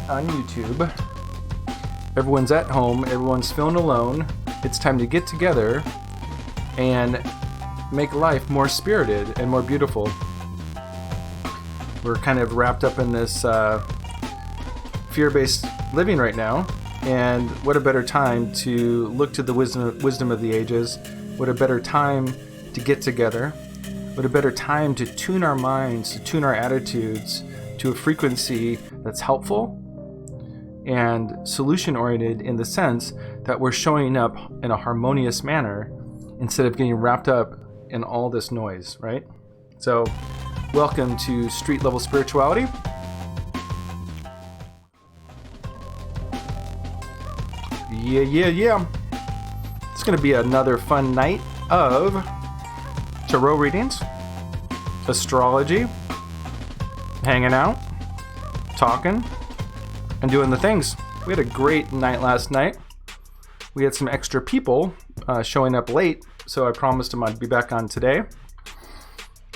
on YouTube. Everyone's at home, everyone's feeling alone. It's time to get together and make life more spirited and more beautiful. We're kind of wrapped up in this fear-based living right now, and what a better time to look to the wisdom of the ages. What a better time to get together. What a better time to tune our minds, to tune our attitudes to a frequency that's helpful and solution-oriented, in the sense that we're showing up in a harmonious manner instead of getting wrapped up in all this noise, right? So, welcome to Street Level Spirituality. Yeah. It's going to be another fun night of tarot readings, astrology, hanging out, talking, and doing the things. We had a great night last night. We had some extra people showing up late, so I promised them I'd be back on today.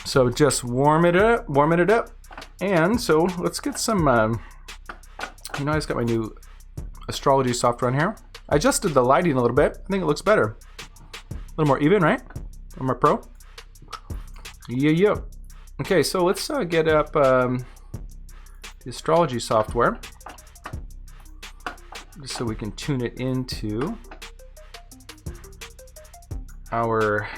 So just warming it up. And so let's get some, I just got my new astrology software on here. I adjusted the lighting a little bit. I think it looks better. A little more even, right? A little more pro. Yeah. Okay, so let's get up the astrology software, just so we can tune it into our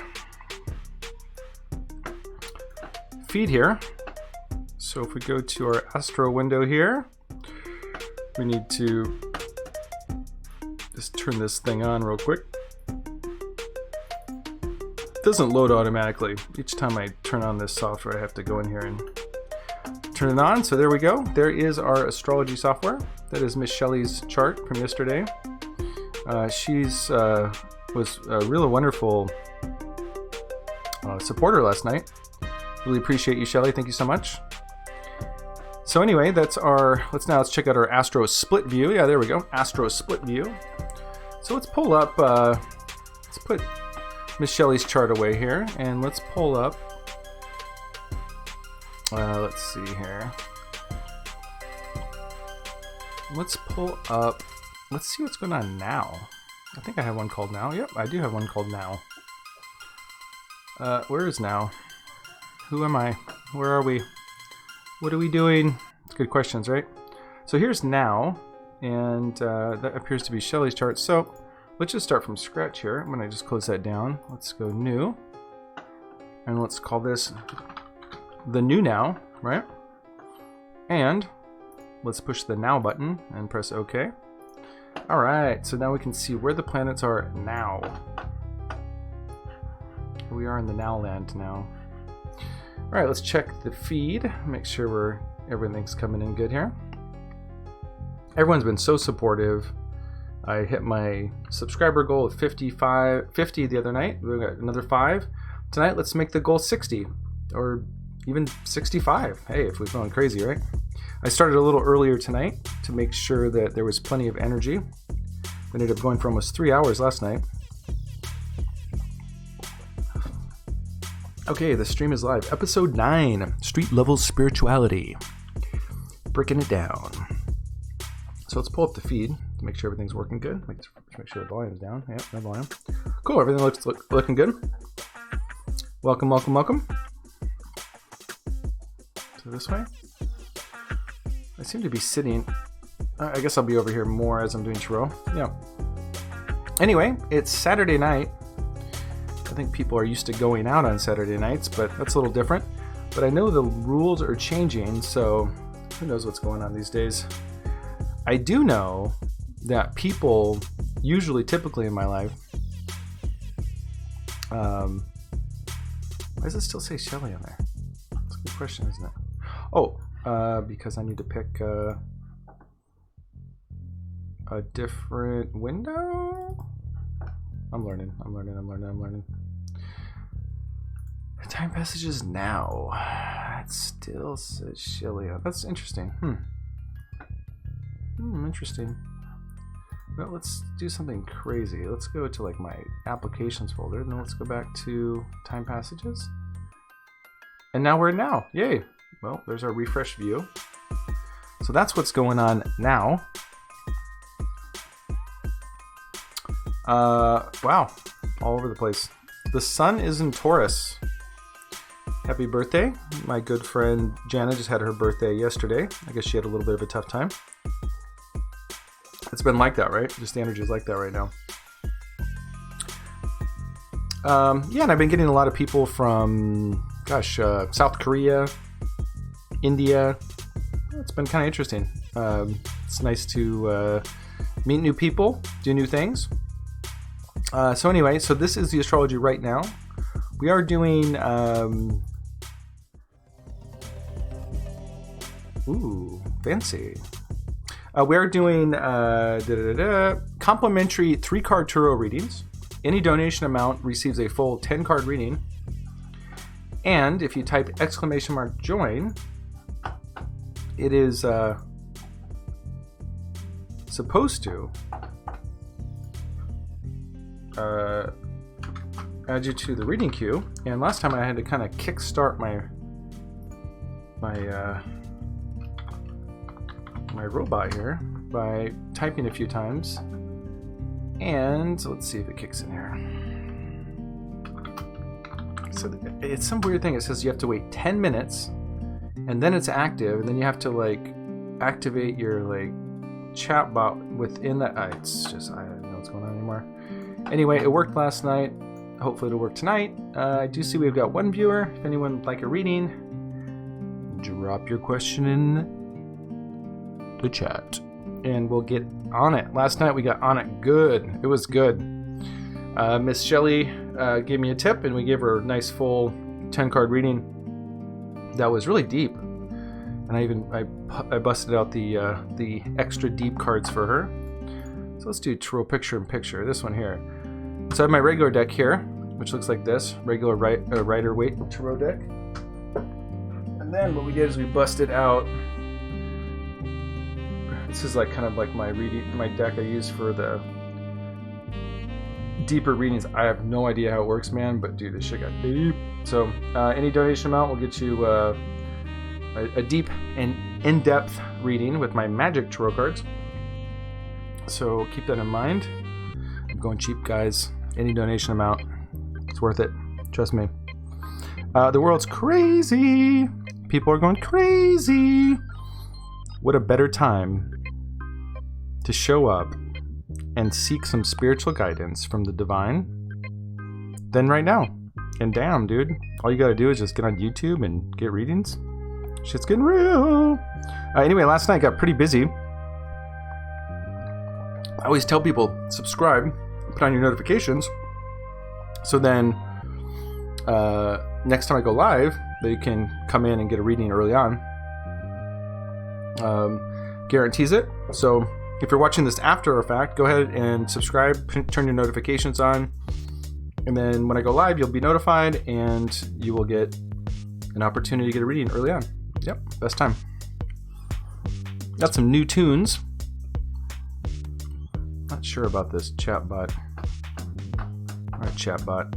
feed here. So if we go to our Astro window here, we need to just turn this thing on real quick. It doesn't load automatically. Each time I turn on this software, I have to go in here and turn it on. So there we go. There is our astrology software. That is Miss Shelley's chart from yesterday. She's was a really wonderful supporter last night. Really appreciate you, Shelley. Thank you so much. So anyway, that's our. Let's check out our Astro split view. Yeah, there we go. Astro split view. So let's pull up. Let's put Miss Shelley's chart away here, and let's pull up. Let's see here. Let's pull up. Let's see what's going on now. I think I have one called Now. Yep, I do have one called Now. Where is Now? Who am I? Where are we? What are we doing? It's good questions, right? So here's Now, and that appears to be Shelley's chart. So let's just start from scratch here. I'm going to just close that down. Let's go New, and let's call this the New Now, right? And let's push the Now button and press OK. All right, so now we can see where the planets are now. We are in the Now land now. All right, let's check the feed. Make sure everything's coming in good here. Everyone's been so supportive. I hit my subscriber goal of 50 the other night. We got another 5 tonight. Let's make the goal 60 or even 65. Hey, if we've gone crazy, right? I started a little earlier tonight to make sure that there was plenty of energy. We ended up going for almost 3 hours last night. Okay, the stream is live. Episode 9, Street Level Spirituality. Breaking it down. So let's pull up the feed to make sure everything's working good. Make sure the volume's down. Yep, no volume. Cool, everything looks looking good. Welcome. So this way. I seem to be sitting. I guess I'll be over here more as I'm doing tarot. Yeah. Anyway, it's Saturday night. I think people are used to going out on Saturday nights, but that's a little different. But I know the rules are changing, so who knows what's going on these days. I do know that people, typically in my life, why does it still say Shelley on there? That's a good question, isn't it? Oh, because I need to pick a different window? I'm learning. Time passages now. It still says Shelley. That's interesting. Interesting. Well, let's do something crazy. Let's go to like my applications folder, and then let's go back to time passages. And now we're in Now. Yay! Well, there's our refresh view. So So that's what's going on now. Wow, all over the place. The sun is in Taurus. Happy birthday. My good friend Jana just had her birthday yesterday. I guess she had a little bit of a tough time. It's been like that, right? Just the energy is like that right now. Yeah, and I've been getting a lot of people from, gosh, South Korea, India. It's been kind of interesting. It's nice to meet new people, do new things. So anyway, so this is the astrology right now. We are doing, ooh, fancy. We are doing complimentary 3-card tarot readings. Any donation amount receives a full 10-card reading. And if you type !join, it is supposed to add you to the reading queue. And last time I had to kind of kickstart my robot here by typing a few times. And let's see if it kicks in here. So it's some weird thing. It says you have to wait 10 minutes and then it's active, and then you have to like activate your like chat bot within that. It's just, I don't know what's going on anymore. Anyway, it worked last night. Hopefully it'll work tonight. I do see we've got one viewer. If anyone would like a reading, drop your question in the chat and we'll get on it. Last night we got on it good. It was good. Miss Shelley gave me a tip and we gave her a nice full 10-card reading that was really deep. And I busted out the extra deep cards for her. So let's do tarot picture in picture. This one here. So I have my regular deck here, which looks like this. Regular Rider-Waite tarot deck. And then what we did is we busted out. This is like kind of like my deck I use for the deeper readings. I have no idea how it works, man, but dude, this shit got deep. So any donation amount will get you a deep and in-depth reading with my magic tarot cards. So keep that in mind. I'm going cheap, guys. Any donation amount, it's worth it. Trust me. The world's crazy. People are going crazy. What a better time to show up and seek some spiritual guidance from the divine than right now. And damn, dude, all you gotta do is just get on YouTube and get readings. Shit's getting real. Anyway, last night got pretty busy. I always tell people, subscribe, put on your notifications, so then next time I go live, they can come in and get a reading early on. Guarantees it. So if you're watching this after a fact, go ahead and subscribe, turn your notifications on, and then when I go live, you'll be notified and you will get an opportunity to get a reading early on. Yep, best time. Got some new tunes. Not sure about this chatbot. Alright, chatbot.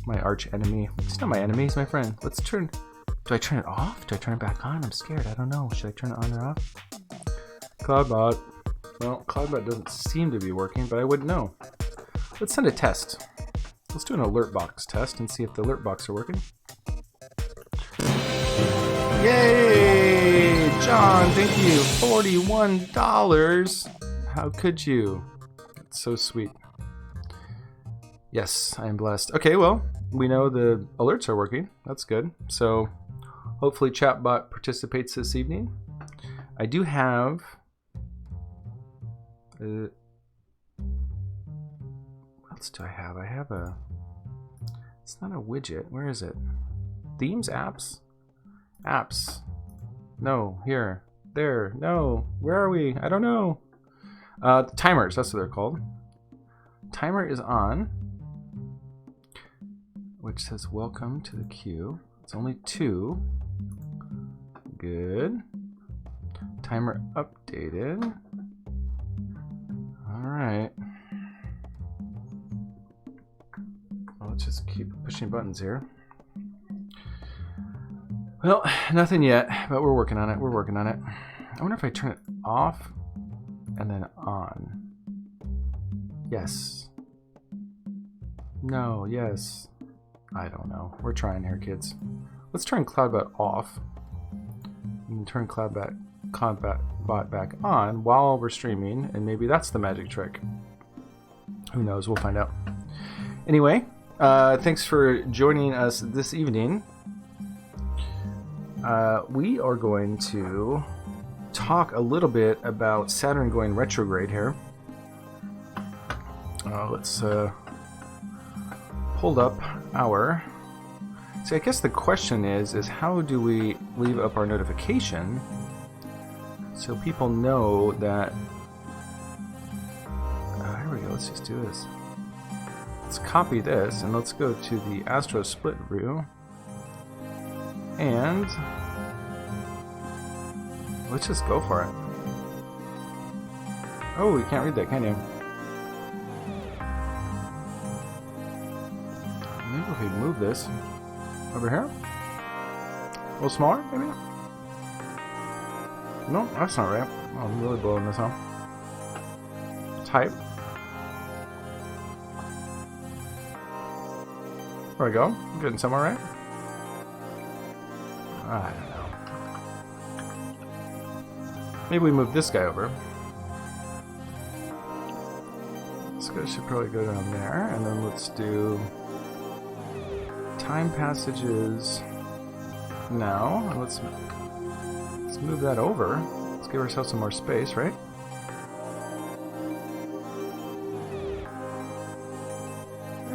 My arch enemy. It's not my enemy, he's my friend. Let's turn. Do I turn it off? Do I turn it back on? I'm scared. I don't know. Should I turn it on or off? Cloudbot. Well, Cloudbot doesn't seem to be working, but I wouldn't know. Let's send a test. Let's do an alert box test and see if the alert box are working. Yay! John, thank you. $41. How could you? It's so sweet. Yes, I am blessed. Okay, well, we know the alerts are working. That's good. So hopefully chatbot participates this evening. I do have what else do I have? I have a, it's not a widget. Where is it? Themes, apps? Apps. No, here. There. No. Where are we? I don't know. Timers, that's what they're called. Timer is on, which says welcome to the queue. It's only 2. Good. Timer updated. Alright. Well, let's just keep pushing buttons here. Well, nothing yet, but we're working on it. We're working on it. I wonder if I turn it off and then on. Yes. No, yes. I don't know. We're trying here, kids. Let's turn CloudBot off. And turn CloudBot back on while we're streaming, and maybe that's the magic trick. Who knows? We'll find out. Anyway, thanks for joining us this evening. We are going to talk a little bit about Saturn going retrograde here. Let's hold up our... See, I guess the question is how do we leave up our notification so people know that... here we go, let's just do this. Let's copy this and let's go to the Astro Split View. And let's just go for it. Oh, you can't read that, can you? Maybe if we move this over here. A little smaller, maybe? No, that's not right. Oh, I'm really blowing this up. Type. There we go. I'm getting somewhere, right? I don't know. Maybe we move this guy over. This guy should probably go down there, and then let's do time passages now. Let's move that over. Let's give ourselves some more space, right?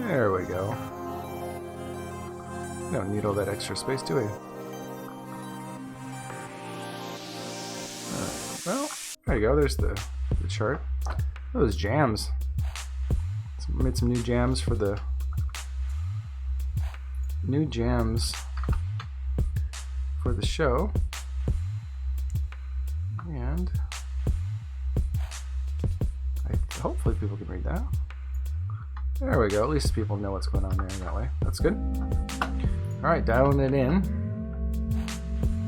There we go. We don't need all that extra space, do we? Well, there you go. There's the chart. Those jams. Made some new jams for the show. And hopefully people can read that. There we go. At least people know what's going on there that way. That's good. All right, dialing it in.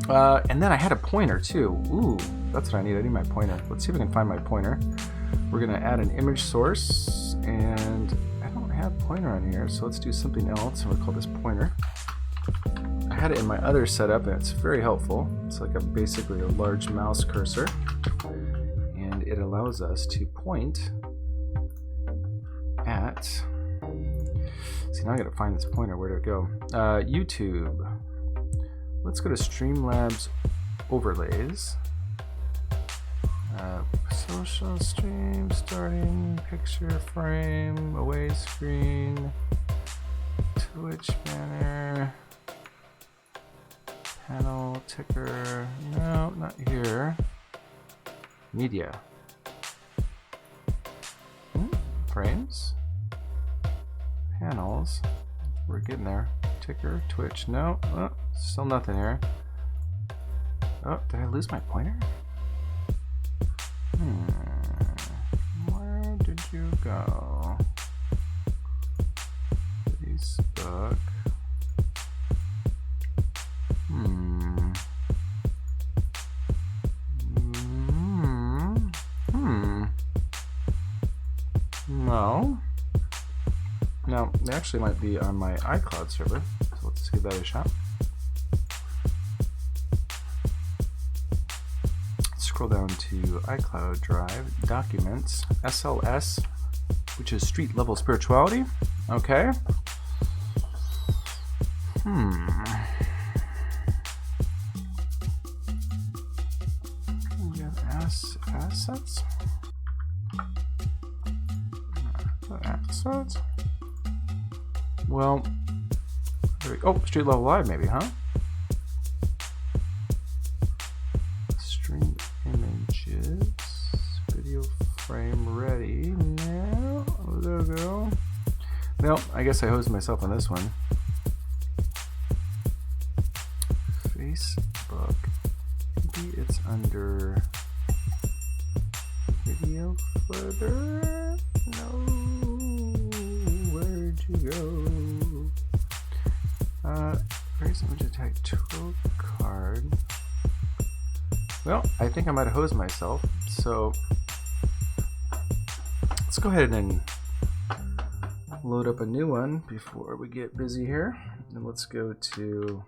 And then I had a pointer too. Ooh, that's what I need. I need my pointer. Let's see if we can find my pointer. We're gonna add an image source, and I don't have pointer on here, so let's do something else, and we'll call this pointer. I had it in my other setup, and it's very helpful. It's like basically a large mouse cursor, and it allows us to point at... See, now I gotta find this pointer. Where'd it go? YouTube. Let's go to Streamlabs Overlays. Social stream, starting, picture frame, away screen, Twitch banner, panel, ticker, no, not here, media, frames, panels, we're getting there, ticker, Twitch, no, still nothing here. Oh, did I lose my pointer? Where did you go? Facebook. No. Now, it actually might be on my iCloud server, so let's give that a shot. Scroll down to iCloud Drive, Documents, SLS, which is Street Level Spirituality. Okay. We have assets. Assets. Well, oh, StreetLevel.Live maybe, huh? Stream images, video frame ready now. Logo. Well, I guess I hosed myself on this one. Facebook. Maybe it's under video footer. No, where'd you go? Very Attack tarot card. Well, I think I might have hosed myself, so let's go ahead and load up a new one before we get busy here. And let's go to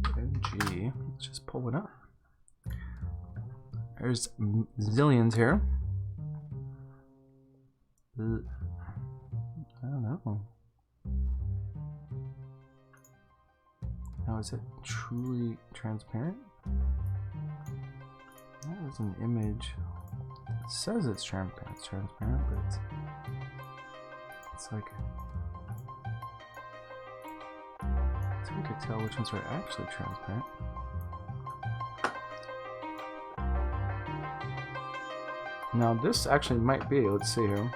PNG. Let's just pull one up. There's zillions here. I don't know. Now, is it truly transparent? That is an image. It says it's transparent, but it's like it's hard to tell which ones are actually transparent. Now, this actually might be. Let's see here.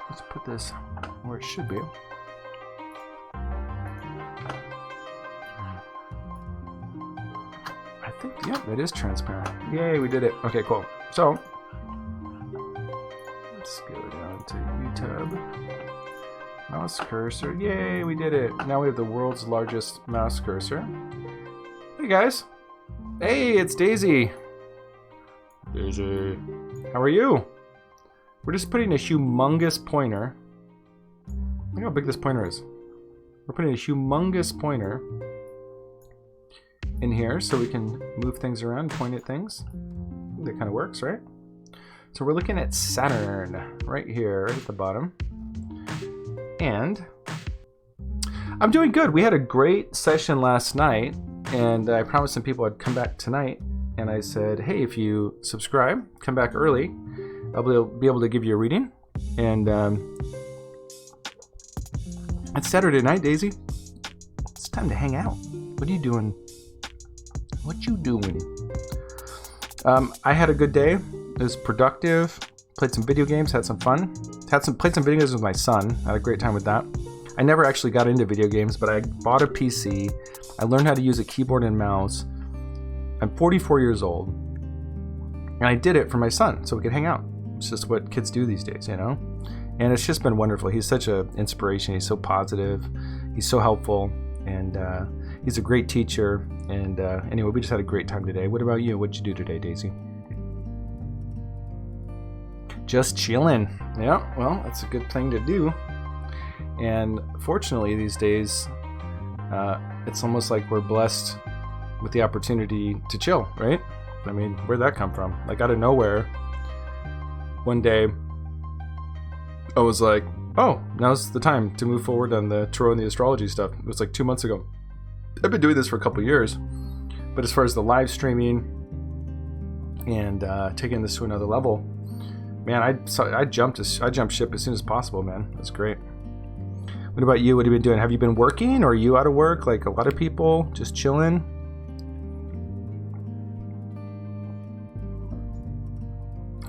Let's put this where it should be. I think, yeah, that is transparent. Yay, we did it. Okay, cool. So, let's go down to YouTube. Mouse cursor. Yay, we did it. Now we have the world's largest mouse cursor. Hey, guys. Hey, it's Daisy. Daisy. How are you? We're just putting a humongous pointer. Look how big this pointer is. We're putting a humongous pointer in here so we can move things around, point at things. That kind of works, right? So we're looking at Saturn right here, right at the bottom. And I'm doing good. We had a great session last night, and I promised some people I'd come back tonight. And I said, hey, if you subscribe, come back early, I'll be able to give you a reading. And it's Saturday night, Daisy. It's time to hang out. What are you doing? What you doing? I had a good day. It was productive. Played some video games. Had some fun. Played some video games with my son. Had a great time with that. I never actually got into video games, but I bought a PC. I learned how to use a keyboard and mouse. I'm 44 years old, and I did it for my son so we could hang out. It's just what kids do these days, you know? And it's just been wonderful. He's such an inspiration. He's so positive. He's so helpful, and he's a great teacher. And anyway, we just had a great time today. What about you? What'd you do today, Daisy? Just chilling. Yeah, well, that's a good thing to do. And fortunately, these days, it's almost like we're blessed with the opportunity to chill, right? I mean, where'd that come from? Like, out of nowhere, one day, I was like, oh, now's the time to move forward on the tarot and the astrology stuff. It was like 2 months ago. I've been doing this for a couple of years, but as far as the live streaming and taking this to another level, man, I jumped ship as soon as possible, man. That's great. What about you? What have you been doing? Have you been working, or are you out of work like a lot of people, just chilling?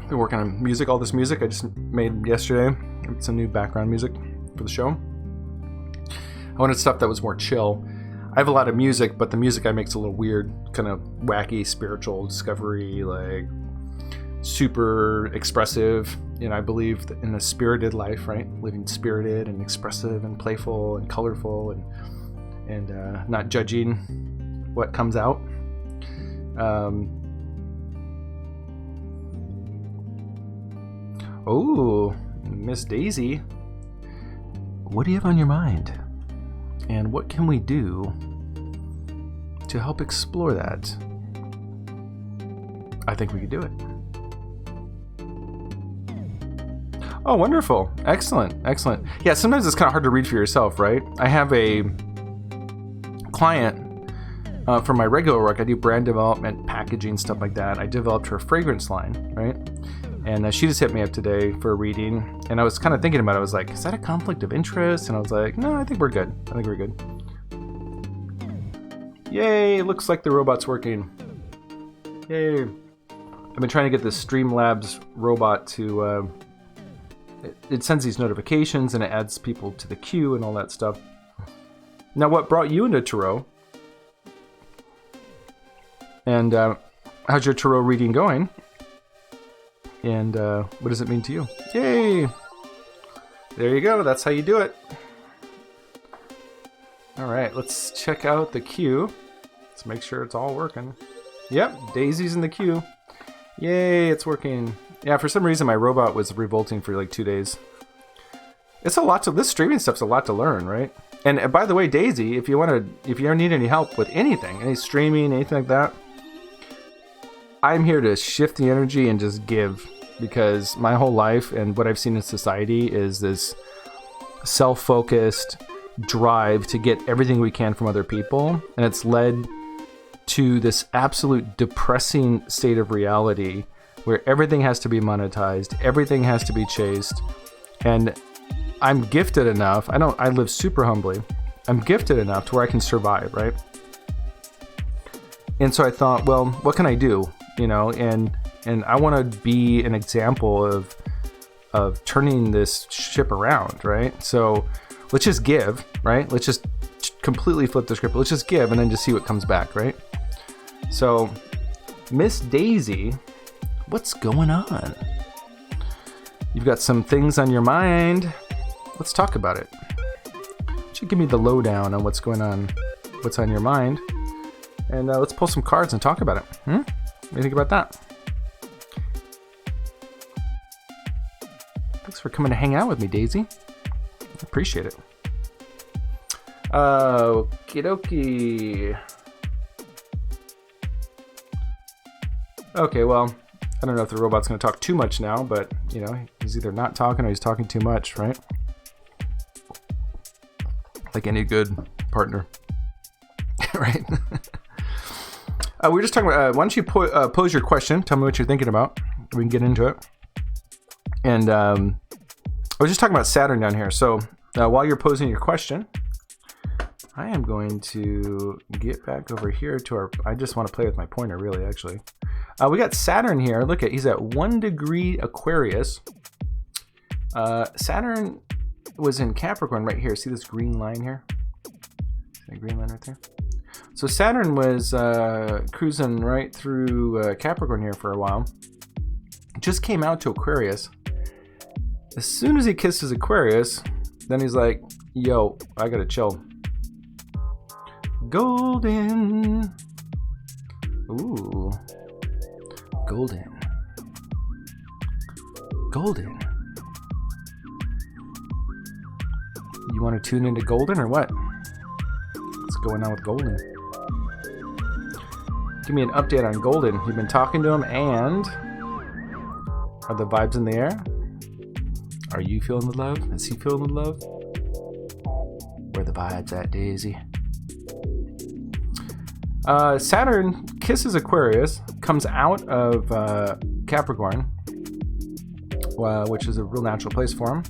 Been working on music, all this music I just made yesterday. Some new background music for the show. I wanted stuff that was more chill. I have a lot of music, but the music I make is a little weird, kind of wacky, spiritual, discovery, like super expressive. You know, I believe in the spirited life, right? Living spirited and expressive and playful and colorful and not judging what comes out. Oh, Miss Daisy, what do you have on your mind? And what can we do to help explore that? I think we could do it. Oh, wonderful. Excellent. Excellent. Yeah, sometimes it's kind of hard to read for yourself, right? I have a client for my regular work. I do brand development, packaging, stuff like that. I developed her fragrance line, right? And she just hit me up today for a reading. And I was kind of thinking about it. I was like, is that a conflict of interest? And I was like, no, I think we're good. I think we're good. Yay, looks like the robot's working. Yay. I've been trying to get this Streamlabs robot to... It sends these notifications and it adds people to the queue and all that stuff. Now, what brought you into tarot? And how's your tarot reading going? And what does it mean to you? Yay! There you go. That's how you do it. All right, let's check out the queue. Let's make sure it's all working. Yep, Daisy's in the queue. Yay, it's working. Yeah, for some reason my robot was revolting for like 2 days. It's a lot to, this streaming stuff's a lot to learn, right? And by the way, Daisy, if you ever need any help with anything, any streaming, anything like that, I'm here to shift the energy and just give, because my whole life and what I've seen in society is this self-focused drive to get everything we can from other people, and it's led to this absolute depressing state of reality where everything has to be monetized, everything has to be chased, and I'm gifted enough, I live super humbly, I'm gifted enough to where I can survive, right? And so I thought, well, what can I do? You know, and I want to be an example of turning this ship around, right? So let's just give, right? Let's just completely flip the script. Let's just give and then just see what comes back, right? So, Miss Daisy, what's going on? You've got some things on your mind. Let's talk about it. Why don't you give me the lowdown on what's going on, what's on your mind, and let's pull some cards and talk about it. What do you think about that? Thanks for coming to hang out with me, Daisy. Appreciate it. Okie dokie. Okay, well, I don't know if the robot's going to talk too much now, but, you know, he's either not talking or he's talking too much, right? Like any good partner, right? We're just talking about, why don't you pose your question, tell me what you're thinking about, we can get into it. And I was just talking about Saturn down here, so while you're posing your question, I am going to get back over here to our, I just want to play with my pointer, really, actually. We got Saturn here, look at, he's at 1 degree Aquarius. Saturn was in Capricorn right here, see this green line here? See that green line right there? So Saturn was cruising right through Capricorn here for a while. Just came out to Aquarius. As soon as he kisses Aquarius, then he's like, yo, I gotta chill. Golden. Ooh. Golden. Golden. You want to tune into Golden or what? What's going on with Golden? Give me an update on Golden. You've been talking to him, and are the vibes in the air? Are you feeling the love? Is he feeling the love? Where the vibes at, Daisy? Saturn kisses Aquarius, comes out of Capricorn, which is a real natural place for him.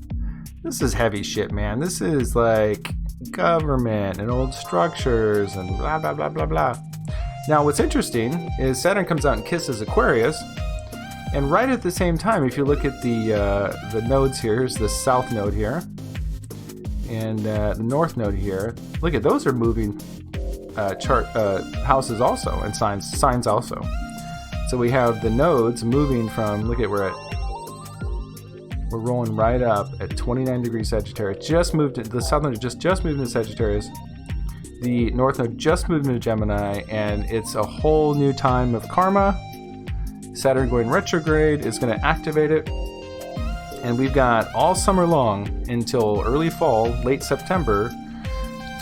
This is heavy shit, man. This is like government and old structures and blah, blah, blah, blah, blah. Now, what's interesting is Saturn comes out and kisses Aquarius, and right at the same time, if you look at the nodes here, here's the south node here, and the north node here. Look at those are moving houses also, and signs also. So we have the nodes moving from, look at, we're rolling right up at 29 degrees Sagittarius. Just moved to the south node, just moved into Sagittarius. The north node just moved into Gemini, and it's a whole new time of karma. Saturn going retrograde is going to activate it, and we've got all summer long until early fall, late September,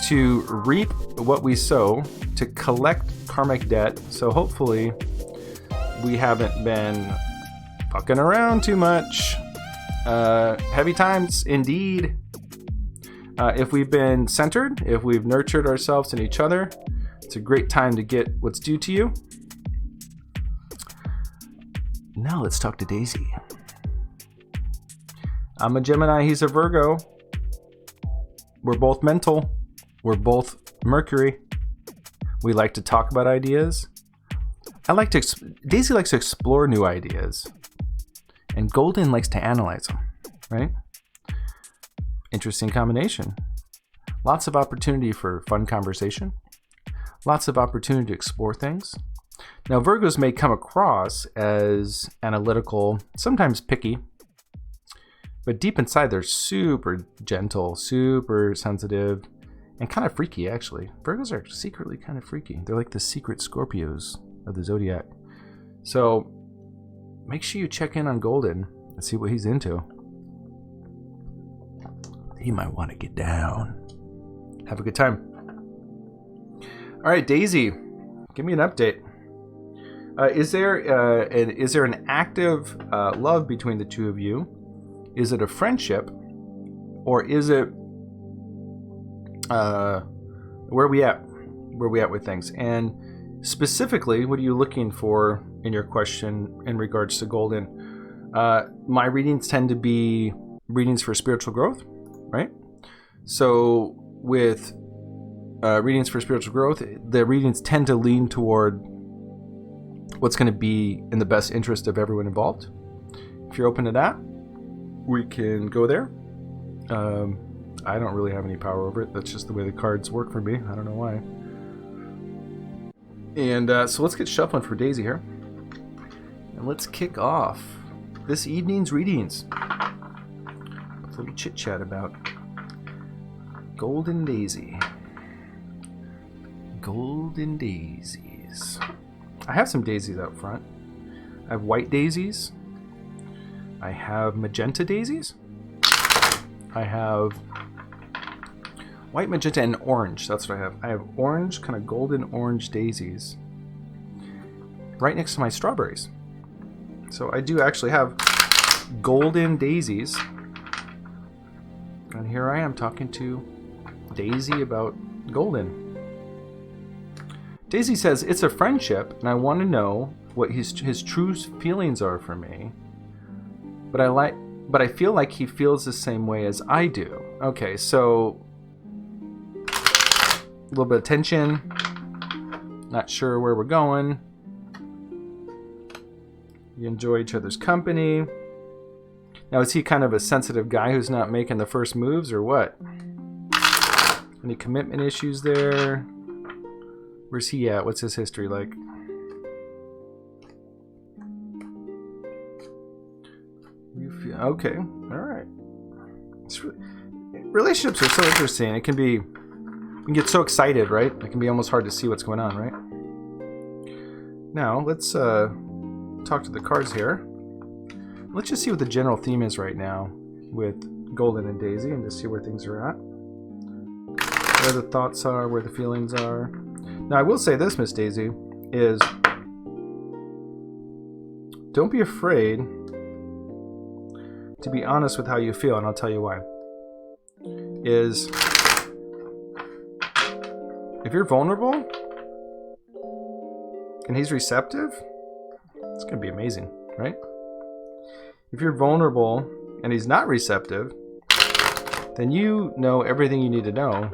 to reap what we sow, to collect karmic debt. So hopefully we haven't been fucking around too much. Heavy times indeed. If we've been centered, if we've nurtured ourselves and each other, it's a great time to get what's due to you. Now let's talk to Daisy. I'm a Gemini, he's a Virgo. We're both mental. We're both Mercury. We like to talk about ideas. Daisy likes to explore new ideas. And Golden likes to analyze them, right? Interesting combination. Lots of opportunity for fun conversation. Lots of opportunity to explore things. Now, Virgos may come across as analytical, sometimes picky, but deep inside they're super gentle, super sensitive, and kind of freaky, actually. Virgos are secretly kind of freaky. They're like the secret Scorpios of the zodiac. So make sure you check in on Golden and see what he's into. He might want to get down. Have a good time. All right, Daisy, give me an update. Is there an active love between the two of you? Is it a friendship, or is it where are we at? Where are we at with things? And specifically, what are you looking for in your question in regards to Golden? My readings tend to be readings for spiritual growth, right? So with readings for spiritual growth, the readings tend to lean toward what's going to be in the best interest of everyone involved. If you're open to that, we can go there. I don't really have any power over it. That's just the way the cards work for me. I don't know why. And so let's get shuffling for Daisy here. And let's kick off this evening's readings. A little chit chat about Golden Daisy. Golden daisies. I have some daisies out front. I have white daisies. I have magenta daisies. I have white, magenta, and orange. That's what I have. I have orange, kind of golden orange daisies right next to my strawberries. So I do actually have golden daisies. And here I am talking to Daisy about Golden. Daisy says, it's a friendship, and I want to know what his true feelings are for me. But I feel like he feels the same way as I do. Okay, so a little bit of tension. Not sure where we're going. You enjoy each other's company. Now, is he kind of a sensitive guy who's not making the first moves, or what? Any commitment issues there? Where's he at? What's his history like? You feel okay? All right. Relationships are so interesting. You can get so excited, right? It can be almost hard to see what's going on, right? Now let's talk to the cards here. Let's just see what the general theme is right now with Golden and Daisy, and just see where things are at, where the thoughts are, where the feelings are. Now, I will say this, Miss Daisy, is don't be afraid to be honest with how you feel, and I'll tell you why. Is if you're vulnerable and he's receptive, it's going to be amazing, right? If you're vulnerable and he's not receptive, then you know everything you need to know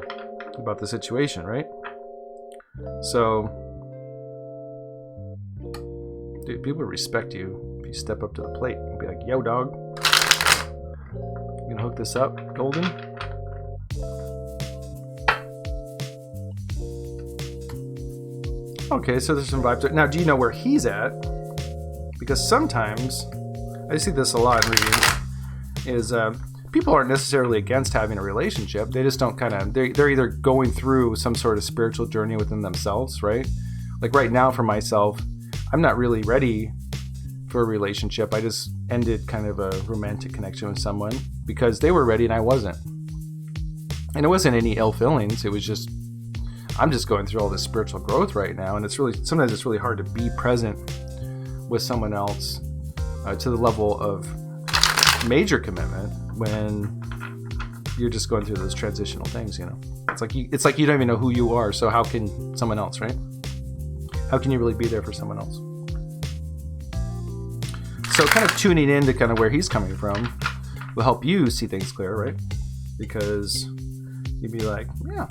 about the situation, right? So, dude, people respect you if you step up to the plate and be like, yo, dog, you gonna hook this up, Golden? Okay, so there's some vibes. Now, do you know where he's at? Because sometimes, I see this a lot in readings, is people aren't necessarily against having a relationship. They just don't they're either going through some sort of spiritual journey within themselves, right? Like right now for myself, I'm not really ready for a relationship. I just ended kind of a romantic connection with someone because they were ready and I wasn't. And it wasn't any ill feelings. It was just, I'm just going through all this spiritual growth right now. And sometimes it's really hard to be present with someone else to the level of major commitment when you're just going through those transitional things, you know. It's like you don't even know who you are, so how can someone else, right? How can you really be there for someone else? So kind of tuning in to kind of where he's coming from will help you see things clear, right? Because you'd be like, yeah,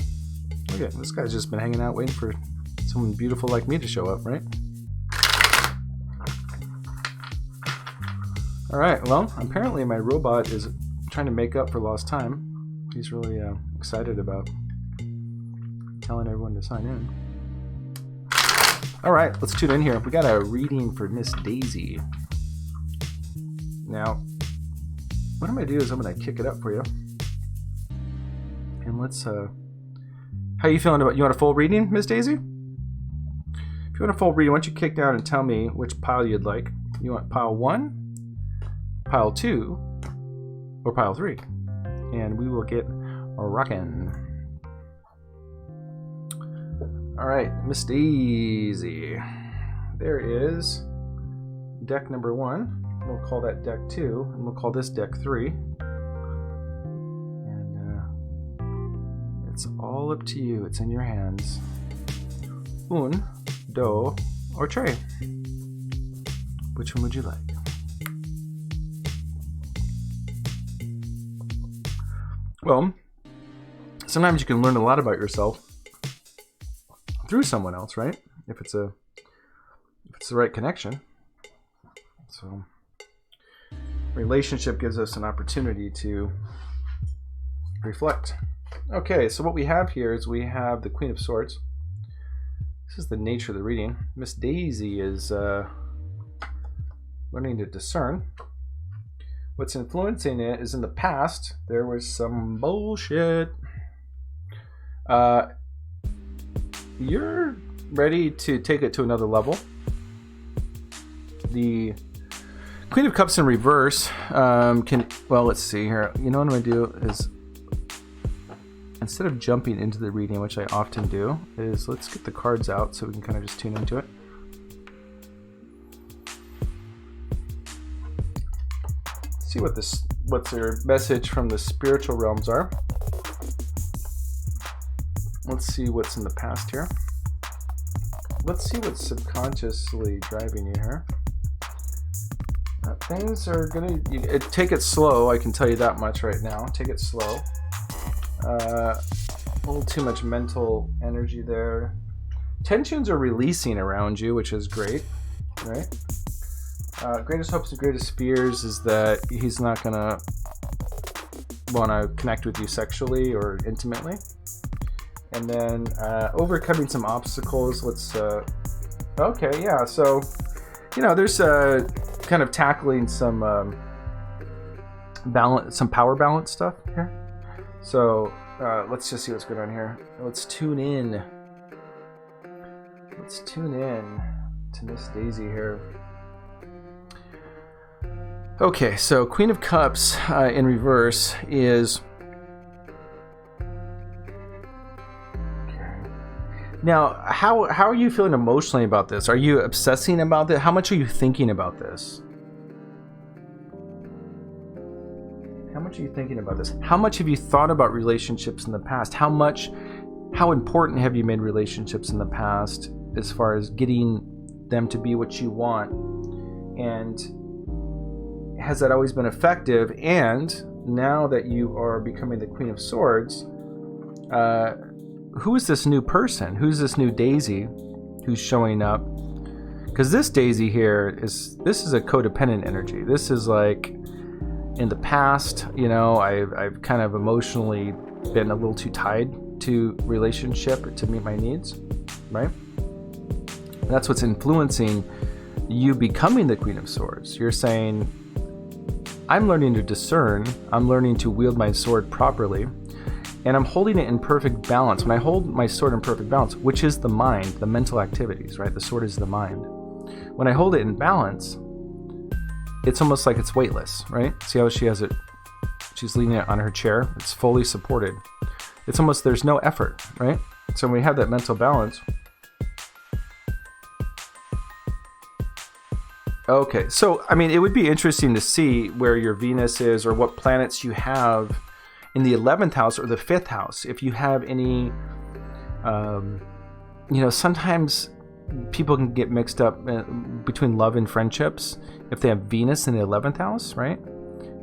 okay, this guy's just been hanging out waiting for someone beautiful like me to show up, right? All right, well, apparently my robot is trying to make up for lost time. He's really excited about telling everyone to sign in. All right, let's tune in here. We got a reading for Miss Daisy. Now, what I'm going to do is I'm going to kick it up for you. And let's, how you feeling about, you want a full reading, Miss Daisy? If you want a full reading, why don't you kick down and tell me which pile you'd like. You want pile 1, pile 2, or pile 3? And we will get rocking. All right, Miss Daisy. There is deck number 1. We'll call that deck 2, and we'll call this deck 3. And it's all up to you. It's in your hands. Un, do, or tre. Which one would you like? Well, sometimes you can learn a lot about yourself through someone else, right? If it's the right connection. So, relationship gives us an opportunity to reflect. Okay, so what we have here is we have the Queen of Swords. This is the nature of the reading. Miss Daisy is learning to discern. What's influencing it is in the past, there was some bullshit. You're ready to take it to another level. The Queen of Cups in reverse well, let's see here. You know what I'm going to do is, instead of jumping into the reading, which I often do, is let's get the cards out so we can kind of just tune into it. See what their message from the spiritual realms are. Let's see what's in the past here. Let's see what's subconsciously driving you here. Things are gonna take it slow. I can tell you that much right now. Take it slow. A little too much mental energy there. Tensions are releasing around you, which is great, right? Greatest hopes and greatest fears is that he's not gonna want to connect with you sexually or intimately. And then overcoming some obstacles. Let's okay, yeah. So there's kind of tackling some power balance stuff here. So let's just see what's going on here. Let's tune in. Let's tune in to Miss Daisy here. Okay, so Queen of Cups in reverse is. Now, how are you feeling emotionally about this? Are you obsessing about this? How much are you thinking about this? How much are you thinking about this? How much have you thought about relationships in the past? How important have you made relationships in the past as far as getting them to be what you want? And has that always been effective? And now that you are becoming the Queen of Swords, who is this new person? Who's this new Daisy who's showing up? Because this Daisy here this is a codependent energy. This is like in the past, I've kind of emotionally been a little too tied to relationship to meet my needs, right? And that's what's influencing you becoming the Queen of Swords. You're saying, I'm learning to discern. I'm learning to wield my sword properly. And I'm holding it in perfect balance. When I hold my sword in perfect balance, which is the mind, the mental activities, right? The sword is the mind. When I hold it in balance, it's almost like it's weightless, right? See how she has it? She's leaning it on her chair. It's fully supported. It's almost, there's no effort, right? So when we have that mental balance. Okay, so, it would be interesting to see where your Venus is or what planets you have in the 11th house or the 5th house. If you have any, sometimes people can get mixed up between love and friendships. If they have Venus in the 11th house, right?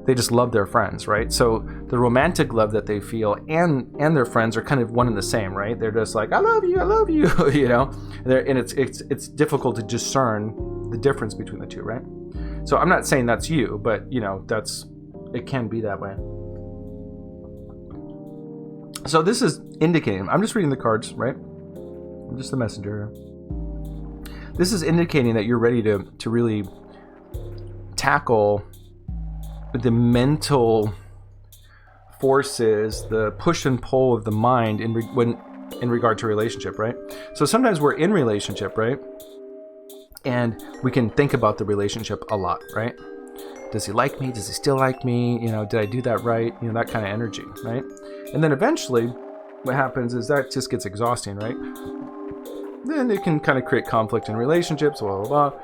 They just love their friends, right? So the romantic love that they feel and their friends are kind of one and the same, right? They're just like, I love you, and it's difficult to discern the difference between the two, right? So I'm not saying that's you, but it can be that way. So this is indicating, I'm just reading the cards, right? I'm just the messenger. this is indicating that you're ready to really tackle the mental forces, the push and pull of the mind in regard to relationship, right? So sometimes we're in relationship, right? And we can think about the relationship a lot, right? Does he like me? Does he still like me? You know, did I do that right? You know, that kind of energy, right? And then eventually what happens is that just gets exhausting, right? Then it can kind of create conflict in relationships, blah, blah, blah.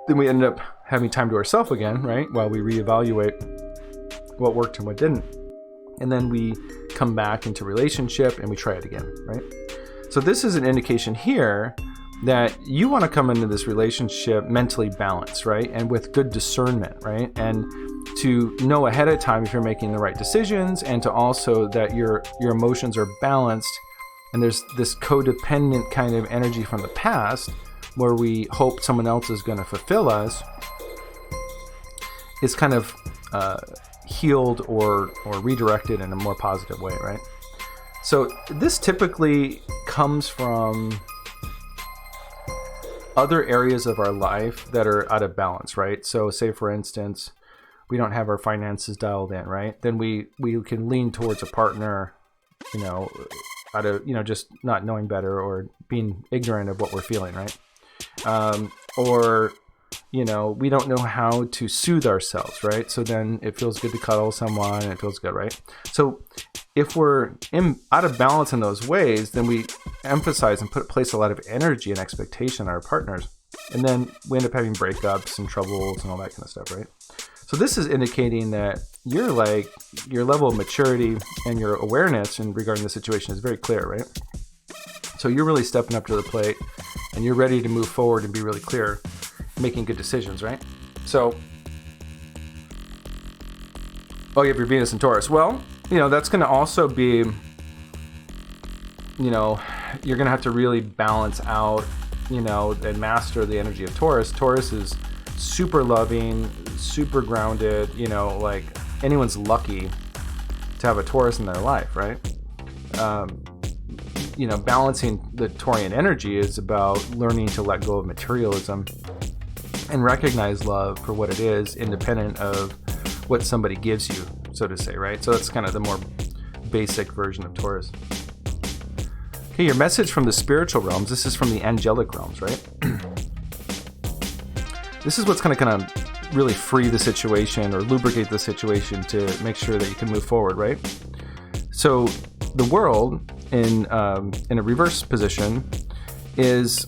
Then we end up having time to ourselves again, right? While we reevaluate what worked and what didn't. And then we come back into relationship and we try it again, right? So this is an indication here that you want to come into this relationship mentally balanced, right? And with good discernment, right? And to know ahead of time if you're making the right decisions, and to also that your emotions are balanced, and there's this codependent kind of energy from the past where we hope someone else is going to fulfill us, is kind of healed or redirected in a more positive way, right? So this typically comes from other areas of our life that are out of balance, right? So say, for instance, we don't have our finances dialed in, right? Then we can lean towards a partner, you know, out of, you know, just not knowing better or being ignorant of what we're feeling, right? Or, you know, we don't know how to soothe ourselves, right? So then it feels good to cuddle someone and it feels good, right? So if we're out of balance in those ways, then we emphasize and place a lot of energy and expectation on our partners. And then we end up having breakups and troubles and all that kind of stuff, right? So this is indicating that you're like, your level of maturity and your awareness in regarding the situation is very clear, right? So you're really stepping up to the plate and you're ready to move forward and be really clear, making good decisions, right? So, oh, you have your Venus and Taurus. Well, you know, that's going to also be, you know, you're going to have to really balance out, you know, and master the energy of Taurus. Taurus is super loving, super grounded, you know, like anyone's lucky to have a Taurus in their life, right? You know, balancing the Taurian energy is about learning to let go of materialism and recognize love for what it is, independent of what somebody gives you, so to say, right? So that's kind of the more basic version of Taurus. Okay, your message from the spiritual realms. This is from the angelic realms, right? This is what's going to kind of really free the situation or lubricate the situation to make sure that you can move forward, right? So the world in a reverse position is,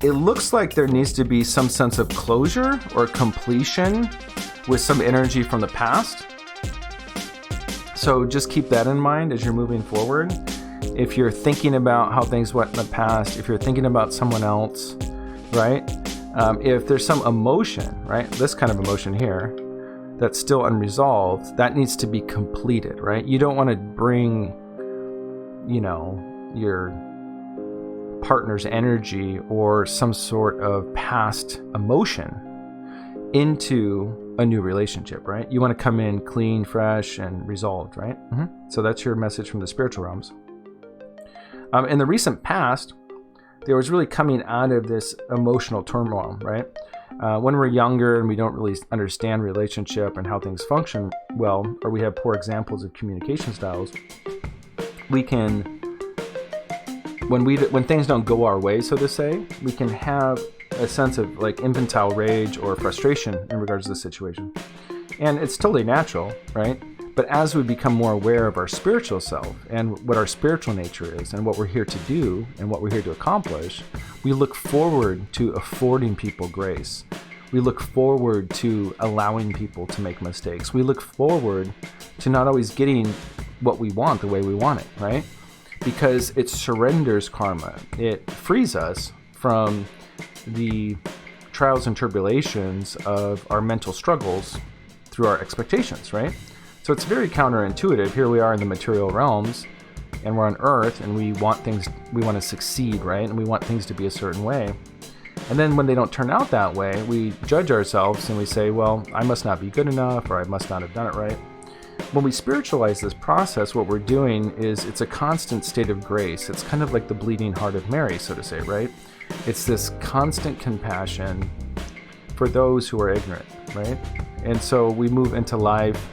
it looks like there needs to be some sense of closure or completion with some energy from the past. So just keep that in mind as you're moving forward. If you're thinking about how things went in the past, if you're thinking about someone else, right? If there's some emotion, right? This kind of emotion here that's still unresolved, that needs to be completed, right? You don't want to bring, you know, your partner's energy or some sort of past emotion into a new relationship, right? You want to come in clean, fresh, and resolved, right? So that's your message from the spiritual realms. In the recent past, there was really coming out of this emotional turmoil, right? When we're younger and we don't really understand relationship and how things function well, or we have poor examples of communication styles, we can, when things don't go our way, so to say, we can have a sense of like infantile rage or frustration in regards to the situation. And it's totally natural, right? But as we become more aware of our spiritual self and what our spiritual nature is and what we're here to do and what we're here to accomplish, we look forward to affording people grace. We look forward to allowing people to make mistakes. We look forward to not always getting what we want the way we want it, right? Because it surrenders karma. It frees us from the trials and tribulations of our mental struggles through our expectations, right? So it's very counterintuitive. Here we are in the material realms and we're on Earth and we want things, we want to succeed, right? And we want things to be a certain way. And then when they don't turn out that way, we judge ourselves and we say, well, I must not be good enough or I must not have done it right. when we spiritualize this process, what we're doing is it's a constant state of grace. It's kind of like the bleeding heart of Mary, so to say, right? It's this constant compassion for those who are ignorant, right? And so we move into life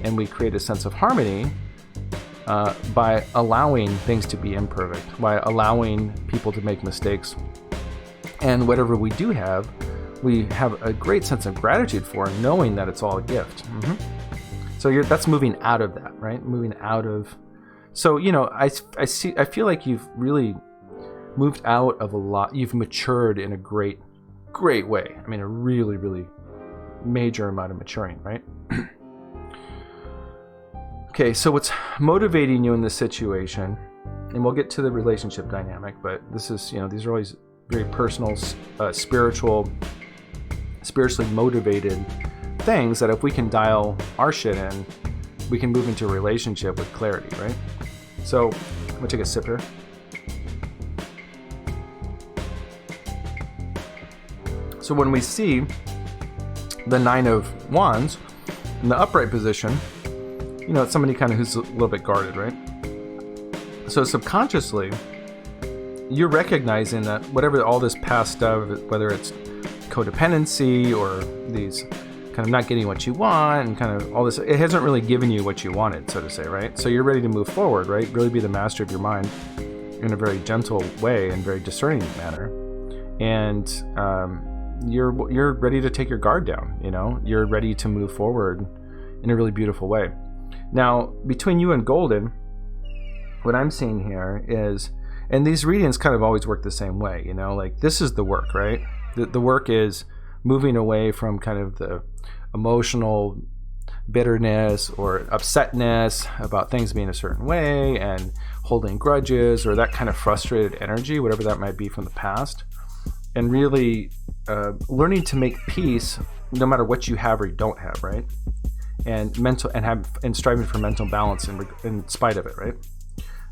and we create a sense of harmony by allowing things to be imperfect, by allowing people to make mistakes. And whatever we do have, we have a great sense of gratitude for, knowing that it's all a gift. So that's moving out of that, right? Moving out of. So, you know, I feel like you've really moved out of a lot. You've matured in a great way. I mean, a really, really major amount of maturing, right? Okay, so what's motivating you in this situation, and we'll get to the relationship dynamic, but this is, you know, these are always very personal, spiritually motivated things that if we can dial our shit in, we can move into a relationship with clarity, right? So I'm gonna take a sip here. So when we see the Nine of Wands in the upright position, you know, it's somebody kind of who's a little bit guarded, right? So subconsciously, you're recognizing that whatever all this past stuff, whether it's codependency or these kind of not getting what you want and kind of all this, it hasn't really given you what you wanted, so to say, right? So you're ready to move forward, right? Really be the master of your mind in a very gentle way and very discerning manner. And you're ready to take your guard down, you know? You're ready to move forward in a really beautiful way. Now, between you and Golden, what I'm seeing here is, and these readings kind of always work the same way, you know, like this is the work, right? The work is moving away from kind of the emotional bitterness or upsetness about things being a certain way and holding grudges or that kind of frustrated energy, whatever that might be from the past, and really learning to make peace no matter what you have or you don't have, right? And striving for mental balance in spite of it, right?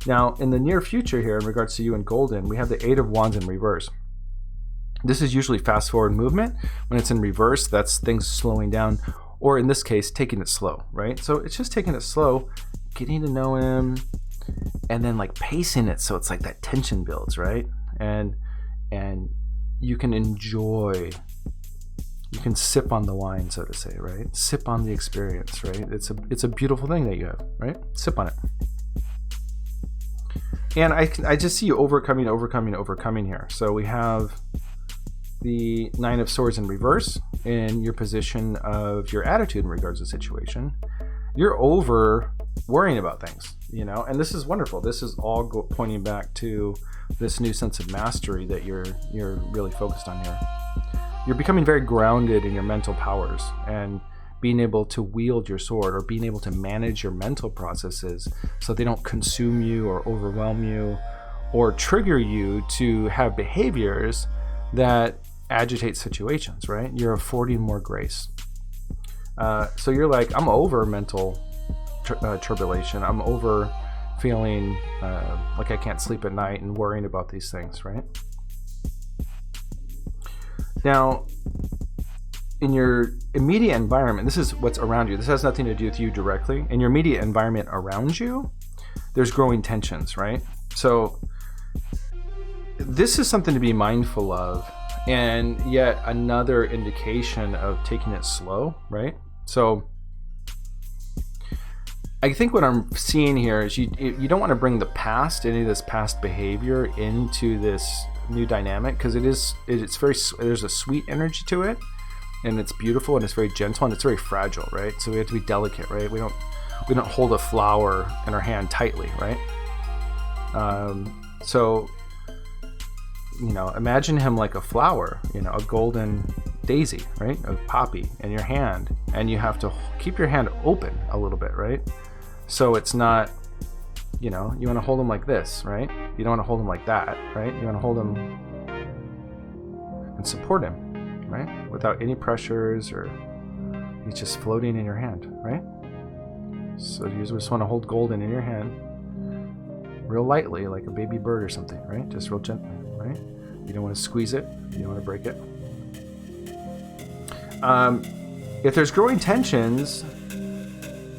Now, in the near future here, in regards to you and Golden, we have the Eight of Wands in reverse. This is usually fast forward movement. When it's in reverse, that's things slowing down, or in this case, taking it slow, right? So it's just taking it slow, getting to know him, and then like pacing it so it's like that tension builds, right? And you can enjoy. You can sip on the wine, so to say, right? Sip on the experience, right? It's a beautiful thing that you have, right? Sip on it. And I just see you overcoming here. So we have the Nine of Swords in reverse in your position of your attitude in regards to the situation. You're over worrying about things, you know, and this is wonderful. This is all pointing back to this new sense of mastery that you're really focused on here. You're becoming very grounded in your mental powers and being able to wield your sword or being able to manage your mental processes so they don't consume you or overwhelm you or trigger you to have behaviors that agitate situations, right? You're affording more grace. So you're like, I'm over mental turbulation. I'm over feeling like I can't sleep at night and worrying about these things, right? Now, in your immediate environment, this is what's around you. This has nothing to do with you directly. In your immediate environment around you, there's growing tensions, right? So this is something to be mindful of, and yet another indication of taking it slow, right? So I think what I'm seeing here is you don't want to bring the past, any of this past behavior into this new dynamic, because it's very, there's a sweet energy to it, and it's beautiful, and it's very gentle, and it's very fragile, right? So we have to be delicate, right? We don't hold a flower in our hand tightly, right? So, you know, imagine him like a flower, you know, a golden daisy, right? A poppy in your hand, and you have to keep your hand open a little bit, right? So it's not, you know, you want to hold him like this, right? You don't want to hold him like that, right? You want to hold him and support him, right? Without any pressures, or he's just floating in your hand, right? So you just want to hold Golden in your hand real lightly, like a baby bird or something, right? Just real gently, right? You don't want to squeeze it. You don't want to break it. If there's growing tensions,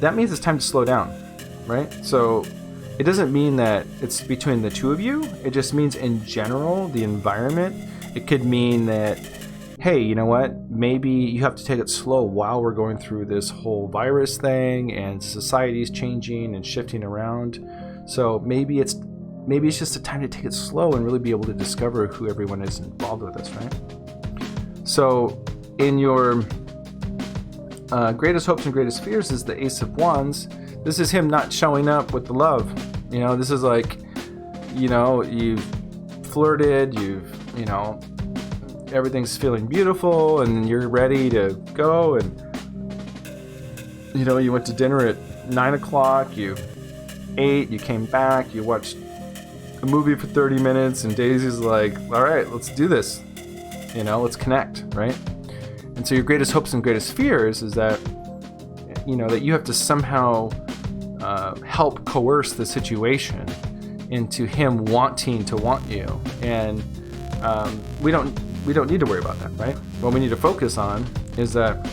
that means it's time to slow down, right? So it doesn't mean that it's between the two of you. It just means in general, the environment. It could mean that, hey, you know what? Maybe you have to take it slow while we're going through this whole virus thing and society's changing and shifting around. So maybe it's just a time to take it slow and really be able to discover who everyone is involved with us, right? So in your greatest hopes and greatest fears is the Ace of Wands. This is him not showing up with the love. You know, this is like, you know, you've flirted, you know, everything's feeling beautiful and you're ready to go, and you know, you went to dinner at 9 o'clock, you ate, you came back, you watched a movie for 30 minutes, and Daisy's like, all right, let's do this, you know, let's connect, right? And so your greatest hopes and greatest fears is that, you know, that you have to somehow help coerce the situation into him wanting to want you, and we don't need to worry about that, right? What we need to focus on is that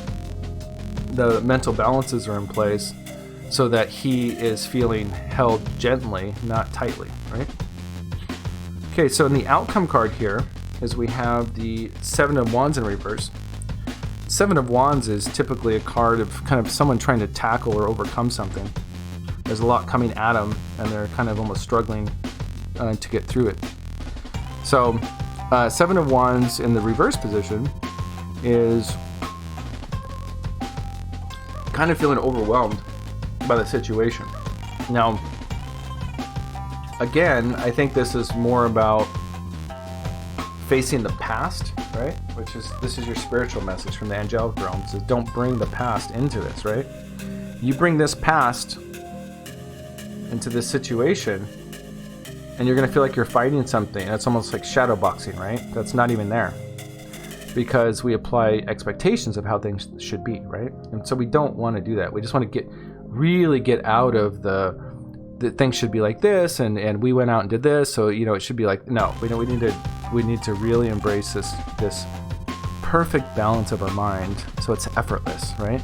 the mental balances are in place so that he is feeling held gently, not tightly, right? Okay, so in the outcome card here is we have the Seven of Wands in reverse. Seven of Wands is typically a card of kind of someone trying to tackle or overcome something. There's a lot coming at them and they're kind of almost struggling to get through it. So Seven of Wands in the reverse position is kind of feeling overwhelmed by the situation. Now, again, I think this is more about facing the past, right? This is your spiritual message from the angelic realm. It says, don't bring the past into this, right? You bring this past into this situation, and you're going to feel like you're fighting something. It's almost like shadow boxing, right? That's not even there, because we apply expectations of how things should be, right? And so we don't want to do that. We just want to really get out of the things should be like this, and we went out and did this, so you know it should be like, no, we need to really embrace this perfect balance of our mind, so it's effortless, right?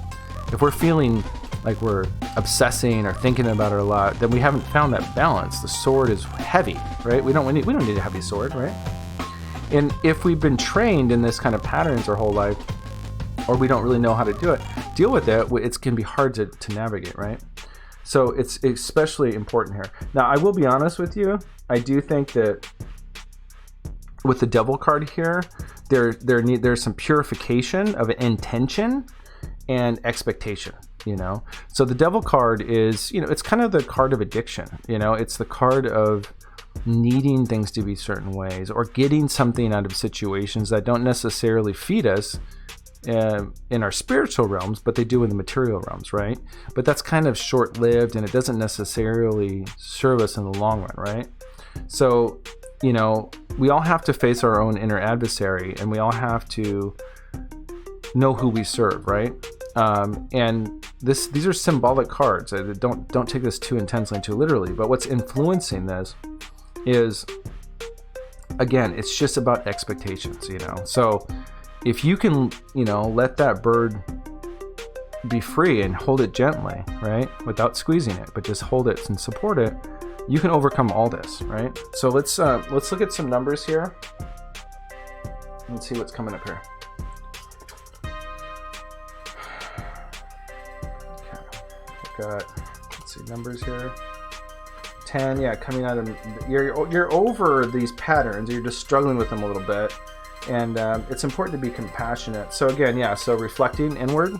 If we're feeling like we're obsessing or thinking about it a lot, then we haven't found that balance. The sword is heavy, right? We don't need a heavy sword, right? And if we've been trained in this kind of patterns our whole life, or we don't really know how to deal with it, it can be hard to navigate, right? So it's especially important here. Now, I will be honest with you. I do think that with the Devil card here, there's some purification of intention and expectation, you know? So the Devil card is, you know, it's kind of the card of addiction, you know? It's the card of needing things to be certain ways, or getting something out of situations that don't necessarily feed us in our spiritual realms, but they do in the material realms, right? But that's kind of short-lived, and it doesn't necessarily serve us in the long run, right? So, you know, we all have to face our own inner adversary, and we all have to know who we serve, right? And these are symbolic cards. Don't take this too intensely and too literally, but what's influencing this is, again, it's just about expectations, you know? So if you can, you know, let that bird be free and hold it gently, right? Without squeezing it, but just hold it and support it, you can overcome all this, right? So let's look at some numbers here and see what's coming up here. Okay, I've got, let's see, numbers here. 10, yeah, coming out of, you're over these patterns, you're just struggling with them a little bit. And it's important to be compassionate. So again, yeah, so reflecting inward.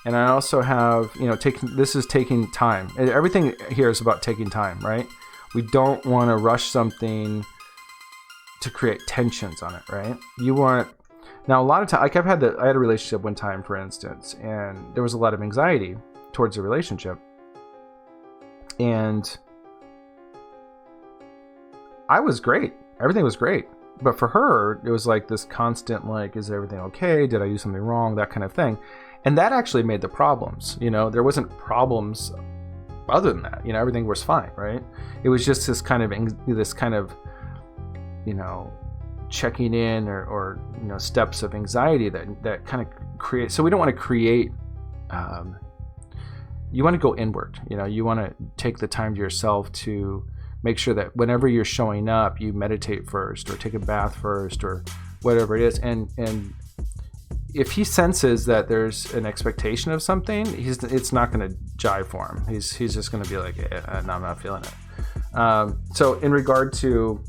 And I also have, you know, this is taking time. Everything here is about taking time, right? We don't want to rush something to create tensions on it, right? You want, now a lot of time, like I had a relationship one time, for instance, and there was a lot of anxiety towards the relationship. And I was great. Everything was great. But for her, it was like this constant, like, is everything okay? Did I do something wrong? That kind of thing. And that actually made the problems. You know, there wasn't problems other than that. You know, everything was fine, right? It was just this kind of, you know, checking in or you know, steps of anxiety that kind of create. So we don't want to create you want to go inward. You know, you want to take the time to yourself to make sure that whenever you're showing up, you meditate first or take a bath first or whatever it is. And if he senses that there's an expectation of something, it's not going to jive for him. He's just going to be like, no, I'm not feeling it. So in regard to,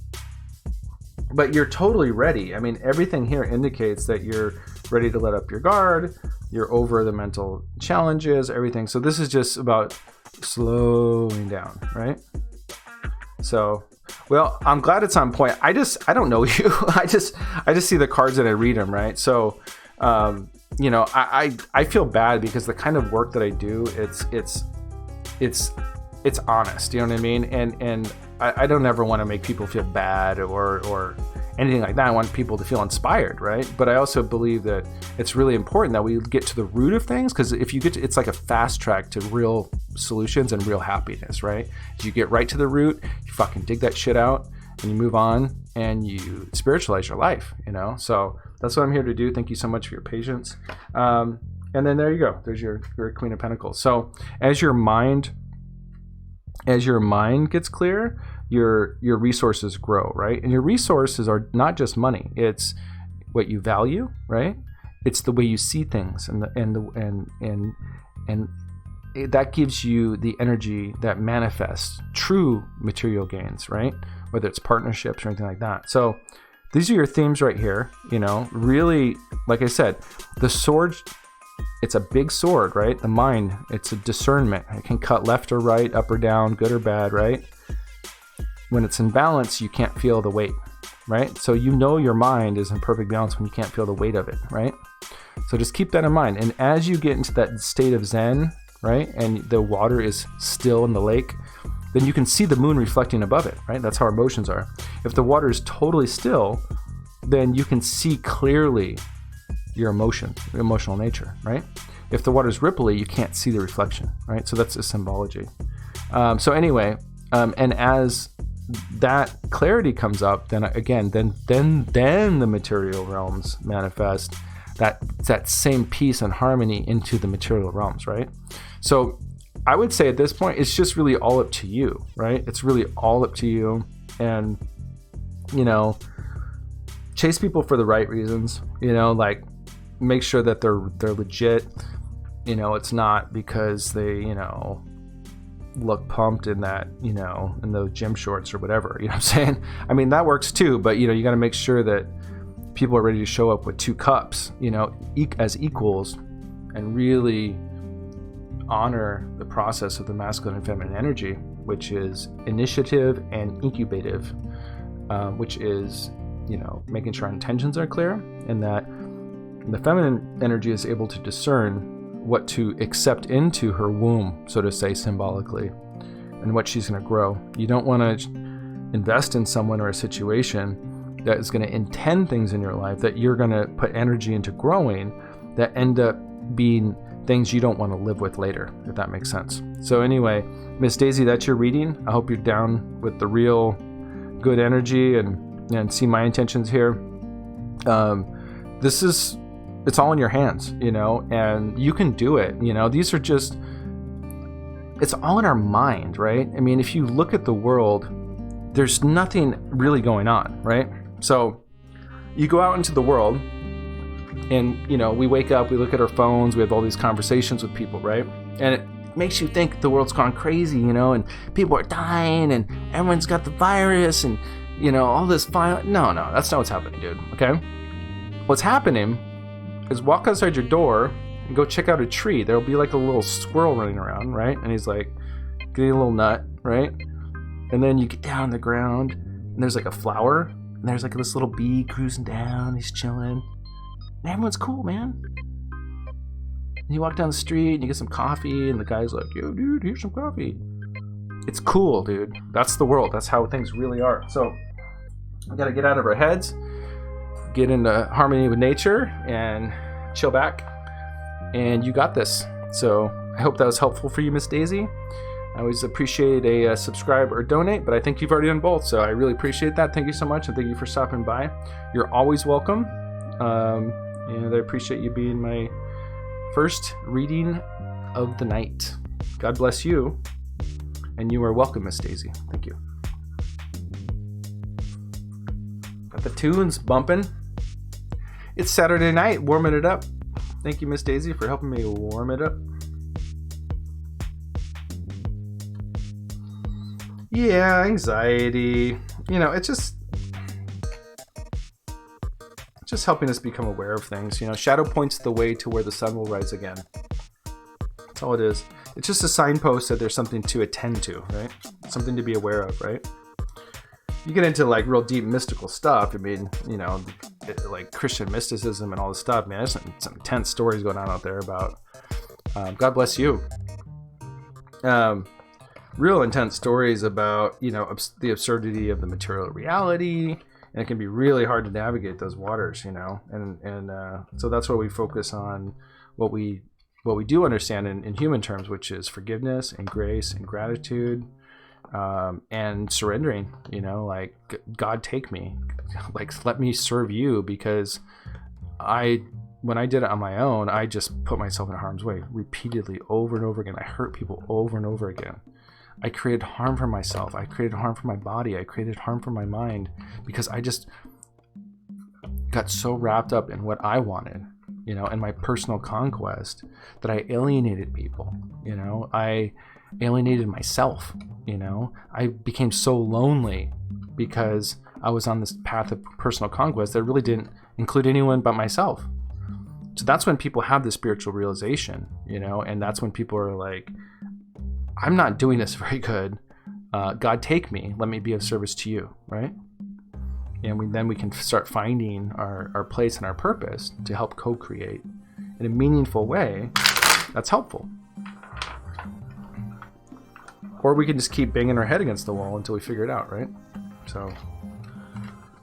but you're totally ready. I mean, everything here indicates that you're ready to let up your guard. You're over the mental challenges, everything. So this is just about slowing down, right? So, well, I'm glad it's on point. I don't know you. I just see the cards and I read them, right? So, you know, I feel bad because the kind of work that I do, it's honest. You know what I mean? And I don't ever want to make people feel bad or anything like that. I want people to feel inspired, right? But I also believe that it's really important that we get to the root of things, because if you get to, it's like a fast track to real solutions and real happiness, right? You get right to the root, you fucking dig that shit out, and you move on and you spiritualize your life, you know? So that's what I'm here to do. Thank you so much for your patience. And then there you go. There's your Queen of Pentacles. So as your mind gets clear, your resources grow, right? And your resources are not just money. It's what you value, right? It's the way you see things, and that gives you the energy that manifests true material gains, right? Whether it's partnerships or anything like that. So these are your themes right here. You know, really, like I said, the sword, it's a big sword, right? The mind, it's a discernment. It can cut left or right, up or down, good or bad, right? When it's in balance, you can't feel the weight, right? So you know your mind is in perfect balance when you can't feel the weight of it, right? So just keep that in mind. And as you get into that state of Zen, right, and the water is still in the lake, then you can see the moon reflecting above it, right? That's how our emotions are. If the water is totally still, then you can see clearly your emotional nature, right? If the water is ripply, you can't see the reflection, right? So that's a symbology. So anyway, and as that clarity comes up, then again, then the material realms manifest that same peace and harmony into the material realms, right? So I would say at this point, it's just really all up to you, right? It's really all up to you. And, you know, chase people for the right reasons, you know, like make sure that they're legit. You know, it's not because they, you know, look pumped in that, you know, in those gym shorts or whatever, you know what I'm saying? I mean, that works too, but, you know, you got to make sure that people are ready to show up with 2 cups, you know, as equals, and really honor the process of the masculine and feminine energy, which is initiative and incubative, which is, you know, making sure our intentions are clear, and that the feminine energy is able to discern what to accept into her womb, so to say, symbolically, and what she's going to grow. You don't want to invest in someone or a situation that is going to intend things in your life that you're going to put energy into growing that end up being things you don't want to live with later, if that makes sense. So anyway, Miss Daisy, that's your reading. I hope you're down with the real good energy and see my intentions here. It's all in your hands, you know, and you can do it. You know, these are just, it's all in our mind, right? I mean, if you look at the world, there's nothing really going on, right? So you go out into the world and, you know, we wake up, we look at our phones, we have all these conversations with people, right? And it makes you think the world's gone crazy, you know, and people are dying and everyone's got the virus and, you know, all this violence. No, that's not what's happening, dude, okay? What's happening is walk outside your door and go check out a tree. There'll be like a little squirrel running around, right? And he's like getting a little nut, right? And then you get down on the ground and there's like a flower and there's like this little bee cruising down. He's chilling. And everyone's cool, man. And you walk down the street and you get some coffee and the guy's like, yo, dude, here's some coffee. It's cool, dude. That's the world. That's how things really are. So we got to get out of our heads, get into harmony with nature, and chill back. And you got this. So I hope that was helpful for you, Miss Daisy. I always appreciate a subscribe or donate, but I think you've already done both. So I really appreciate that. Thank you so much, and thank you for stopping by. You're always welcome. And I appreciate you being my first reading of the night. God bless you. And you are welcome, Miss Daisy. Thank you. Got the tunes bumping. It's Saturday night, warming it up. Thank you, Miss Daisy, for helping me warm it up. Yeah, anxiety. You know, it's just helping us become aware of things. You know, shadow points the way to where the sun will rise again. That's all it is. It's just a signpost that there's something to attend to, right? Something to be aware of, right? You get into like real deep mystical stuff. I mean, you know, like Christian mysticism and all this stuff, man. There's some intense stories going on out there about, God bless you. Real intense stories about, you know, the absurdity of the material reality. And it can be really hard to navigate those waters, you know. And so that's why we focus on what we do understand in human terms, which is forgiveness and grace and gratitude, and surrendering, you know, like, God, take me, like, let me serve you, because when I did it on my own, I just put myself in harm's way repeatedly over and over again. I hurt people over and over again. I created harm for myself. I created harm for my body. I created harm for my mind, because I just got so wrapped up in what I wanted, you know, and my personal conquest, that I alienated people, you know. I alienated myself, you know. I became so lonely because I was on this path of personal conquest that really didn't include anyone but myself. So that's when people have the spiritual realization, you know, and that's when people are like, I'm not doing this very good. God, take me. Let me be of service to you, right? And then we can start finding our place and our purpose to help co-create in a meaningful way that's helpful. Or we can just keep banging our head against the wall until we figure it out, right? So,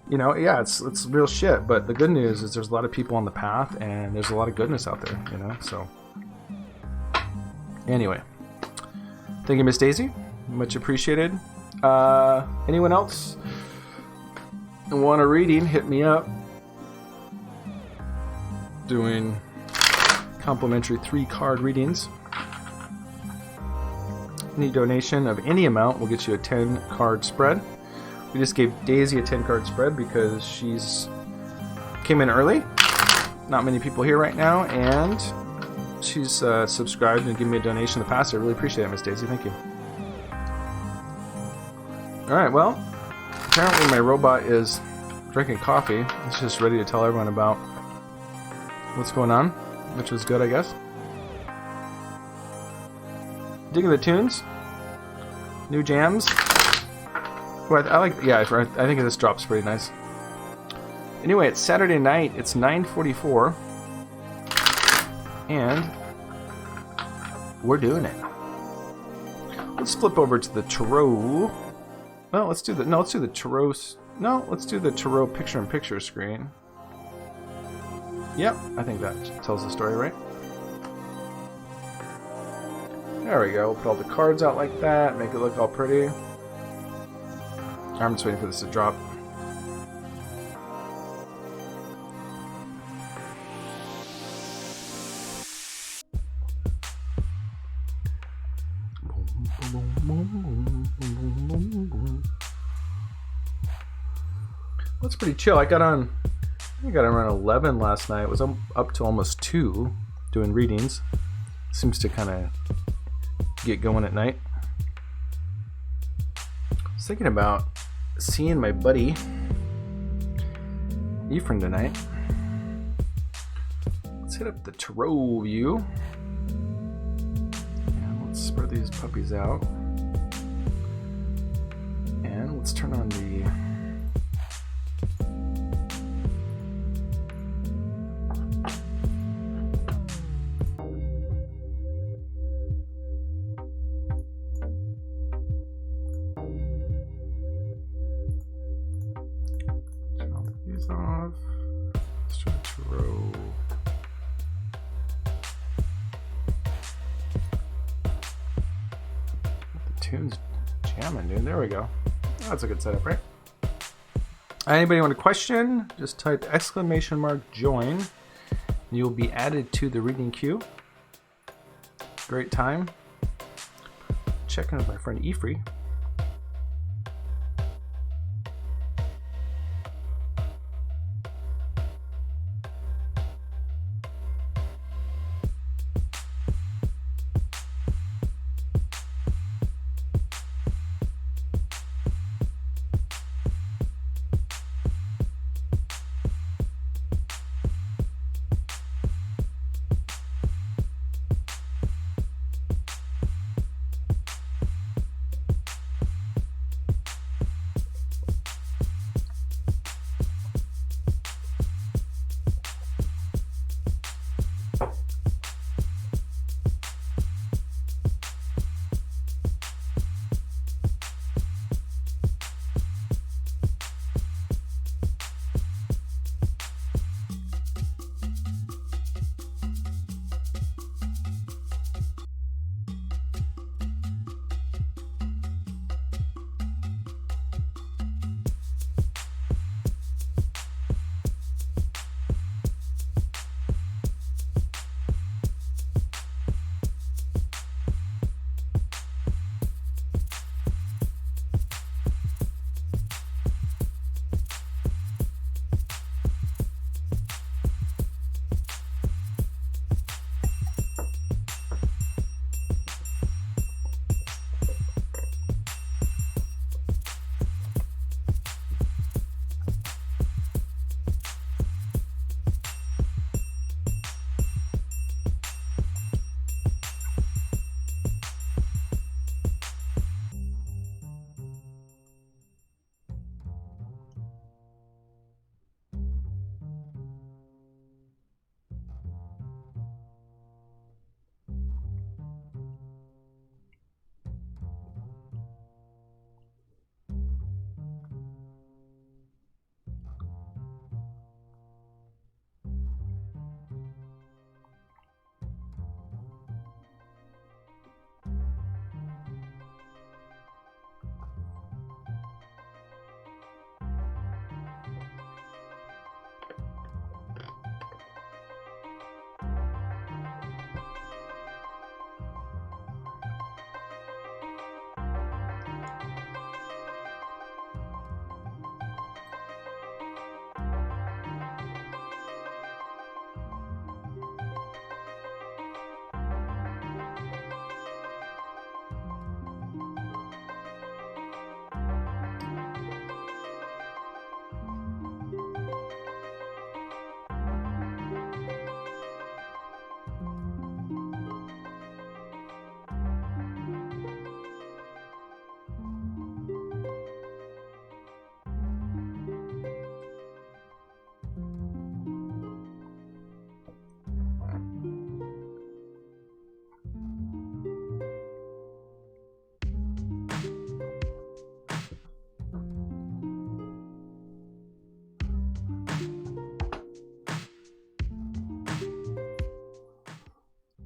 you know, yeah, it's real shit. But the good news is there's a lot of people on the path, and there's a lot of goodness out there, you know? So, anyway. Thank you, Miss Daisy. Much appreciated. Anyone else want a reading? Hit me up. Doing complimentary 3-card readings. Any donation of any amount will get you a 10-card spread. We just gave Daisy a 10-card spread because she's came in early. Not many people here right now, and she's subscribed and given me a donation in the past. I really appreciate it, Miss Daisy. Thank you. Alright, well, apparently my robot is drinking coffee. It's just ready to tell everyone about what's going on, which is good, I guess. Digging the tunes? New jams? Well, I like, yeah, I think this drop's pretty nice. Anyway, it's Saturday night. It's 9:44. And we're doing it. Let's flip over to the tarot. Well, let's do the tarot. No, let's do the tarot picture-in-picture screen. Yep, I think that tells the story, right? There we go. We'll put all the cards out like that, make it look all pretty. I'm just waiting for this to drop. That's pretty chill. I got on around 11 last night. I was up to almost 2 doing readings. Seems to kind of get going at night. I was thinking about seeing my buddy Ephraim tonight. Let's hit up the tarot view. And let's spread these puppies out. And let's turn on the off. Let's try tarot. The tune's jamming, dude. There we go. That's a good setup, right? Anybody want a question? Just type !join. You'll be added to the reading queue. Great time. check in with my friend Efree.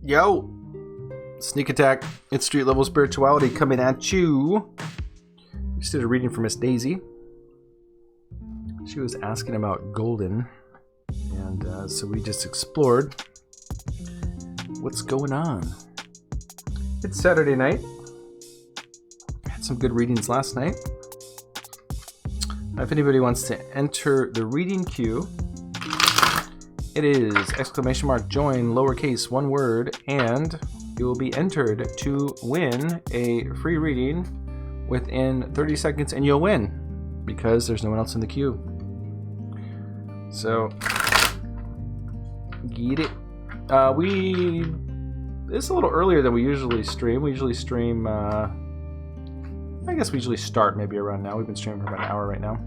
Yo! Sneak attack. It's Street Level Spirituality coming at you. We just did a reading for Miss Daisy. She was asking about Golden. And so we just explored what's going on. It's Saturday night. Had some good readings last night. If anybody wants to enter the reading queue, it is !join lowercase one word, and you will be entered to win a free reading within 30 seconds, and you'll win because there's no one else in the queue. So get it. It's a little earlier than we usually stream. We usually stream, I guess we usually start maybe around now. We've been streaming for about an hour right now.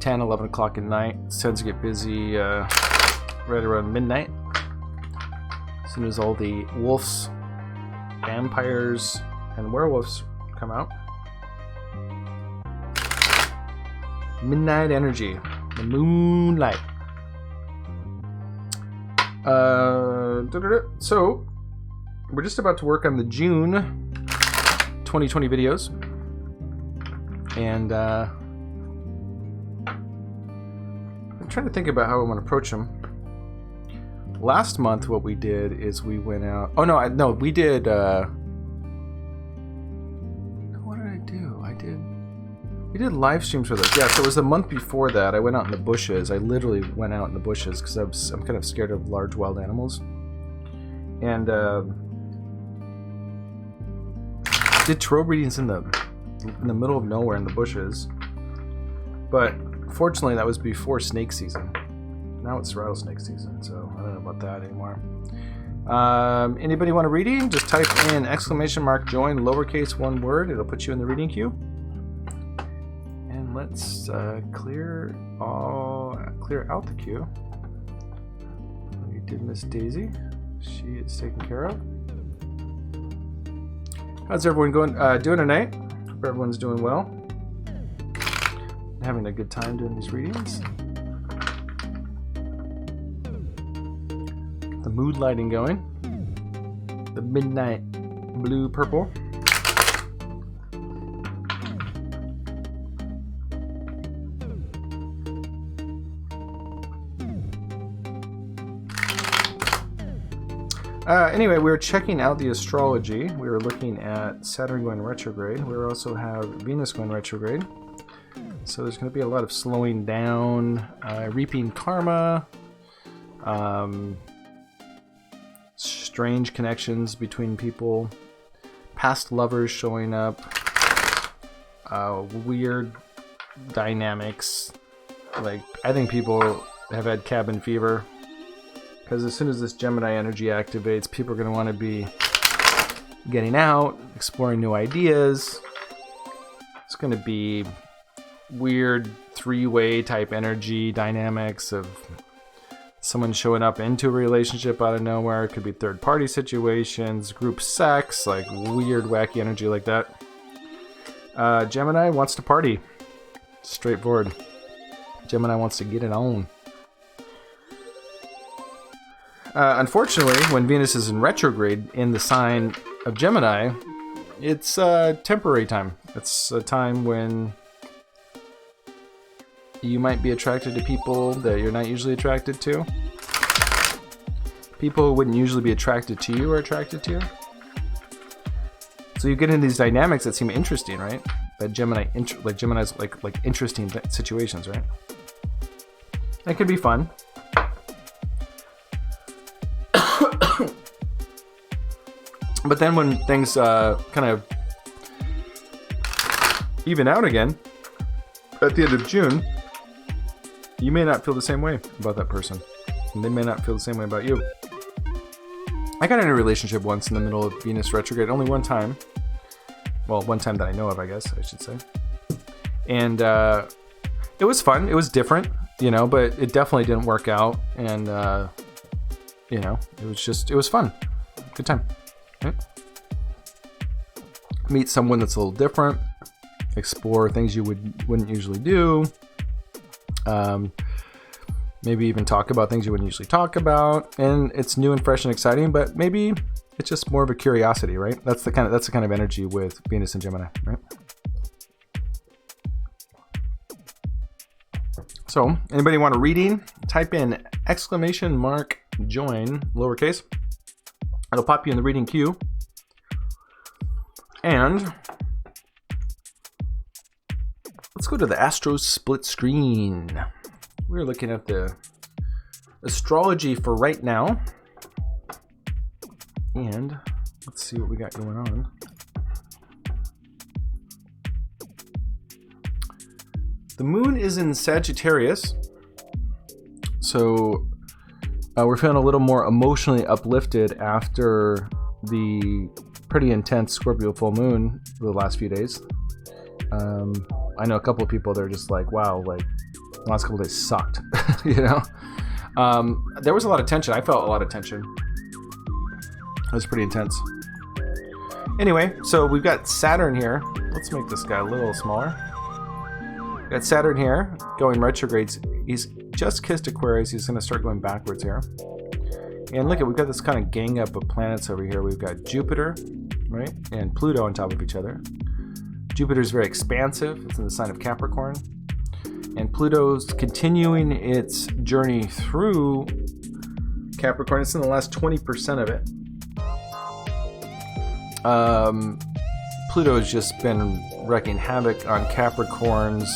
10, 11 o'clock at night. It tends to get busy right around midnight. As soon as all the wolves, vampires, and werewolves come out. Midnight energy. The moonlight. So, we're just about to work on the June 2020 videos. And, I'm trying to think about how I want to approach them. Last month, what we did is we went out. Oh no, we did We did live streams with us. Yeah, so it was the month before that. I went out in the bushes. I literally went out in the bushes because I'm kind of scared of large wild animals. And did tarot readings in the middle of nowhere in the bushes. But fortunately, that was before snake season. Now it's rattlesnake season, so I don't know about that anymore. Anybody want a reading? Just type in !join, lowercase, one word. It'll put you in the reading queue. And let's clear out the queue. We did Miss Daisy. She is taken care of. How's everyone doing tonight? Hope everyone's doing well. Having a good time doing these readings. The mood lighting going. The midnight blue purple. Anyway, we were checking out the astrology. We were looking at Saturn going retrograde. We also have Venus going retrograde. So there's going to be a lot of slowing down, reaping karma, strange connections between people, past lovers showing up, weird dynamics. Like, I think people have had cabin fever. Because as soon as this Gemini energy activates, people are going to want to be getting out, exploring new ideas. It's going to be weird three-way type energy dynamics of someone showing up into a relationship out of nowhere. It could be third-party situations, group sex, like weird, wacky energy like that. Gemini wants to party. Straightforward. Gemini wants to get it on. Unfortunately, when Venus is in retrograde in the sign of Gemini, it's a temporary time. It's a time when you might be attracted to people that you're not usually attracted to. People who wouldn't usually be attracted to you are attracted to you. So you get into these dynamics that seem interesting, right? That Gemini's like interesting situations, right? That could be fun. But then when things kind of even out again, at the end of June, you may not feel the same way about that person. And they may not feel the same way about you. I got in a relationship once in the middle of Venus retrograde, only one time. Well, one time that I know of, I guess, I should say. And it was fun. It was different, but it definitely didn't work out. And, it was fun. Good time. Right? Meet someone that's a little different. Explore things you wouldn't usually do. Maybe even talk about things you wouldn't usually talk about. And it's new and fresh and exciting, but maybe it's just more of a curiosity, right? That's the kind of energy with Venus and Gemini, right? So, anybody want a reading? Type in ! join, lowercase. It'll pop you in the reading queue. And let's go to the Astro split screen. We're looking at the astrology for right now. And let's see what we got going on. The moon is in Sagittarius. So we're feeling a little more emotionally uplifted after the pretty intense Scorpio full moon for the last few days. I know a couple of people that are just like, wow, like the last couple of days sucked, There was a lot of tension. I felt a lot of tension. It was pretty intense. Anyway, so we've got Saturn here. Let's make this guy a little smaller. We've got Saturn here going retrogrades. He's just kissed Aquarius. He's going to start going backwards here. And look, we've got this kind of gang up of planets over here. We've got Jupiter, right, and Pluto on top of each other. Jupiter's very expansive. It's in the sign of Capricorn. And Pluto's continuing its journey through Capricorn. It's in the last 20% of it. Pluto has just been wreaking havoc on Capricorn's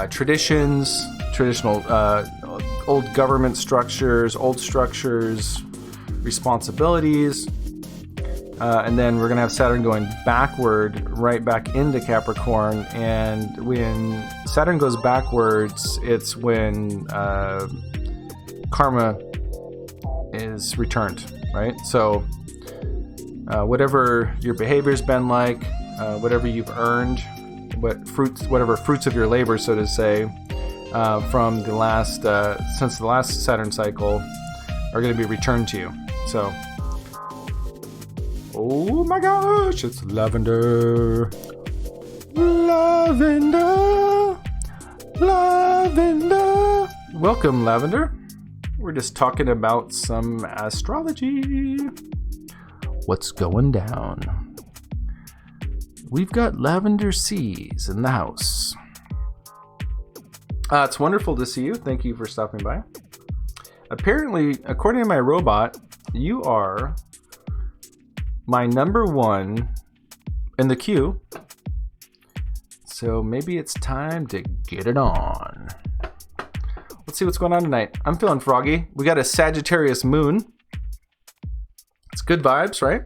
traditions, traditional old government structures, old structures, responsibilities. And then we're going to have Saturn going backward, right back into Capricorn. And when Saturn goes backwards, it's when karma is returned, right? So whatever your behavior's been like, whatever you've earned, whatever fruits of your labor, so to say, from the last since the last Saturn cycle, are going to be returned to you. So, oh my gosh, it's lavender, lavender, lavender. Welcome, Lavender. We're just talking about some astrology. What's going down? We've got Lavender Seas in the house. It's wonderful to see you. Thank you for stopping by. Apparently, according to my robot, you are my number one in the queue. So maybe it's time to get it on. Let's see what's going on tonight. I'm feeling froggy. We got a Sagittarius moon. It's good vibes, right?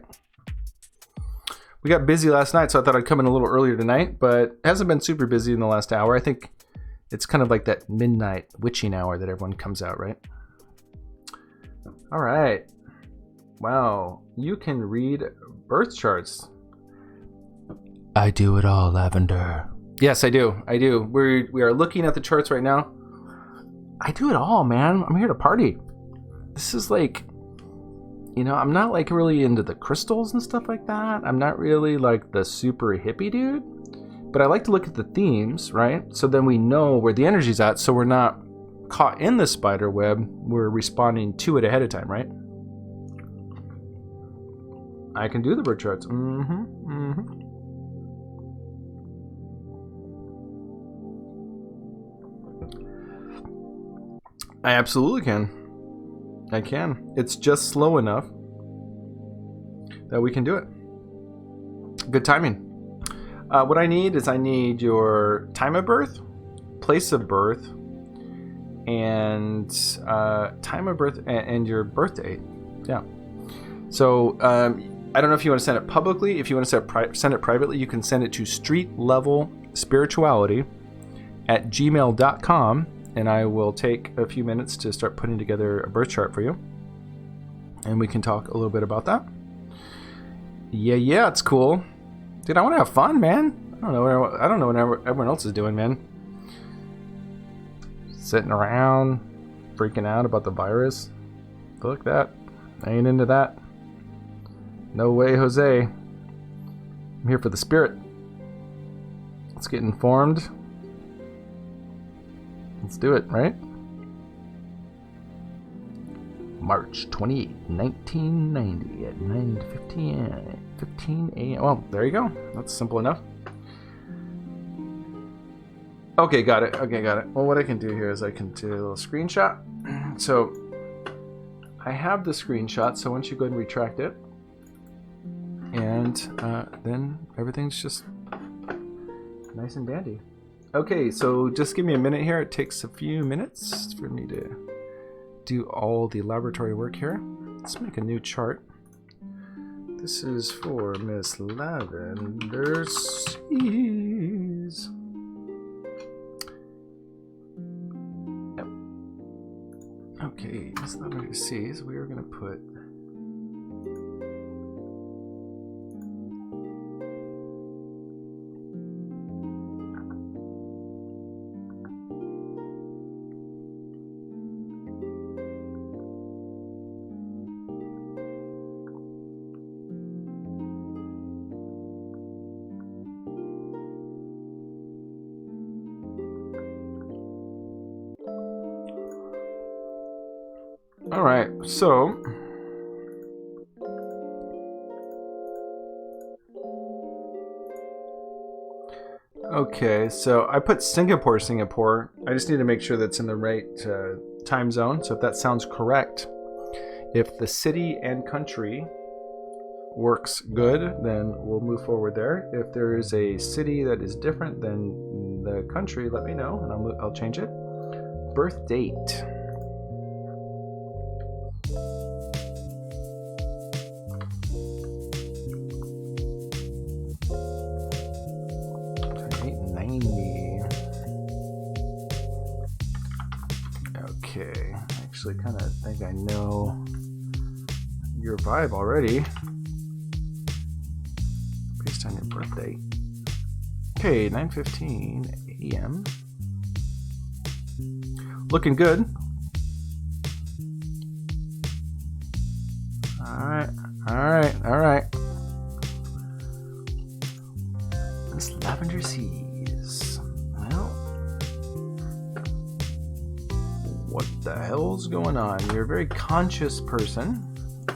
We got busy last night, so I thought I'd come in a little earlier tonight, but it hasn't been super busy in the last hour. I think it's kind of like that midnight witching hour that everyone comes out, right? All right. Wow. You can read birth charts. I do it all, Lavender. Yes, I do. I do. We are looking at the charts right now. I do it all, man. I'm here to party. This is like, you know, I'm not like really into the crystals and stuff like that. I'm not really like the super hippie dude. But I like to look at the themes, right? So then we know where the energy's at, so we're not caught in the spider web. We're responding to it ahead of time, right? I can do the birth charts. I absolutely can. I can. It's just slow enough that we can do it. Good timing. What I need is your time of birth, place of birth, and time of birth and your birth date. Yeah. So I don't know if you want to send it publicly. If you want to send it privately, you can send it to StreetLevel.Spirituality@gmail.com, and I will take a few minutes to start putting together a birth chart for you, and we can talk a little bit about that. Yeah, it's cool. Dude, I want to have fun, man. I don't know what everyone else is doing, man. Sitting around, freaking out about the virus. Fuck that. I ain't into that. No way, Jose. I'm here for the spirit. Let's get informed. Let's do it, right? March 28, 1990 at 9:15 a.m. Well, there you go. That's simple enough. Okay, got it. Well, what I can do here is I can do a little screenshot. So I have the screenshot, so once you go ahead and retract it, and then everything's just nice and dandy. Okay, so just give me a minute here. It takes a few minutes for me to do all the laboratory work here. Let's make a new chart. This is for Miss Lavender Seas. Yep. Okay, Miss Lavender Seas, we are going to put all right, so okay, so I put Singapore. I just need to make sure that's in the right time zone. So if that sounds correct, if the city and country works good, then we'll move forward there. If there is a city that is different than the country, let me know, and I'll change it. Birth date. Okay, I actually kind of think I know your vibe already based on your birthday. Okay, 9:15 a.m. Looking good. All right. This lavender seas. Well, what the hell's going on? You're a very conscious person.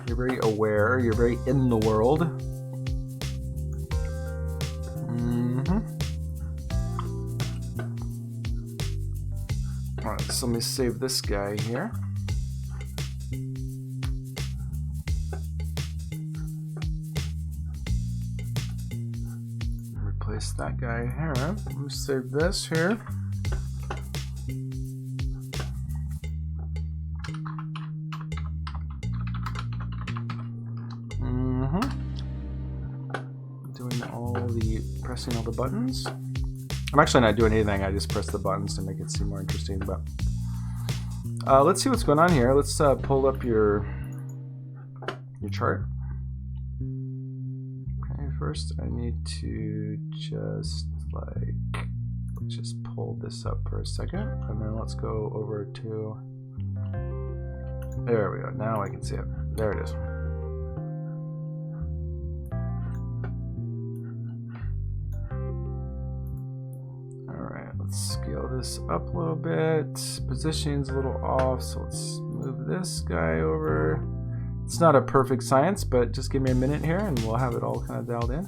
You're very aware. You're very in the world. All right, so let me save this guy here. Replace that guy here. Let me save this here. Pressing all the buttons. I'm actually not doing anything. I just press the buttons to make it seem more interesting. But let's see what's going on here. Let's pull up your chart. Okay, first I need to just pull this up for a second, and then let's go over to. There we go. Now I can see it. There it is. Scale this up a little bit. Positioning's a little off, so let's move this guy over. It's not a perfect science, but just give me a minute here and we'll have it all kind of dialed in.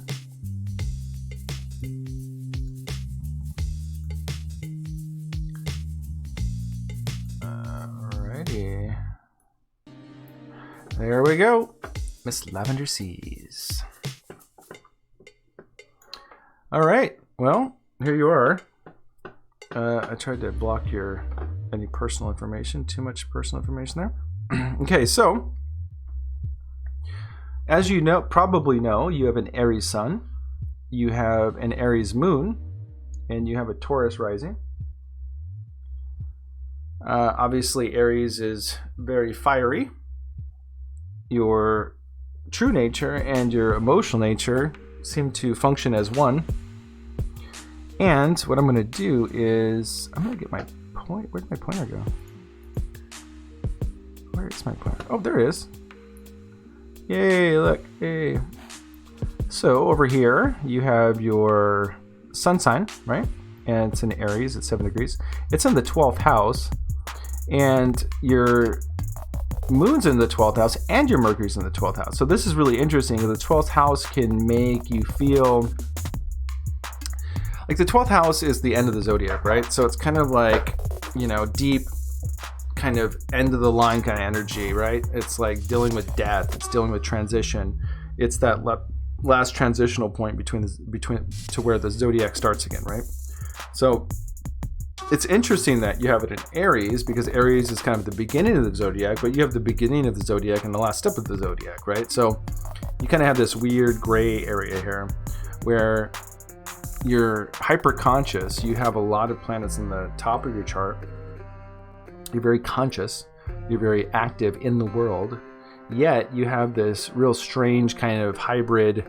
Alrighty. There we go. Miss Lavender Seas. Alright, well, here you are. I tried to block any personal information, too much personal information there. Okay, so as you probably know, you have an Aries sun, you have an Aries moon, and you have a Taurus rising. Obviously, Aries is very fiery. Your true nature and your emotional nature seem to function as one. And what I'm going to do is, I'm going to get my point. Where'd my pointer go? Where is my pointer? Oh, there it is. Yay, look. Yay. So over here, you have your sun sign, right? And it's in Aries at 7 degrees. It's in the 12th house. And your moon's in the 12th house and your Mercury's in the 12th house. So this is really interesting because the 12th house can make you feel... Like the 12th house is the end of the zodiac, right? So it's kind of like, you know, deep, kind of end of the line kind of energy, right? It's like dealing with death. It's dealing with transition. It's that last transitional point between to where the zodiac starts again, right? So it's interesting that you have it in Aries because Aries is kind of the beginning of the zodiac, but you have the beginning of the zodiac and the last step of the zodiac, right? So you kind of have this weird gray area here where you're hyper conscious. You have a lot of planets in the top of your chart. You're very conscious. You're very active in the world. Yet you have this real strange kind of hybrid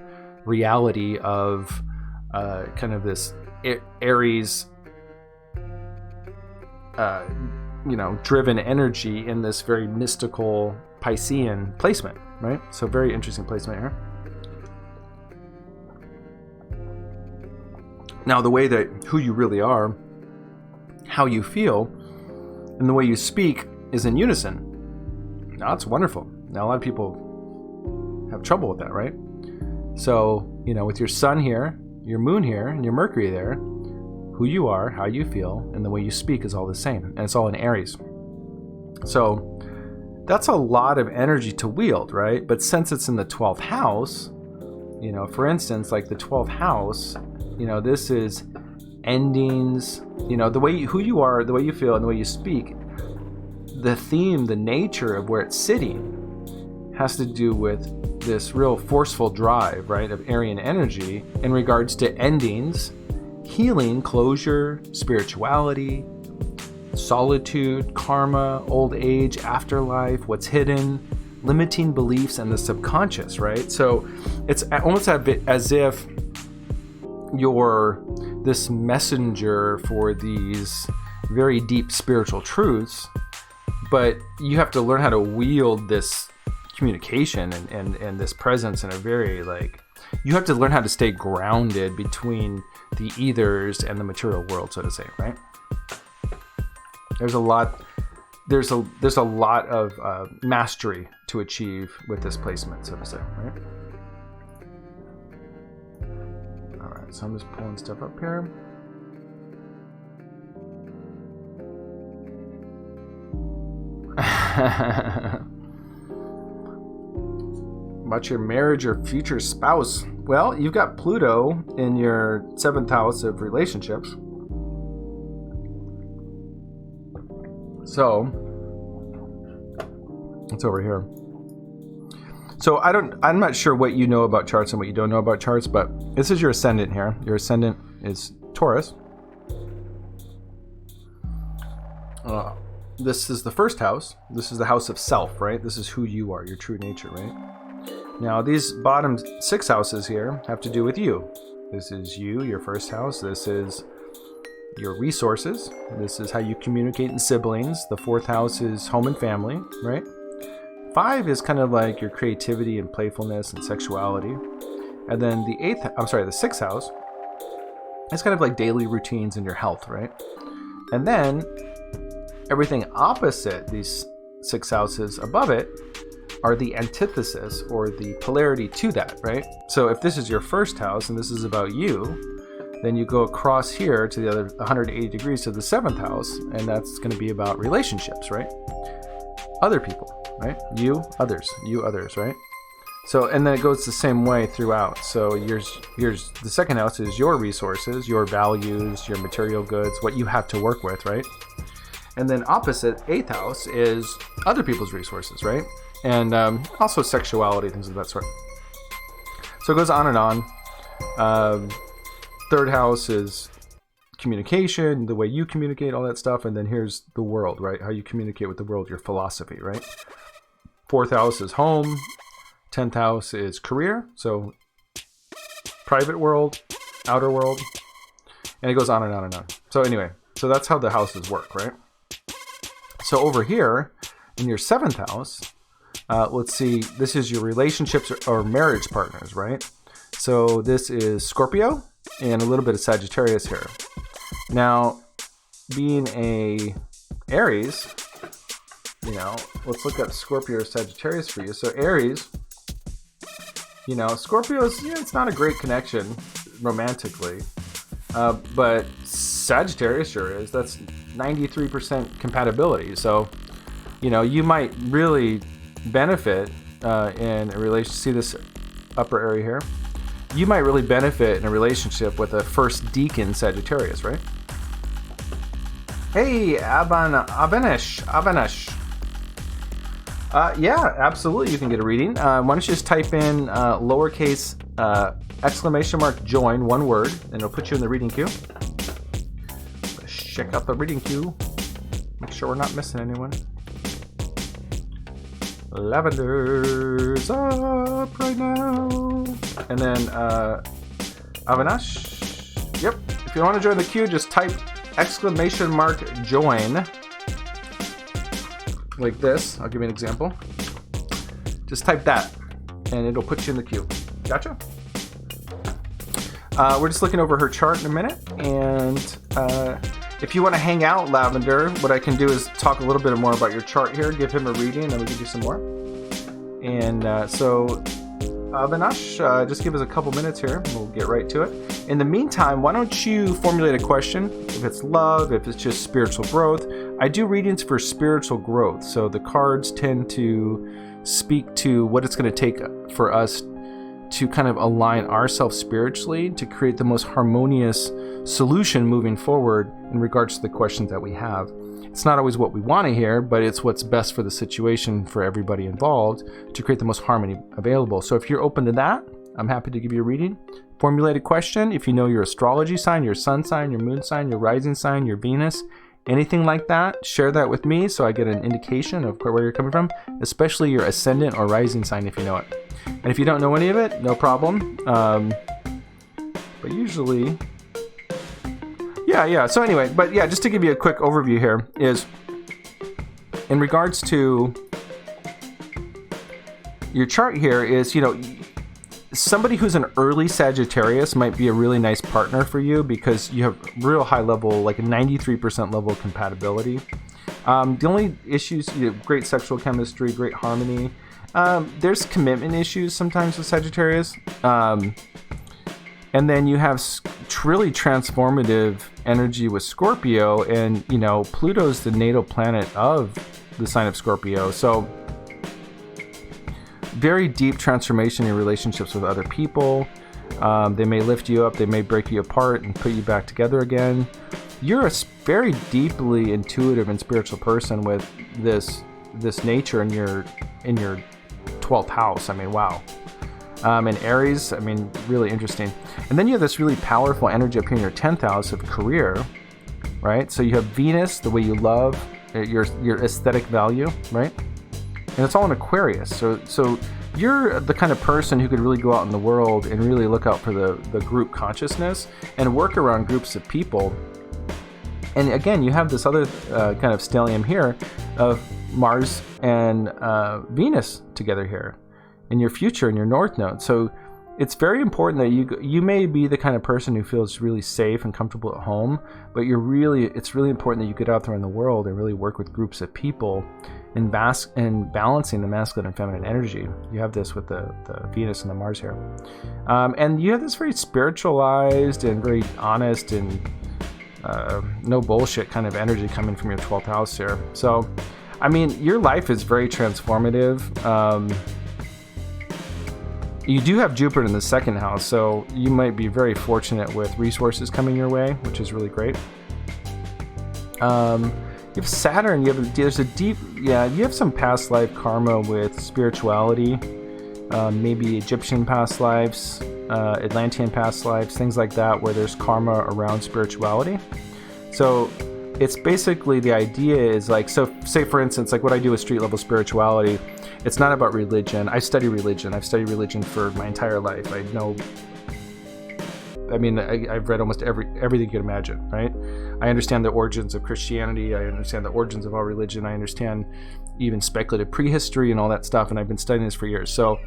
reality of kind of this Aries, driven energy in this very mystical Piscean placement, right? So very interesting placement here. Now, the way that who you really are, how you feel, and the way you speak is in unison. Now, that's wonderful. Now, a lot of people have trouble with that, right? So, with your sun here, your moon here, and your Mercury there, who you are, how you feel, and the way you speak is all the same. And it's all in Aries. So, that's a lot of energy to wield, right? But since it's in the 12th house, You know, for instance, like the 12th house, you know, this is endings, you know, the way who you are, the way you feel, and the way you speak. The theme, the nature of where it's sitting has to do with this real forceful drive, right, of Aryan energy in regards to endings, healing, closure, spirituality, solitude, karma, old age, afterlife, what's hidden, limiting beliefs, and the subconscious, right? So it's almost as if you're this messenger for these very deep spiritual truths, but you have to learn how to wield this communication and this presence in a very, like, you have to learn how to stay grounded between the ethers and the material world, so to say, right? There's a lot of mastery to achieve with this placement, so to say, right? All right, so I'm just pulling stuff up here. About your marriage or future spouse. Well, you've got Pluto in your 7th house of relationships. So it's over here. So I'm not sure what you know about charts and what you don't know about charts, but this is your ascendant here. Your ascendant is Taurus. This is the 1st house. This is the house of self, right? This is who you are, your true nature, right? Now, these bottom 6 houses here have to do with you. This is you, your 1st house. This is your resources. This is how you communicate in siblings. The 4th house is home and family, right? 5 is kind of like your creativity and playfulness and sexuality. And then the 6th house is kind of like daily routines and your health, right? And then everything opposite these 6 houses above it are the antithesis or the polarity to that, right? So if this is your 1st house and this is about you, then you go across here to the other 180 degrees to the 7th house, and that's going to be about relationships, right? Other people, right? You, others, right? So, and then it goes the same way throughout. So here's the 2nd house is your resources, your values, your material goods, what you have to work with, right? And then opposite 8th house is other people's resources, right? And also sexuality, things of that sort. So it goes on and on. 3rd house is communication, the way you communicate, all that stuff. And then here's the world, right? How you communicate with the world, your philosophy, right? 4th house is home. 10th house is career. So private world, outer world. And it goes on and on and on. So anyway, so that's how the houses work, right? So over here in your 7th house, let's see, this is your relationships or marriage partners, right? So this is Scorpio and a little bit of Sagittarius here. Now, being a Aries, you know, let's look up Scorpio or Sagittarius for you. So Aries, you know, Scorpio's, yeah, it's not a great connection romantically, but Sagittarius sure is. That's 93% compatibility. So, you know, you might really benefit in a relationship. See this upper area here? You might really benefit in a relationship with a 1st deacon Sagittarius, right? Hey, Abanish. Yeah, absolutely. You can get a reading. Why don't you just type in lowercase ! join, one word, and it'll put you in the reading queue. Let's check out the reading queue. Make sure we're not missing anyone. Lavender's up right now. And then Avinash. Yep. If you want to join the queue, just type ! join. Like this. I'll give you an example. Just type that and it'll put you in the queue. Gotcha? We're just looking over her chart in a minute, and if you want to hang out, Lavender, what I can do is talk a little bit more about your chart here, give him a reading, and then we can do some more. And so, Avinash, just give us a couple minutes here, and we'll get right to it. In the meantime, why don't you formulate a question? If it's love, if it's just spiritual growth. I do readings for spiritual growth, so the cards tend to speak to what it's going to take for us to kind of align ourselves spiritually to create the most harmonious solution moving forward in regards to the questions that we have. It's not always what we want to hear, but it's what's best for the situation for everybody involved to create the most harmony available. So if you're open to that, I'm happy to give you a reading. Formulate a question. If you know your astrology sign, your sun sign, your moon sign, your rising sign, your Venus, anything like that, share that with me so I get an indication of where you're coming from, especially your ascendant or rising sign if you know it. And if you don't know any of it, no problem. But usually, yeah. So anyway, but yeah, just to give you a quick overview here is in regards to your chart here is, somebody who's an early Sagittarius might be a really nice partner for you because you have real high level, like a 93% level of compatibility. The only issues, great sexual chemistry, great harmony. There's commitment issues sometimes with Sagittarius. And then you have really transformative energy with Scorpio, and, Pluto's the natal planet of the sign of Scorpio. So very deep transformation in relationships with other people. They may lift you up, they may break you apart and put you back together again. You're a very deeply intuitive and spiritual person with this nature in your 12th house. I mean, wow. And Aries, I mean, really interesting. And then you have this really powerful energy up here in your 10th house of career, right? So you have Venus, the way you love, your aesthetic value, right? And it's all in Aquarius. So you're the kind of person who could really go out in the world and really look out for the group consciousness and work around groups of people. And again, you have this other kind of stellium here of Mars and Venus together here in your future, in your North Node. So it's very important that you may be the kind of person who feels really safe and comfortable at home, but it's really important that you get out there in the world and really work with groups of people and balancing the masculine and feminine energy. You have this with the Venus and the Mars here. And you have this very spiritualized and very honest and no bullshit kind of energy coming from your 12th house here. So, I mean, your life is very transformative. You do have Jupiter in the 2nd house, so you might be very fortunate with resources coming your way, which is really great. You have Saturn. You have some past life karma with spirituality, maybe Egyptian past lives, Atlantean past lives, things like that, where there's karma around spirituality. So it's basically, the idea is like, so say for instance, like what I do with street level spirituality, it's not about religion. I study religion. I've studied religion for my entire life. I've read almost everything you can imagine, right? I understand the origins of Christianity. I understand the origins of all religion. I understand even speculative prehistory and all that stuff, and I've been studying this for years. So,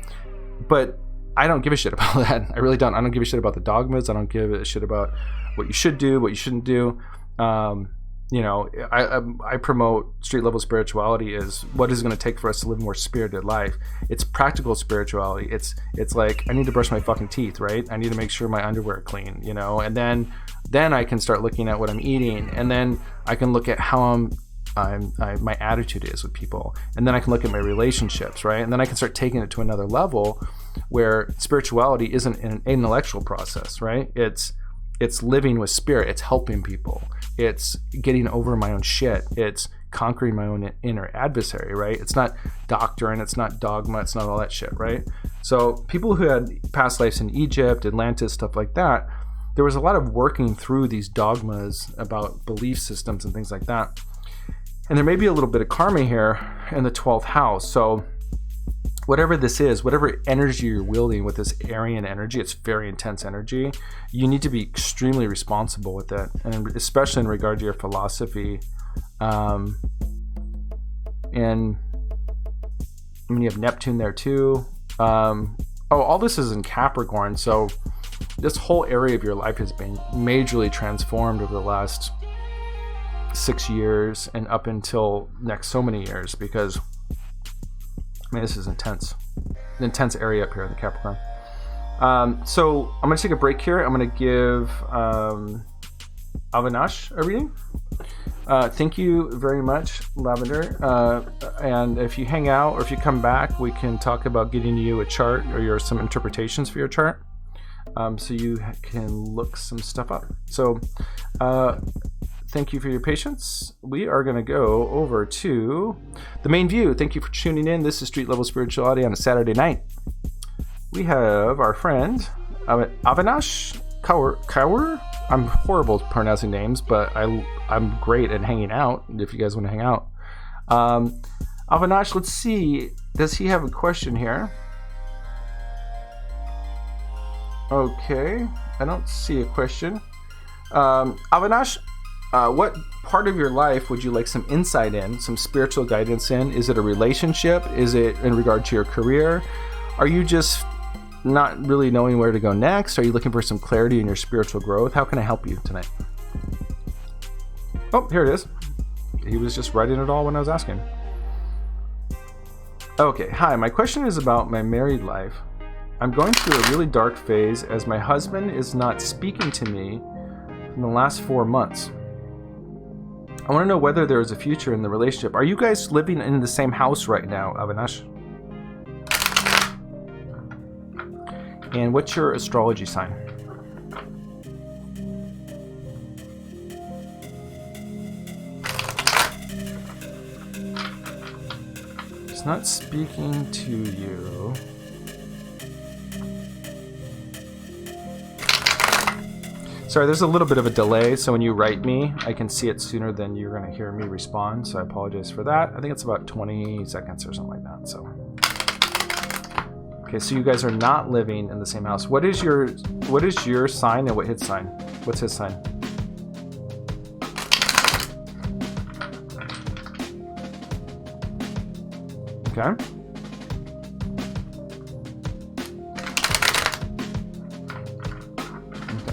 but I don't give a shit about that. I really don't. I don't give a shit about the dogmas. I don't give a shit about what you should do, what you shouldn't do. I promote street level spirituality as what is going to take for us to live a more spirited life. It's practical spirituality. It's like, I need to brush my fucking teeth, right? I need to make sure my underwear are clean, and then I can start looking at what I'm eating, and then I can look at how my attitude is with people, and then I can look at my relationships, right? And then I can start taking it to another level where spirituality isn't an intellectual process, right? It's living with spirit. It's helping people. It's getting over my own shit. It's conquering my own inner adversary, right? It's not doctrine. It's not dogma. It's not all that shit, right? So people who had past lives in Egypt, Atlantis, stuff like that, there was a lot of working through these dogmas about belief systems and things like that. And there may be a little bit of karma here in the 12th house. So whatever this is, whatever energy you're wielding with this Aryan energy, it's very intense energy. You need to be extremely responsible with it, and especially in regard to your philosophy. And I mean, you have Neptune there too. All this is in Capricorn, so this whole area of your life has been majorly transformed over the last 6 years and up until next so many years, because this is intense. An intense area up here in the Capricorn. So I'm going to take a break here. I'm going to give Avinash a reading. Thank you very much, Lavender. And if you hang out or if you come back, we can talk about getting you a chart or some interpretations for your chart, so you can look some stuff up. So thank you for your patience. We are going to go over to the main view. Thank you for tuning in. This is Street Level Spirituality on a Saturday night. We have our friend Avinash Kaur. I'm horrible at pronouncing names, but I'm great at hanging out if you guys want to hang out. Avinash, let's see. Does he have a question here? Okay, I don't see a question. Avinash, what part of your life would you like some insight in, some spiritual guidance in? Is it a relationship? Is it in regard to your career? Are you just not really knowing where to go next? Are you looking for some clarity in your spiritual growth? How can I help you tonight? Oh, here it is. He was just writing it all when I was asking. Okay, hi, my question is about my married life. I'm going through a really dark phase as my husband is not speaking to me in the last 4 months. I want to know whether there is a future in the relationship. Are you guys living in the same house right now, Avinash? And what's your astrology sign? It's not speaking to you. Sorry, there's a little bit of a delay, so when you write me, I can see it sooner than you're going to hear me respond, so I apologize for that. I think it's about 20 seconds or something like that, so... Okay, so you guys are not living in the same house. What is your sign and what his sign? What's his sign? Okay.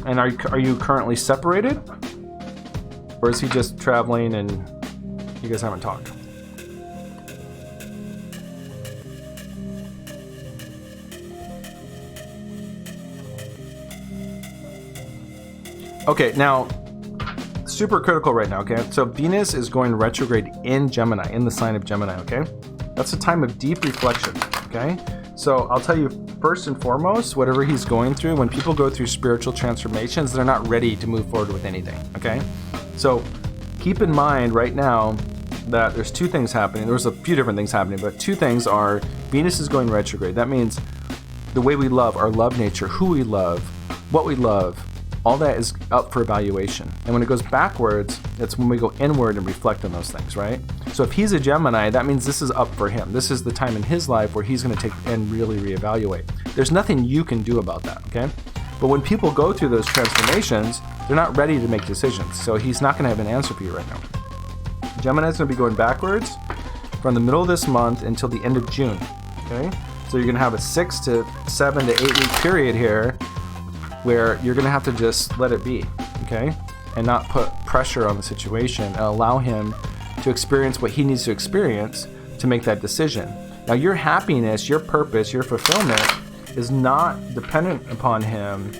And are you currently separated? Or is he just traveling and you guys haven't talked? Okay, now, super critical right now, okay? So Venus is going retrograde in Gemini, in the sign of Gemini, okay? That's a time of deep reflection, okay? So I'll tell you, first and foremost, whatever he's going through, when people go through spiritual transformations, they're not ready to move forward with anything, okay? So keep in mind right now that there's two things happening. There's a few different things happening, but two things are Venus is going retrograde. That means the way we love, our love nature, who we love, what we love, all that is up for evaluation. And when it goes backwards, it's when we go inward and reflect on those things, right? So if he's a Gemini, that means this is up for him. This is the time in his life where he's going to take and really reevaluate. There's nothing you can do about that, okay? But when people go through those transformations, they're not ready to make decisions. So he's not going to have an answer for you right now. Gemini's going to be going backwards from the middle of this month until the end of June, okay? So you're going to have a 6 to 7 to 8 week period here where you're going to have to just let it be, okay? And not put pressure on the situation and allow him to experience what he needs to experience to make that decision. Now, your happiness, your purpose, your fulfillment is not dependent upon him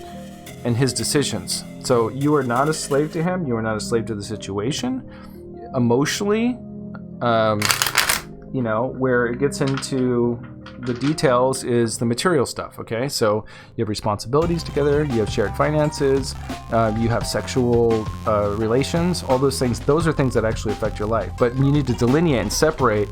and his decisions. So you are not a slave to him. You are not a slave to the situation. Emotionally, where it gets into the details is the material stuff, okay? So you have responsibilities together, you have shared finances, you have sexual relations, all those things. Those are things that actually affect your life. But you need to delineate and separate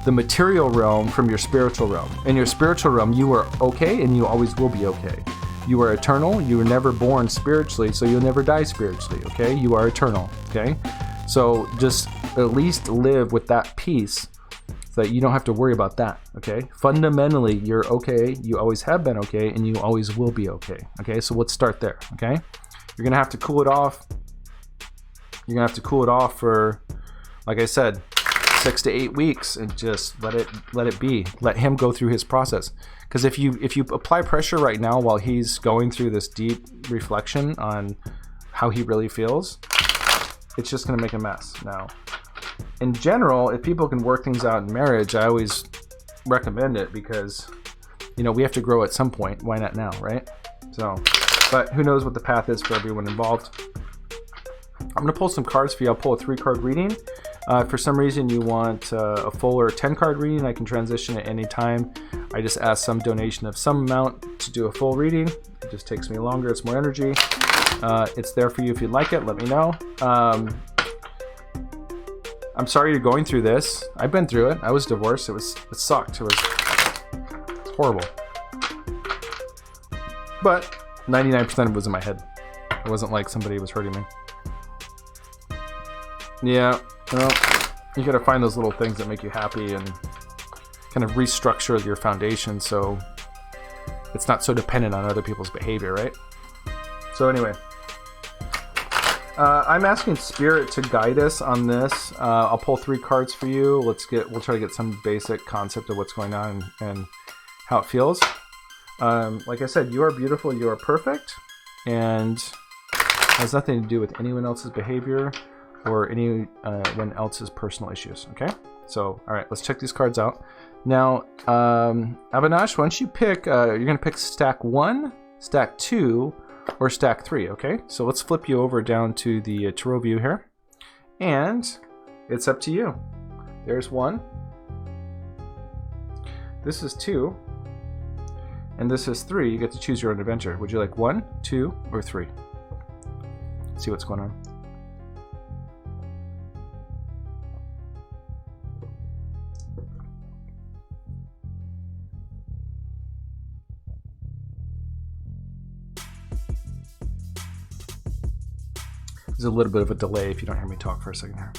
the material realm from your spiritual realm. In your spiritual realm, you are okay and you always will be okay. You are eternal, you were never born spiritually, so you'll never die spiritually, okay? You are eternal, okay? So just at least live with that peace so that you don't have to worry about that, okay? Fundamentally, you're okay, you always have been okay, and you always will be okay, okay? So let's start there, okay? You're gonna have to cool it off. You're gonna have to cool it off for, like I said, 6 to 8 weeks and just let it be. Let him go through his process. Because if you apply pressure right now while he's going through this deep reflection on how he really feels, it's just gonna make a mess. Now, in general, if people can work things out in marriage, I always recommend it because, we have to grow at some point. Why not now, right? So, but who knows what the path is for everyone involved. I'm going to pull some cards for you. I'll pull a 3-card reading. If for some reason you want a full or 10-card reading, I can transition at any time. I just ask some donation of some amount to do a full reading. It just takes me longer. It's more energy. It's there for you if you'd like it. Let me know. I'm sorry you're going through this. I've been through it. I was divorced. It sucked. It's horrible. But 99% of it was in my head. It wasn't like somebody was hurting me. Yeah, well, you gotta find those little things that make you happy and kind of restructure your foundation so it's not so dependent on other people's behavior, right? So anyway, I'm asking Spirit to guide us on this. I'll pull 3 cards for you. We'll try to get some basic concept of what's going on and how it feels. Like I said, you are beautiful, you are perfect, and has nothing to do with anyone else's behavior or anyone else's personal issues, okay? So, all right, let's check these cards out. Now, Avinash, once you pick, you're going to pick stack 1, stack 2, or stack 3, okay? So let's flip you over down to the tarot view here. And it's up to you. There's 1. This is 2. And this is 3. You get to choose your own adventure. Would you like 1, 2, or 3? Let's see what's going on. There's a little bit of a delay if you don't hear me talk for a second here.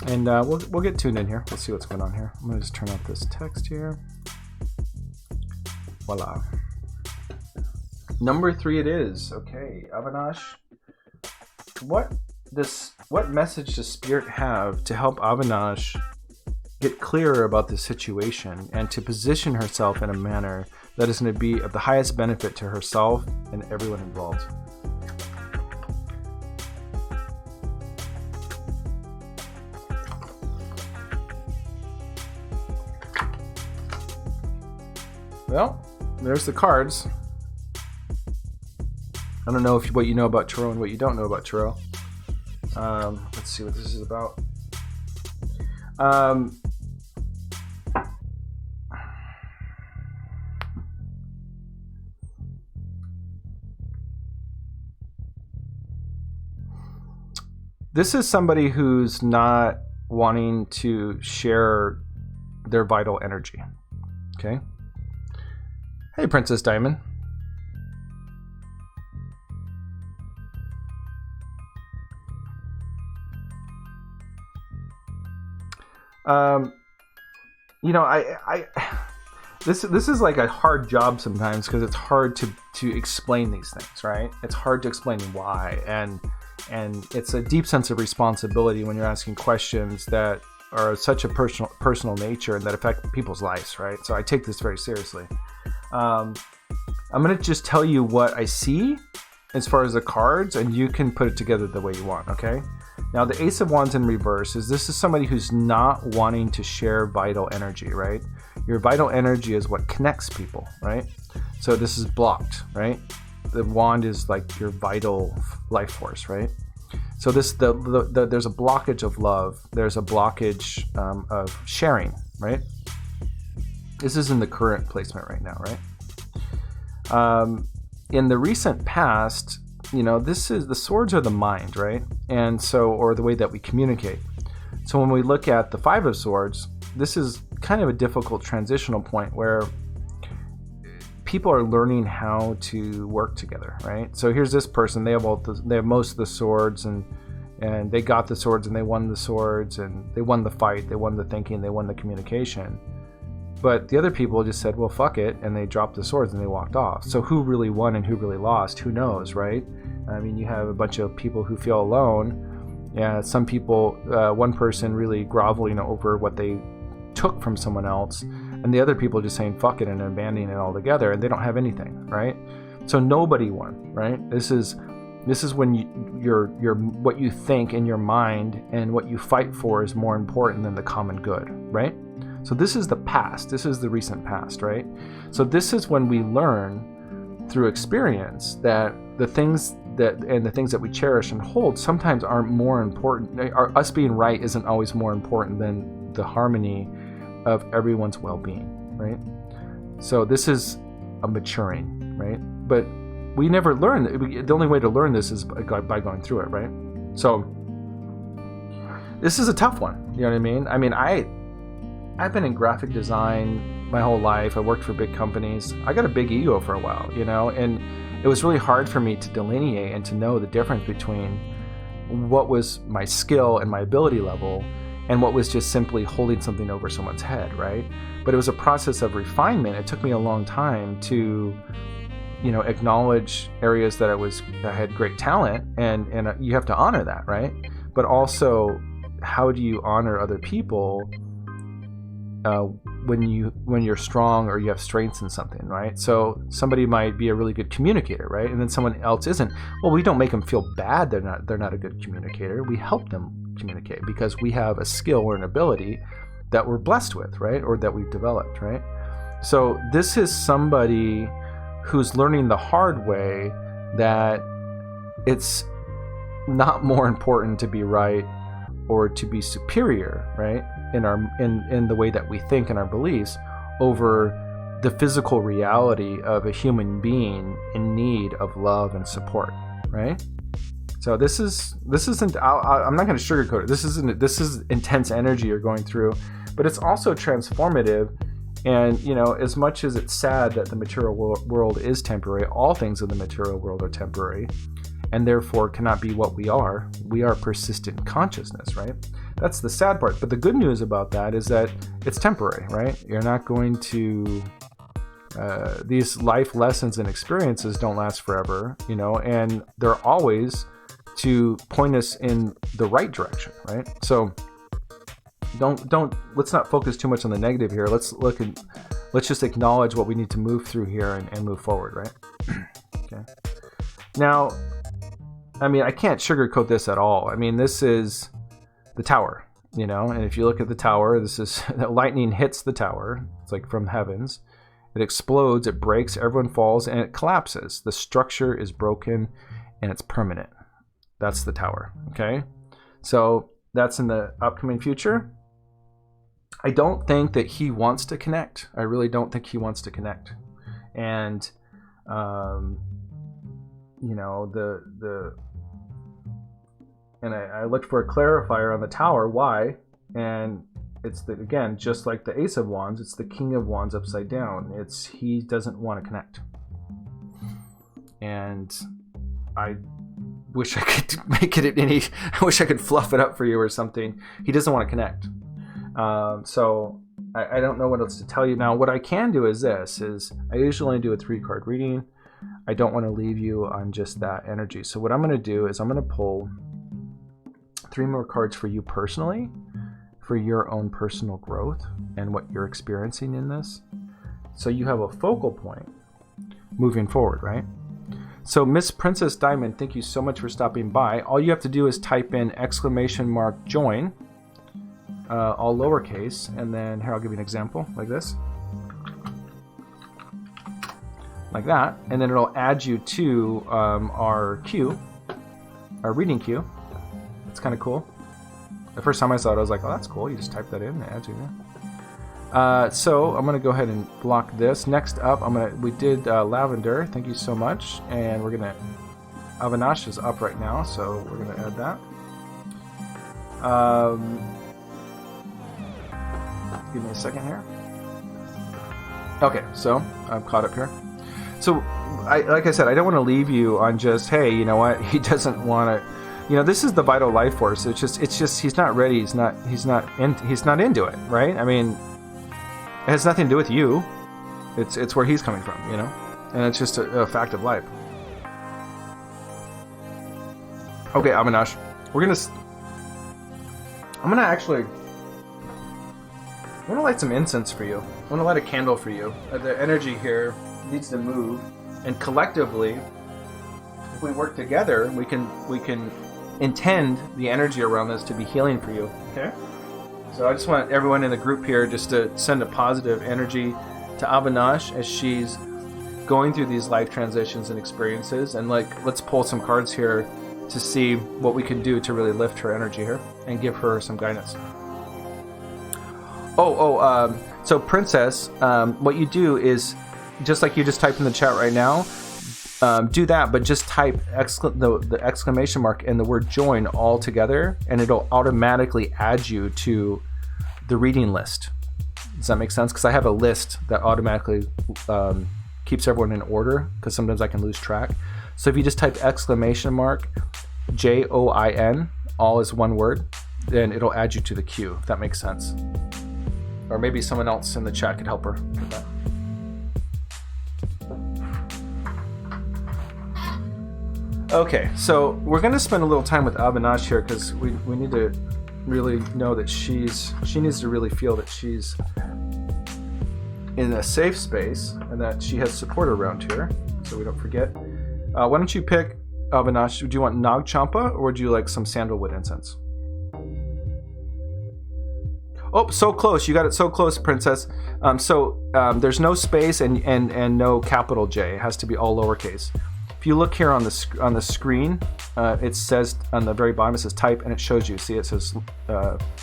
And we'll get tuned in here. Let's see what's going on here. I'm going to just turn off this text here. Voila. Number 3 it is. Okay, Avinash. What message does Spirit have to help Avinash get clearer about the situation and to position herself in a manner that is going to be of the highest benefit to herself and everyone involved? Well, there's the cards. I don't know what you know about tarot and what you don't know about tarot. Let's see what this is about. This is somebody who's not wanting to share their vital energy. Okay? Hey, Princess Diamond. You know, this is like a hard job sometimes because it's hard to explain these things, right? It's hard to explain why, and it's a deep sense of responsibility when you're asking questions that are such a personal nature and that affect people's lives, right? So I take this very seriously. I'm going to just tell you what I see as far as the cards, and you can put it together the way you want, okay? Now, the Ace of Wands in reverse this is somebody who's not wanting to share vital energy, right? Your vital energy is what connects people, right? So this is blocked, right? The wand is like your vital life force, right? So there's a blockage of love. There's a blockage of sharing, right? This is in the current placement right now, right? In the recent past, you know, this is the swords are the mind, right? And so, or the way that we communicate. So when we look at the 5 of Swords, this is kind of a difficult transitional point where people are learning how to work together, right? So here's this person, they have most of the swords, and they got the swords, and they won the swords, and they won the fight, they won the thinking, they won the communication. But the other people just said, well, fuck it, and they dropped the swords and they walked off. So who really won and who really lost? Who knows, right? I mean, you have a bunch of people who feel alone. Yeah, some people, one person really groveling over what they took from someone else, and the other people just saying fuck it and abandoning it altogether, and they don't have anything, right? So nobody won, right? This is when your what you think in your mind and what you fight for is more important than the common good, right? So this is the past. This is the recent past, right? So this is when we learn through experience that the things that we cherish and hold sometimes aren't more important. Us being right isn't always more important than the harmony of everyone's well-being, right? So this is a maturing, right? But we never learn. The only way to learn this is by going through it, right? So this is a tough one. You know what I mean? I mean, I've been in graphic design my whole life. I worked for big companies. I got a big ego for a while, you know, and it was really hard for me to delineate and to know the difference between what was my skill and my ability level and what was just simply holding something over someone's head, right? But it was a process of refinement. It took me a long time to, you know, acknowledge areas that I had great talent, and you have to honor that, right? But also, how do you honor other people when you're strong or you have strengths in something, right? So somebody might be a really good communicator, right? And then someone else isn't. Well, we don't make them feel bad they're not a good communicator. We help them communicate because we have a skill or an ability that we're blessed with, right? Or that we've developed, right? So this is somebody who's learning the hard way that it's not more important to be right or to be superior, right? In the way that we think and our beliefs over the physical reality of a human being in need of love and support, right? So this isn't. I'm not going to sugarcoat it. This is intense energy you're going through, but it's also transformative. And you know, as much as it's sad that the material world is temporary, all things in the material world are temporary, and therefore cannot be what we are. We are persistent consciousness, right? That's the sad part. But the good news about that is that it's temporary, right? You're not going to. These life lessons and experiences don't last forever, you know, and they're always to point us in the right direction, right? So let's not focus too much on the negative here. Let's just acknowledge what we need to move through here and move forward, right? Okay. Now, I mean, I can't sugarcoat this at all. I mean, this is the tower, you know, and if you look at the tower, this is lightning hits the tower. It's like from heavens. It explodes, it breaks, everyone falls, and it collapses. The structure is broken and it's permanent. That's the tower, okay? So that's in the upcoming future. I don't think that he wants to connect. I really don't think he wants to connect. And, you know, and I looked for a clarifier on the tower. Why? And it's again, just like the Ace of Wands, it's the King of Wands upside down. He doesn't want to connect. And I wish I could make it I wish I could fluff it up for you or something. He doesn't want to connect. So I don't know what else to tell you. Now, what I can do is I usually only do a 3-card reading. I don't want to leave you on just that energy. So what I'm going to do is I'm going to pull 3 more cards for you personally, for your own personal growth and what you're experiencing in this. So you have a focal point moving forward, right? So Miss Princess Diamond, thank you so much for stopping by. All you have to do is type in !join, all lowercase, and then here, I'll give you an example like this. Like that, and then it'll add you to our queue, our reading queue. It's kind of cool. The first time I saw it, I was like, oh, that's cool. You just type that in and it adds you there. So I'm going to go ahead and block this. Next up, we did Lavender. Thank you so much. And we're going to, Avinash is up right now, so we're going to add that. Give me a second here. Okay, so I'm caught up here. So, like I said, I don't want to leave you on just, hey, you know what? He doesn't want to. You know, this is the vital life force. It's just he's not ready. He's not into it, right? I mean, it has nothing to do with you. It's where he's coming from, you know, and it's just a fact of life. Okay, Avinash, I'm gonna light some incense for you. I'm gonna light a candle for you. The energy here needs to move, and collectively, if we work together, we can intend the energy around this to be healing for you. Okay. So I just want everyone in the group here just to send a positive energy to Avinash as she's going through these life transitions and experiences. And like, let's pull some cards here to see what we can do to really lift her energy here and give her some guidance. So Princess, what you do is, just like you just typed in the chat right now, do that, but just type the exclamation mark and the word join all together, and it'll automatically add you to the reading list. Does that make sense? Because I have a list that automatically keeps everyone in order, because sometimes I can lose track. So if you just type exclamation mark JOIN, all is one word, then it'll add you to the queue, if that makes sense. Or maybe someone else in the chat could help her with that. Okay, so we're going to spend a little time with Avinash here, because we need to really know that she needs to really feel that she's in a safe space and that she has support around here, so we don't forget. Why don't you pick, Avinash, do you want Nag Champa or would you like some sandalwood incense? Oh, so close. You got it so close, Princess. There's no space and no capital J. It has to be all lowercase. If you look here on the screen, it says on the very bottom, it says type, and it shows you. See, it says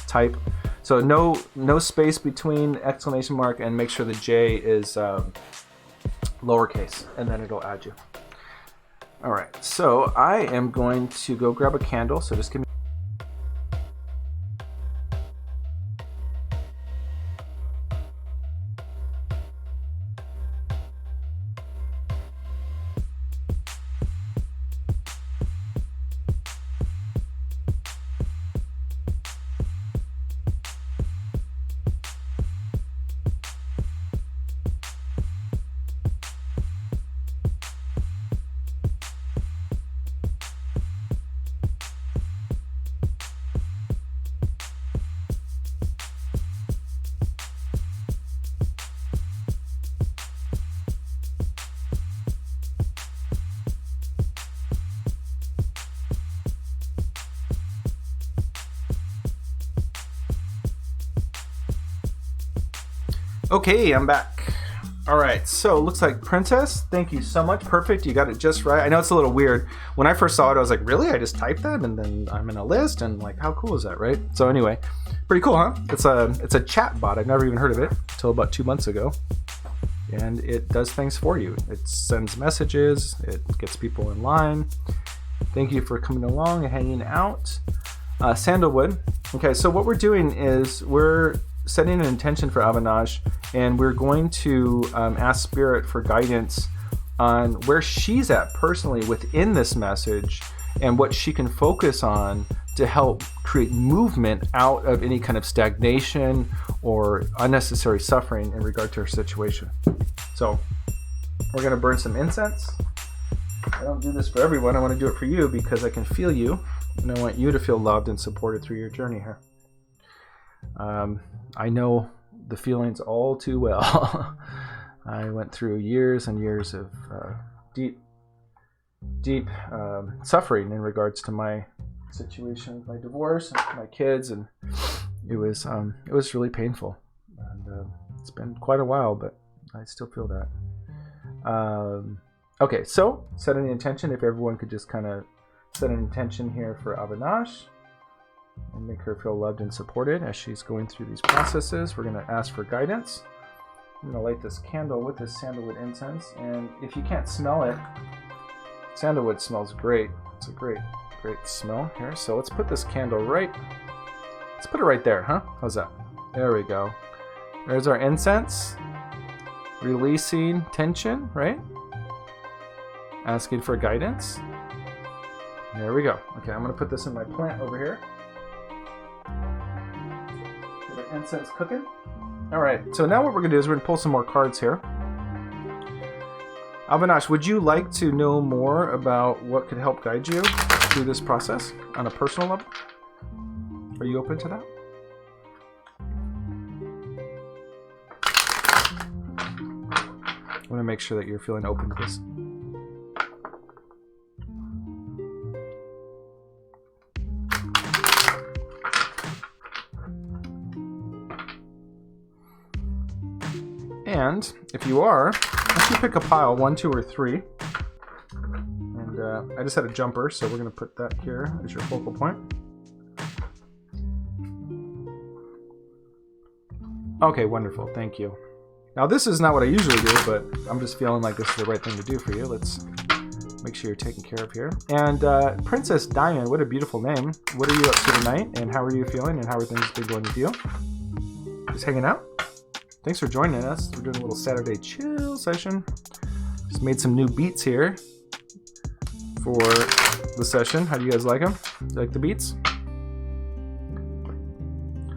type. So no space between exclamation mark, and make sure the J is lowercase, and then it'll add you. All right, so I am going to go grab a candle. So just give me. Okay, I'm back. All right, so it looks like Princess, thank you so much. Perfect, you got it just right. I know it's a little weird. When I first saw it, I was like, really? I just typed that and then I'm in a list, and like, how cool is that, right? So anyway, pretty cool, huh? It's a chat bot. I've never even heard of it until about 2 months ago. And it does things for you. It sends messages, it gets people in line. Thank you for coming along and hanging out. Sandalwood. Okay, so what we're doing is we're setting an intention for Avinash, and we're going to ask Spirit for guidance on where she's at personally within this message and what she can focus on to help create movement out of any kind of stagnation or unnecessary suffering in regard to her situation. So we're going to burn some incense. I don't do this for everyone. I want to do it for you because I can feel you, and I want you to feel loved and supported through your journey here. I know the feelings all too well. I went through years and years of deep suffering in regards to my situation with my divorce and my kids, and it was really painful. And it's been quite a while, but I still feel that. Okay, so setting the intention. If everyone could just kind of set an intention here for Avinash and make her feel loved and supported as she's going through these processes. We're going to ask for guidance. I'm going to light this candle with this sandalwood incense, and if you can't smell it, sandalwood smells great. It's a great smell here. So let's put this candle let's put it right there, huh? How's that? There we go. There's our incense. Releasing tension, right? Asking for guidance. There we go. Okay, I'm going to put this in my plant over here. Get our incense cooking. All right, so now what we're going to do is we're going to pull some more cards here. Avinash, would you like to know more about what could help guide you through this process on a personal level? Are you open to that? I want to make sure that you're feeling open to this. And if you are, let's you pick a pile, 1, 2, or 3. And I just had a jumper, so we're going to put that here as your focal point. Okay, wonderful. Thank you. Now, this is not what I usually do, but I'm just feeling like this is the right thing to do for you. Let's make sure you're taken care of here. And Princess Diamond, what a beautiful name. What are you up to tonight, and how are you feeling, and how are things been going with you? Just hanging out? Thanks for joining us. We're doing a little Saturday chill session. Just made some new beats here for the session. How do you guys like them? Do you like the beats?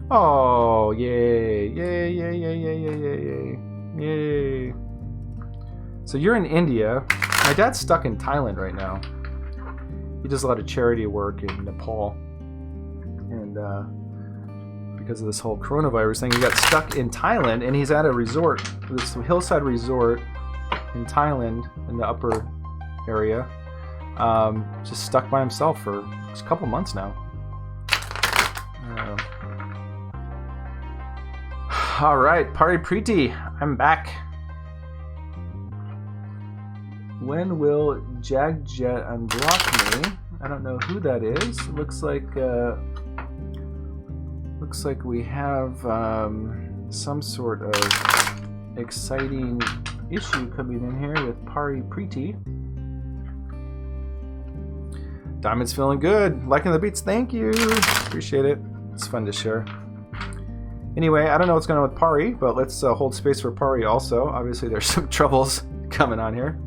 Oh, yay, yay, yay, yay, yay, yay, yay, yay. So you're in India. My dad's stuck in Thailand right now. He does a lot of charity work in Nepal. And because of this whole coronavirus thing, he got stuck in Thailand, and he's at a resort, this hillside resort in Thailand in the upper area. Just stuck by himself for just a couple months now. All right, Pari Preeti, I'm back. When will Jagjet unblock me? I don't know who that is. It looks like we have some sort of exciting issue coming in here with Pari Preeti. Diamond's feeling good. Liking the beats. Thank you. Appreciate it. It's fun to share. Anyway, I don't know what's going on with Pari, but let's hold space for Pari also. Obviously, there's some troubles coming on here.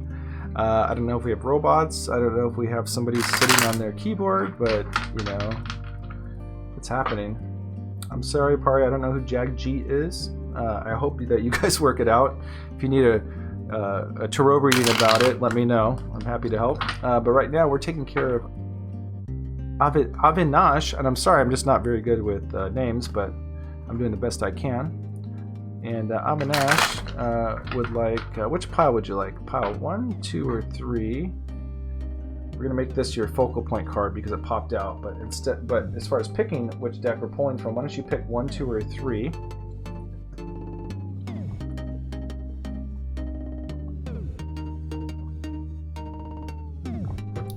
I don't know if we have robots. I don't know if we have somebody sitting on their keyboard, but, you know, it's happening. I'm sorry, Pari. I don't know who Jagjit is. I hope that you guys work it out. If you need a tarot reading about it, let me know. I'm happy to help. But right now, we're taking care of Avinash, and I'm sorry, I'm just not very good with names, but I'm doing the best I can. And Avinash would like, which pile would you like? Pile 1, 2, or 3? We're gonna make this your focal point card because it popped out. But as far as picking which deck we're pulling from, why don't you pick 1, 2, or 3?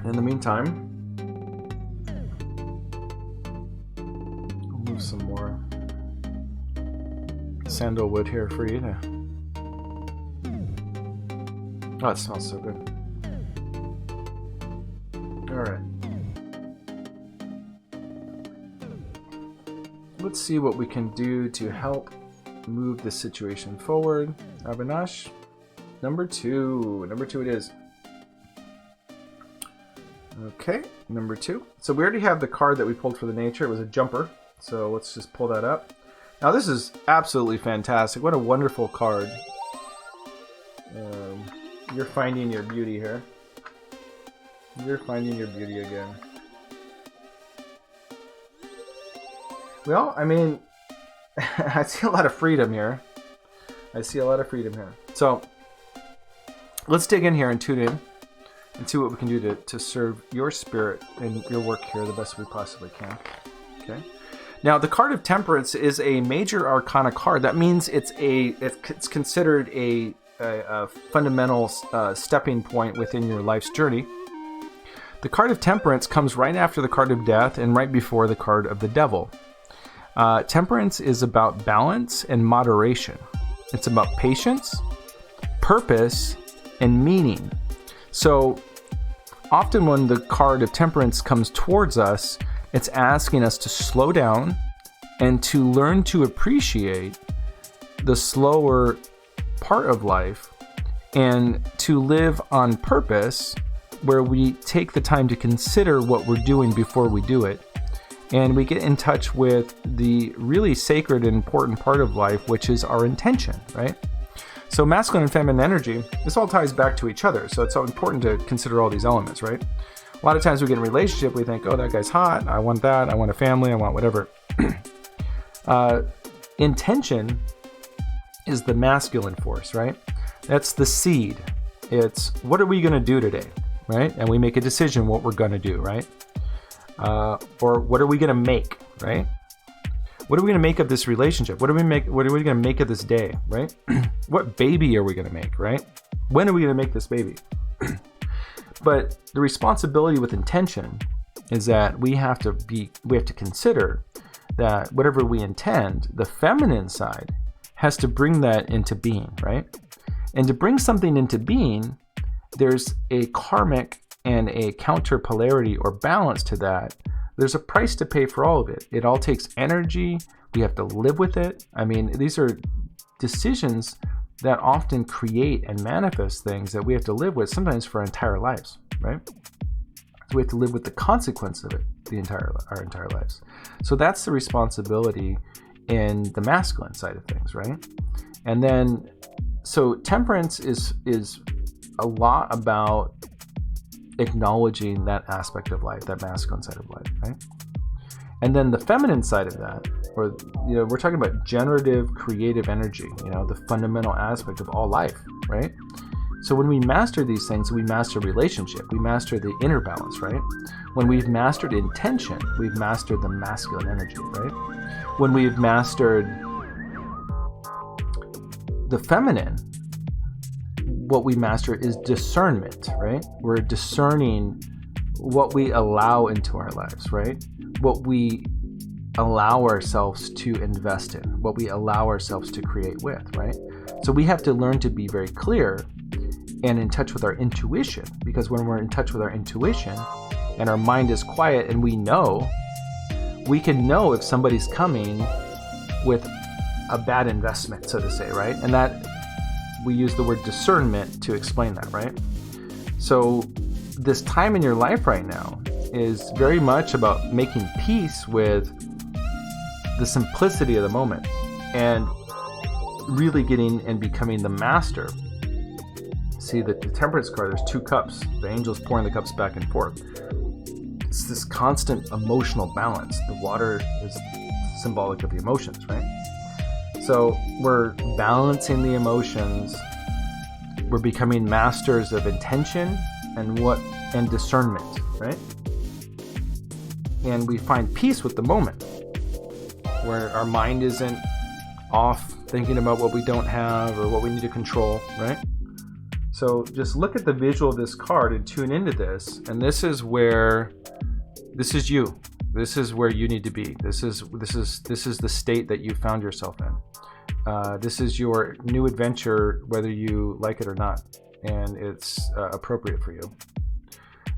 In the meantime, I'll move some more sandalwood here for you to... Oh, it smells so good. Alright. Let's see what we can do to help move the situation forward. Avinash, number 2. Number 2 it is. Okay, number 2. So we already have the card that we pulled for the nature. It was a jumper. So let's just pull that up. Now this is absolutely fantastic. What a wonderful card. You're finding your beauty here. You're finding your beauty again. Well, I mean, I see a lot of freedom here. I see a lot of freedom here. So let's dig in here and tune in and see what we can do to serve your spirit and your work here the best we possibly can. Okay. Now, the card of Temperance is a major arcana card. That means it's considered a fundamental stepping point within your life's journey. The card of Temperance comes right after the card of Death and right before the card of the Devil. Temperance is about balance and moderation. It's about patience, purpose, and meaning. So often when the card of Temperance comes towards us, it's asking us to slow down and to learn to appreciate the slower part of life and to live on purpose, where we take the time to consider what we're doing before we do it. And we get in touch with the really sacred and important part of life, which is our intention, right? So masculine and feminine energy, this all ties back to each other. So it's so important to consider all these elements, right? A lot of times we get in a relationship, we think, oh, that guy's hot, I want that, I want a family, I want whatever. Intention is the masculine force, right? That's the seed. It's what are we going to do today, right? And we make a decision what we're going to do, right? Or what are we going to make, right? What are we going to make of this relationship? What are we going to make of this day, right? What baby are we going to make, right? When are we going to make this baby? But the responsibility with intention is that we have to consider that whatever we intend, the feminine side has to bring that into being, right? And to bring something into being, there's a karmic and a counter polarity or balance to that. There's a price to pay for all of it. It all takes energy. We have to live with it. I mean, these are decisions that often create and manifest things that we have to live with sometimes for our entire lives, right? So we have to live with the consequence of it our entire lives. So that's the responsibility in the masculine side of things, right? And then, so temperance is a lot about acknowledging that aspect of life, that masculine side of life, right? And then the feminine side of that, or we're talking about generative, creative energy, the fundamental aspect of all life, right? So when we master these things, we master relationship, we master the inner balance, right? When we've mastered intention, we've mastered the masculine energy, right? When we've mastered the feminine, what we master is discernment, right? We're discerning what we allow into our lives, right? What we allow ourselves to invest in, what we allow ourselves to create with, right? So we have to learn to be very clear and in touch with our intuition, because when we're in touch with our intuition and our mind is quiet and we can know if somebody's coming with a bad investment, so to say, right? And that we use the word discernment to explain that, right? So this time in your life right now is very much about making peace with the simplicity of the moment and really getting and becoming the master. See, the temperance card, there's 2 cups. The angel's pouring the cups back and forth. It's this constant emotional balance. The water is symbolic of the emotions, right? So we're balancing the emotions. We're becoming masters of intention and discernment, right? And we find peace with the moment, where our mind isn't off thinking about what we don't have or what we need to control, right? So just look at the visual of this card and tune into this. And this is you. This is where you need to be. This is the state that you found yourself in. This is your new adventure, whether you like it or not, and it's appropriate for you.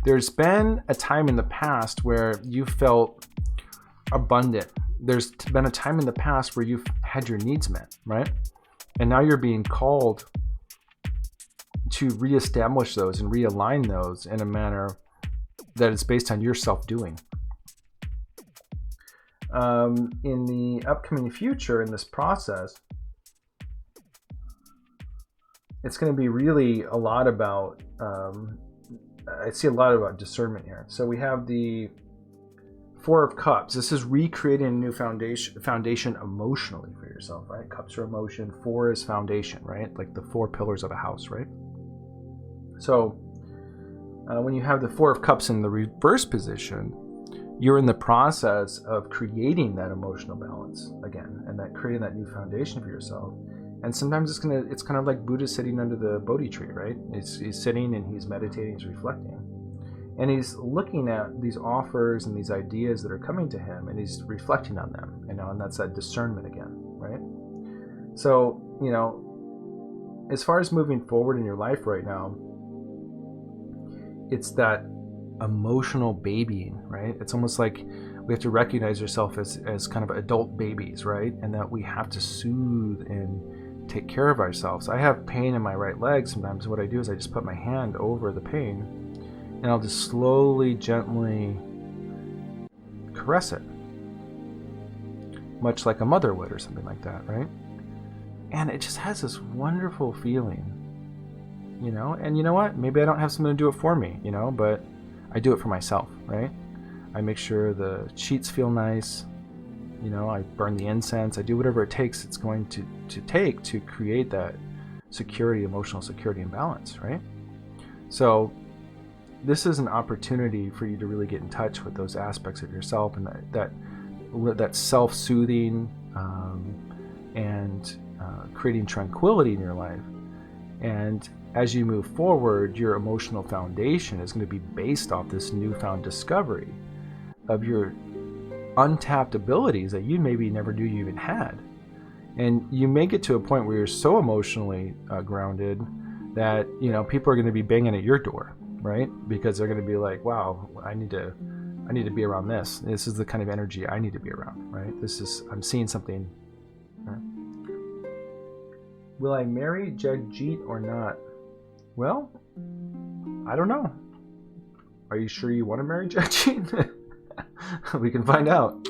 There's been a time in the past where you felt abundant. There's been a time in the past where you've had your needs met, right? And now you're being called to reestablish those and realign those in a manner that is based on your self-doing. In the upcoming future, in this process, it's going to be really a lot about, I see a lot about discernment here. So we have the 4 of Cups. This is recreating a new foundation emotionally for yourself, right? Cups are emotion, 4 is foundation, right? Like the 4 pillars of a house, right? So when you have the 4 of Cups in the reverse position, you're in the process of creating that emotional balance again, and that creating that new foundation for yourself. And sometimes it's kind of like Buddha sitting under the Bodhi tree, right? He's sitting and he's meditating, he's reflecting, and he's looking at these offers and these ideas that are coming to him, and he's reflecting on them, and that's that discernment again, right? So, as far as moving forward in your life right now, it's that emotional babying, right? It's almost like we have to recognize ourselves as kind of adult babies, right? And that we have to soothe and take care of ourselves. I have pain in my right leg sometimes. What I do is I just put my hand over the pain and I'll just slowly, gently caress it, much like a mother would or something like that, right? And it just has this wonderful feeling, and you know what? Maybe I don't have someone to do it for me, but I do it for myself, right? I make sure the sheets feel nice, I burn the incense, I do whatever it takes it's going to take to create that security, emotional security and balance, right? So this is an opportunity for you to really get in touch with those aspects of yourself and that that's self-soothing, and creating tranquility in your life. And as you move forward, your emotional foundation is going to be based off this newfound discovery of your untapped abilities that you maybe never knew you even had. And you may get to a point where you're so emotionally grounded that, you know, people are going to be banging at your door, right? Because they're going to be like, wow, I need to be around this. This is the kind of energy I need to be around, right? I'm seeing something. Right? Will I marry Jagjit or not? Well, I don't know. Are you sure you want to marry Jagjit? We can find out.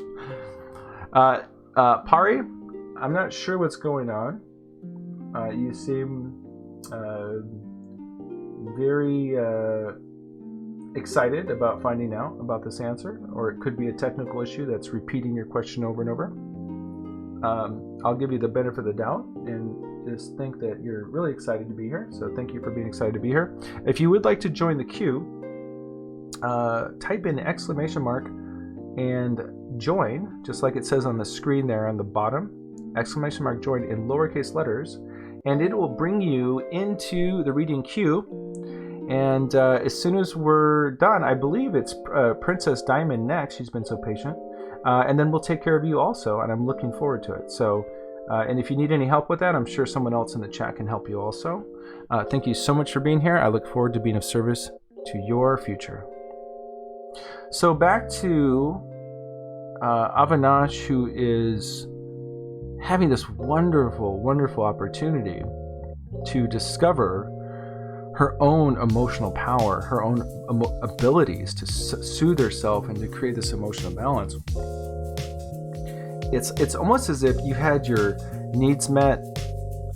Pari, I'm not sure what's going on. You seem very excited about finding out about this answer, or it could be a technical issue that's repeating your question over and over. I'll give you the benefit of the doubt and just think that you're really excited to be here. So thank you for being excited to be here. If you would like to join the queue, type in ! and join, just like it says on the screen there on the bottom, ! join in lowercase letters, and it will bring you into the reading queue. And as soon as we're done, I believe it's Princess Diamond next. She's been so patient. And then we'll take care of you also, and I'm looking forward to it. So, and if you need any help with that, I'm sure someone else in the chat can help you also. Thank you so much for being here. I look forward to being of service to your future. So back to Avinash, who is having this wonderful, wonderful opportunity to discover her own emotional power, her own abilities to soothe herself and to create this emotional balance. It's almost as if you had your needs met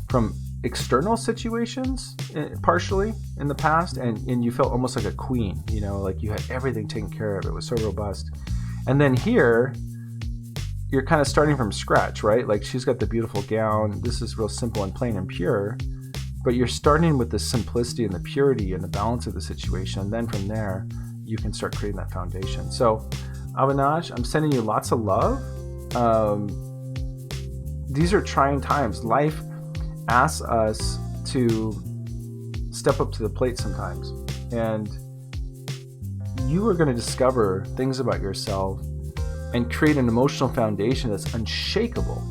from external situations, partially in the past, and you felt almost like a queen, you know, like you had everything taken care of. It was so robust. And then here, you're kind of starting from scratch, right? Like she's got the beautiful gown. This is real simple and plain and pure. But you're starting with the simplicity and the purity and the balance of the situation. And then from there, you can start creating that foundation. So, Avinash, I'm sending you lots of love. These are trying times. Life asks us to step up to the plate sometimes. And you are going to discover things about yourself and create an emotional foundation that's unshakable.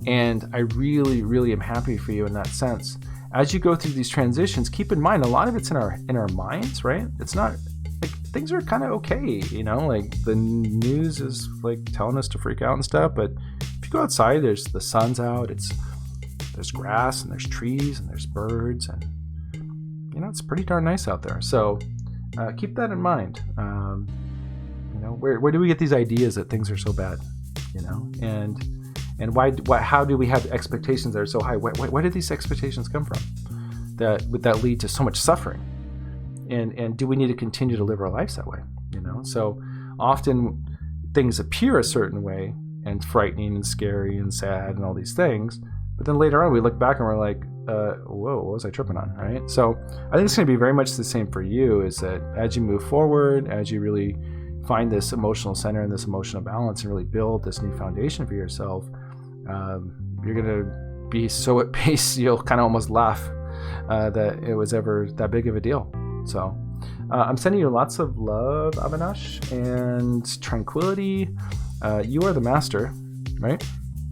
And I really, really am happy for you in that sense. As you go through these transitions, keep in mind a lot of it's in our minds, right? It's not like things are kind of okay, you know, like the news is like telling us to freak out and stuff. But if you go outside, there's the sun's out, there's grass and there's trees and there's birds, and you know, it's pretty darn nice out there. So keep that in mind. You know, where do we get these ideas that things are so bad, you know, and how do we have expectations that are so high? Where did these expectations come from that lead to so much suffering? And do we need to continue to live our lives that way? You know, so often things appear a certain way and frightening and scary and sad and all these things, but then later on we look back and we're like, whoa, what was I tripping on, right? So I think it's going to be very much the same for you, is that as you move forward, as you really find this emotional center and this emotional balance and really build this new foundation for yourself, you're going to be so at peace you'll kind of almost laugh that it was ever that big of a deal. So I'm sending you lots of love, Avinash, and tranquility. You are the master, right?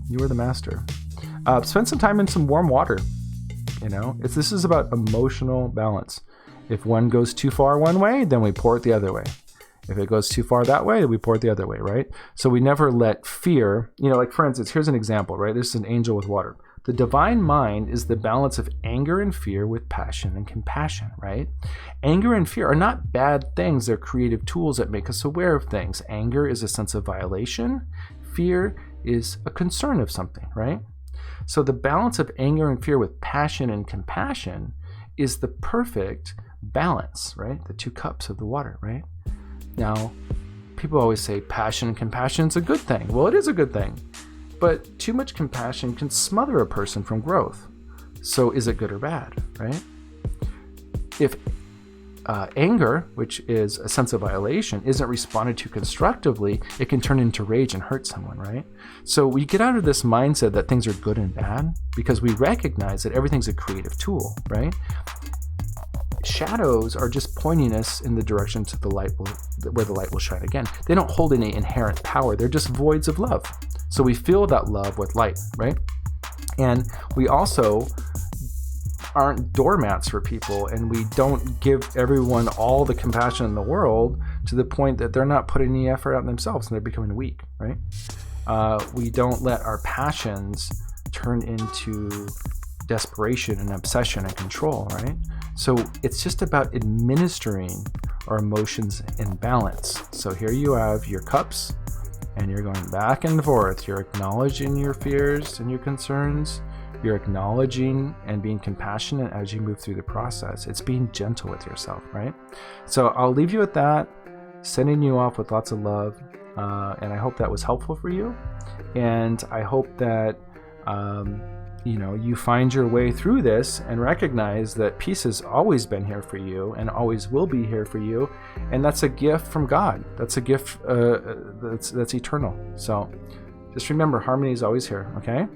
You are the master. Spend some time in some warm water. You know, this is about emotional balance. If one goes too far one way, then we pour it the other way. If it goes too far that way, we pour it the other way, right? So we never let fear, you know, like for instance, here's an example, right? This is an angel with water. The divine mind is the balance of anger and fear with passion and compassion, right? Anger and fear are not bad things. They're creative tools that make us aware of things. Anger is a sense of violation. Fear is a concern of something, right? So the balance of anger and fear with passion and compassion is the perfect balance, right? The two cups of the water, right? Now, people always say passion and compassion is a good thing. Well, it is a good thing, but too much compassion can smother a person from growth. So is it good or bad, right? If anger, which is a sense of violation, isn't responded to constructively, it can turn into rage and hurt someone, right? So we get out of this mindset that things are good and bad because we recognize that everything's a creative tool, right? Shadows are just pointing us in the direction to the light where the light will shine again. They don't hold any inherent power. They're just voids of love. So we feel that love with light, right? And we also aren't doormats for people, and we don't give everyone all the compassion in the world to the point that they're not putting any effort out themselves and they're becoming weak, right? We don't let our passions turn into desperation and obsession and control, right? So it's just about administering our emotions in balance. So here you have your cups, and you're going back and forth. You're acknowledging your fears and your concerns. You're acknowledging and being compassionate as you move through the process. It's being gentle with yourself, right? So I'll leave you at that, sending you off with lots of love. And I hope that was helpful for you. And I hope that, you find your way through this and recognize that peace has always been here for you and always will be here for you. And that's a gift from God. That's a gift that's eternal. So just remember, harmony is always here, okay?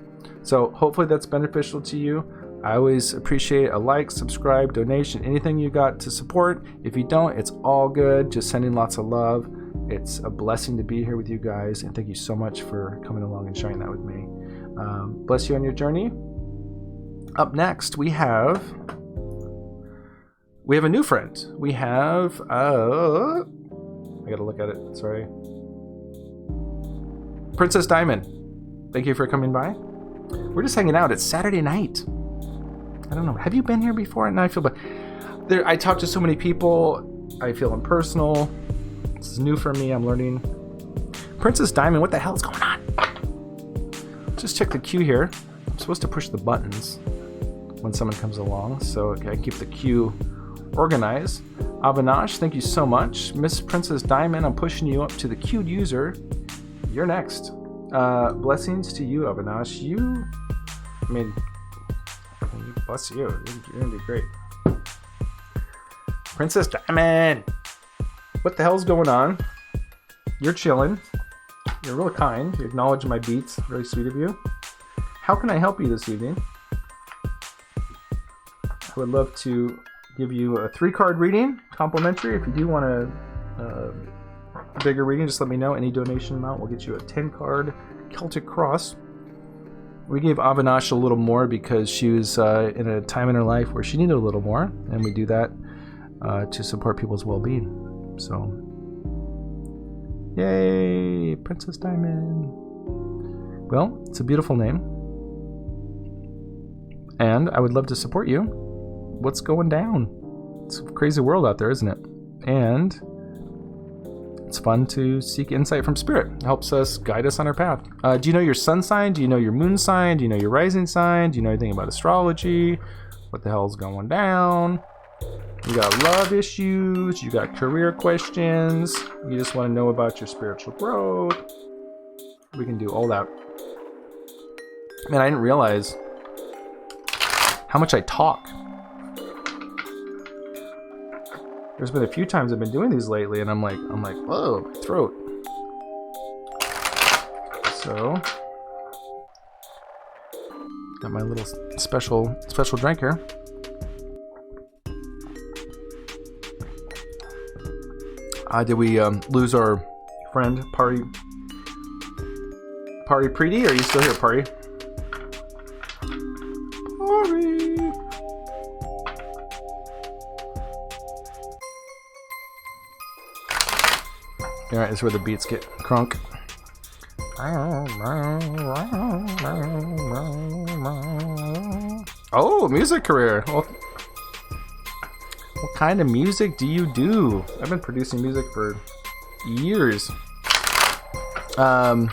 So hopefully that's beneficial to you. I always appreciate a like, subscribe, donation, anything you got to support. If you don't, it's all good. Just sending lots of love. It's a blessing to be here with you guys, and thank you so much for coming along and sharing that with me. Bless you on your journey. Up next, we have a new friend. We have I gotta look at it. Sorry, Princess Diamond. Thank you for coming by. We're just hanging out. It's Saturday night. I don't know. Have you been here before? And I feel bad. I talk to so many people. I feel impersonal. This is new for me. I'm learning. Princess Diamond, what the hell is going on? Just check the queue here. I'm supposed to push the buttons when someone comes along, so I can keep the queue organized. Avinash, thank you so much. Miss Princess Diamond, I'm pushing you up to the queued user. You're next. Blessings to you, Avinash. Bless you. You're gonna do great. Princess Diamond, what the hell's going on? You're chilling. You're real kind. You acknowledge my beats. Very sweet of you. How can I help you this evening? I would love to give you a 3-card reading, complimentary. If you do want a bigger reading, just let me know. Any donation amount will get you a 10-card Celtic Cross. We gave Avinash a little more because she was in a time in her life where she needed a little more, and we do that to support people's well-being. So, yay, Princess Diamond. Well, it's a beautiful name, and I would love to support you. What's going down? It's a crazy world out there, isn't it? And it's fun to seek insight from spirit. It helps us guide us on our path. Do you know your sun sign? Do you know your moon sign? Do you know your rising sign? Do you know anything about astrology? What the hell is going down? You got love issues. You got career questions. You just want to know about your spiritual growth. We can do all that. Man, I didn't realize how much I talk. There's been a few times I've been doing these lately, and I'm like, whoa, my throat. So, got my little special drink here. Did we lose our friend Pari Preeti? Are you still here, Pari? Alright, this is where the beats get crunk. Oh, music career. Well, what kind of music do you do? I've been producing music for years. I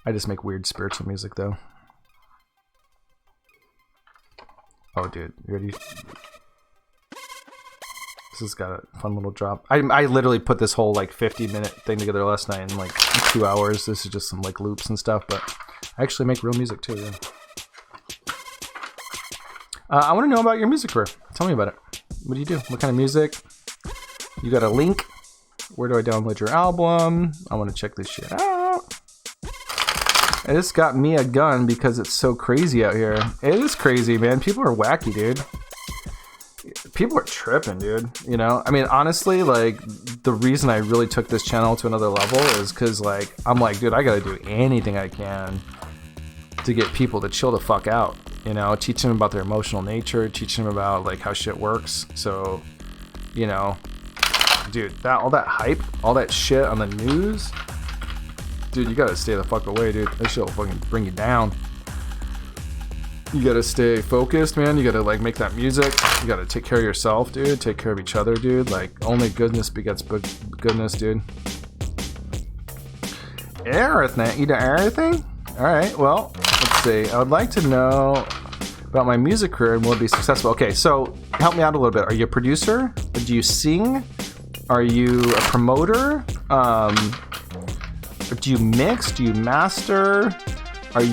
just make weird spiritual music, though. Oh, dude, you ready? This has got a fun little drop. I literally put this whole like 50-minute thing together last night in like 2 hours. This is just some like loops and stuff, but I actually make real music too. Yeah. I want to know about your music career. Tell me about it. What do you do? What kind of music? You got a link? Where do I download your album? I want to check this shit out. I just got me a gun because it's so crazy out here. It is crazy, man. People are wacky, dude. People are tripping, dude. You know? I mean, honestly, like, the reason I really took this channel to another level is because, like, I'm like, dude, I gotta do anything I can to get people to chill the fuck out. You know? Teach them about their emotional nature. Teach them about, like, how shit works. So, you know... Dude, all that hype, all that shit on the news, dude, you gotta stay the fuck away, dude. That shit will fucking bring you down. You gotta stay focused, man. You gotta, like, make that music. You gotta take care of yourself, dude. Take care of each other, dude. Like, only goodness begets goodness, dude. Everything. You do everything? Alright, well, let's see. I would like to know about my music career and will it be successful. Okay, so help me out a little bit. Are you a producer? Do you sing? Are you a promoter? Do you mix? Do you master? Do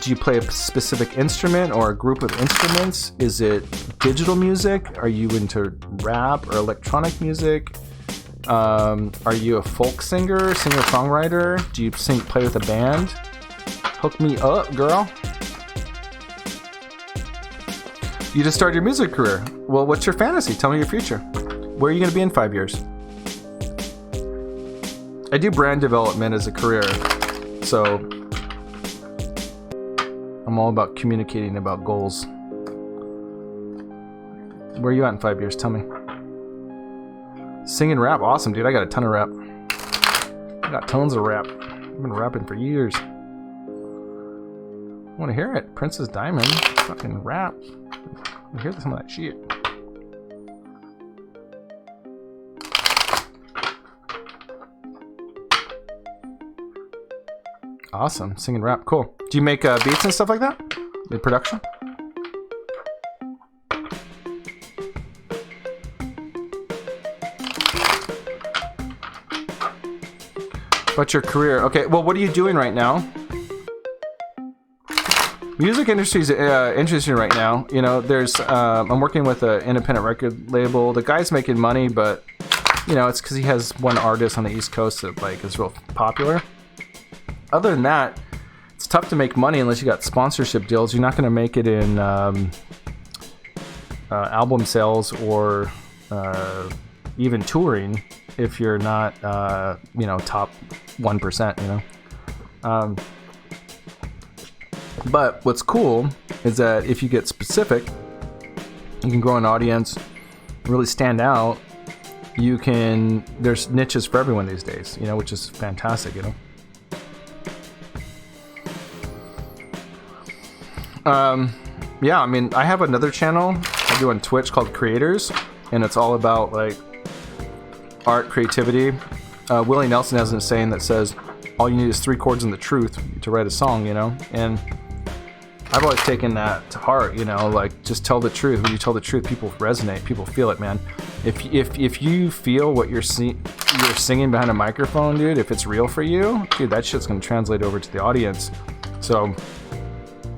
you play a specific instrument or a group of instruments? Is it digital music? Are you into rap or electronic music? Are you a folk singer, singer-songwriter? Do you play with a band? Hook me up, girl. You just started your music career. Well, what's your fantasy? Tell me your future. Where are you going to be in 5 years? I do brand development as a career, so I'm all about communicating about goals. Where are you at in 5 years? Tell me. Singing rap? Awesome, dude. I got a ton of rap. I got tons of rap. I've been rapping for years. I want to hear it. Princess Diamond. Fucking rap. I want to hear some of that shit. Awesome. Singing rap. Cool. Do you make beats and stuff like that? In production? What's your career? Okay, well, what are you doing right now? Music industry is interesting right now. You know, there's I'm working with an independent record label. The guy's making money, but you know, it's because he has one artist on the East Coast that like is real popular. Other than that, it's tough to make money unless you got sponsorship deals. You're not going to make it in album sales or even touring if you're not, you know, top 1%, you know. But what's cool is that if you get specific, you can grow an audience, really stand out. There's niches for everyone these days, you know, which is fantastic, you know. Yeah, I mean, I have another channel I do on Twitch called Creators, and it's all about like art, creativity. Willie Nelson has a saying that says, all you need is 3 chords and the truth to write a song, you know? And I've always taken that to heart, you know, like just tell the truth. When you tell the truth, people resonate, people feel it, man. If you feel what you're singing behind a microphone, dude, if it's real for you, dude, that shit's gonna translate over to the audience. So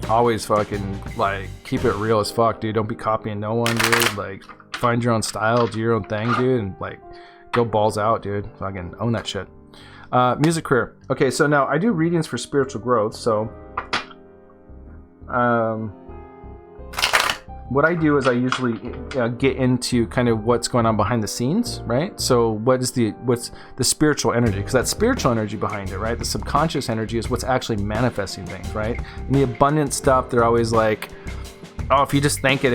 always fucking like keep it real as fuck, dude. Don't be copying no one, dude. Like find your own style, do your own thing, dude, and like go balls out, dude. Fucking own that shit. Music career. Okay, so now I do readings for spiritual growth. So what I do is I usually get into kind of what's going on behind the scenes, right? So what's the spiritual energy? Because that spiritual energy behind it, right? The subconscious energy is what's actually manifesting things, right? And the abundant stuff, they're always like, oh, if you just think it,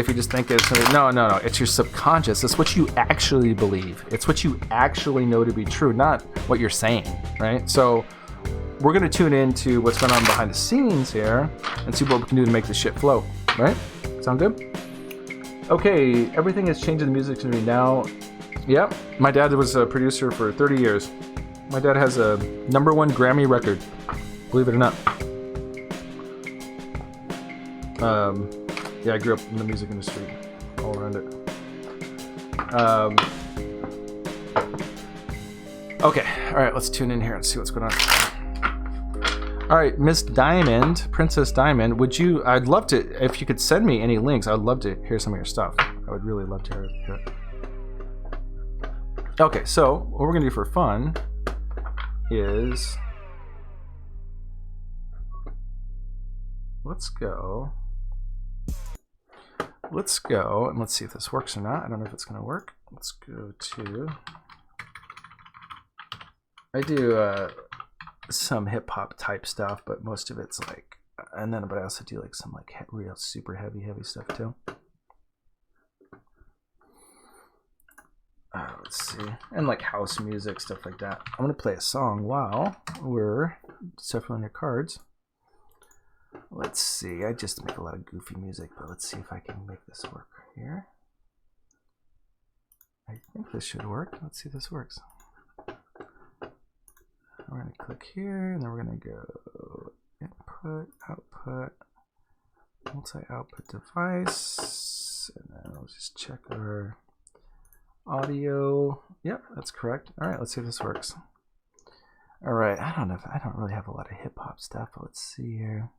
no, it's your subconscious. It's what you actually believe. It's what you actually know to be true, not what you're saying, right? So we're going to tune into what's going on behind the scenes here and see what we can do to make this shit flow, right? Sound good? Okay, everything has changed in the music industry now. Yep, my dad was a producer for 30 years. My dad has a #1 Grammy record, believe it or not. Yeah, I grew up in the music industry, all around it. Okay, all right, let's tune in here and see what's going on. All right, Miss Diamond, Princess Diamond, I'd love to, if you could send me any links, I'd love to hear some of your stuff. I would really love to hear it. Okay, so what we're going to do for fun is... Let's go and let's see if this works or not. I don't know if it's going to work. Let's go to... I do some hip-hop type stuff, but most of it's like... but I also do like some like real super heavy stuff too. Let's see. And like house music, stuff like that. I'm going to play a song while we're shuffling your cards. Let's see. I just make a lot of goofy music, but let's see if I can make this work here. I think this should work. Let's see if this works. We're going to click here, and then we're going to go input, output, multi-output device, and then we'll just check our audio. Yep, that's correct. All right, let's see if this works. All right, I don't really have a lot of hip-hop stuff, but let's see here.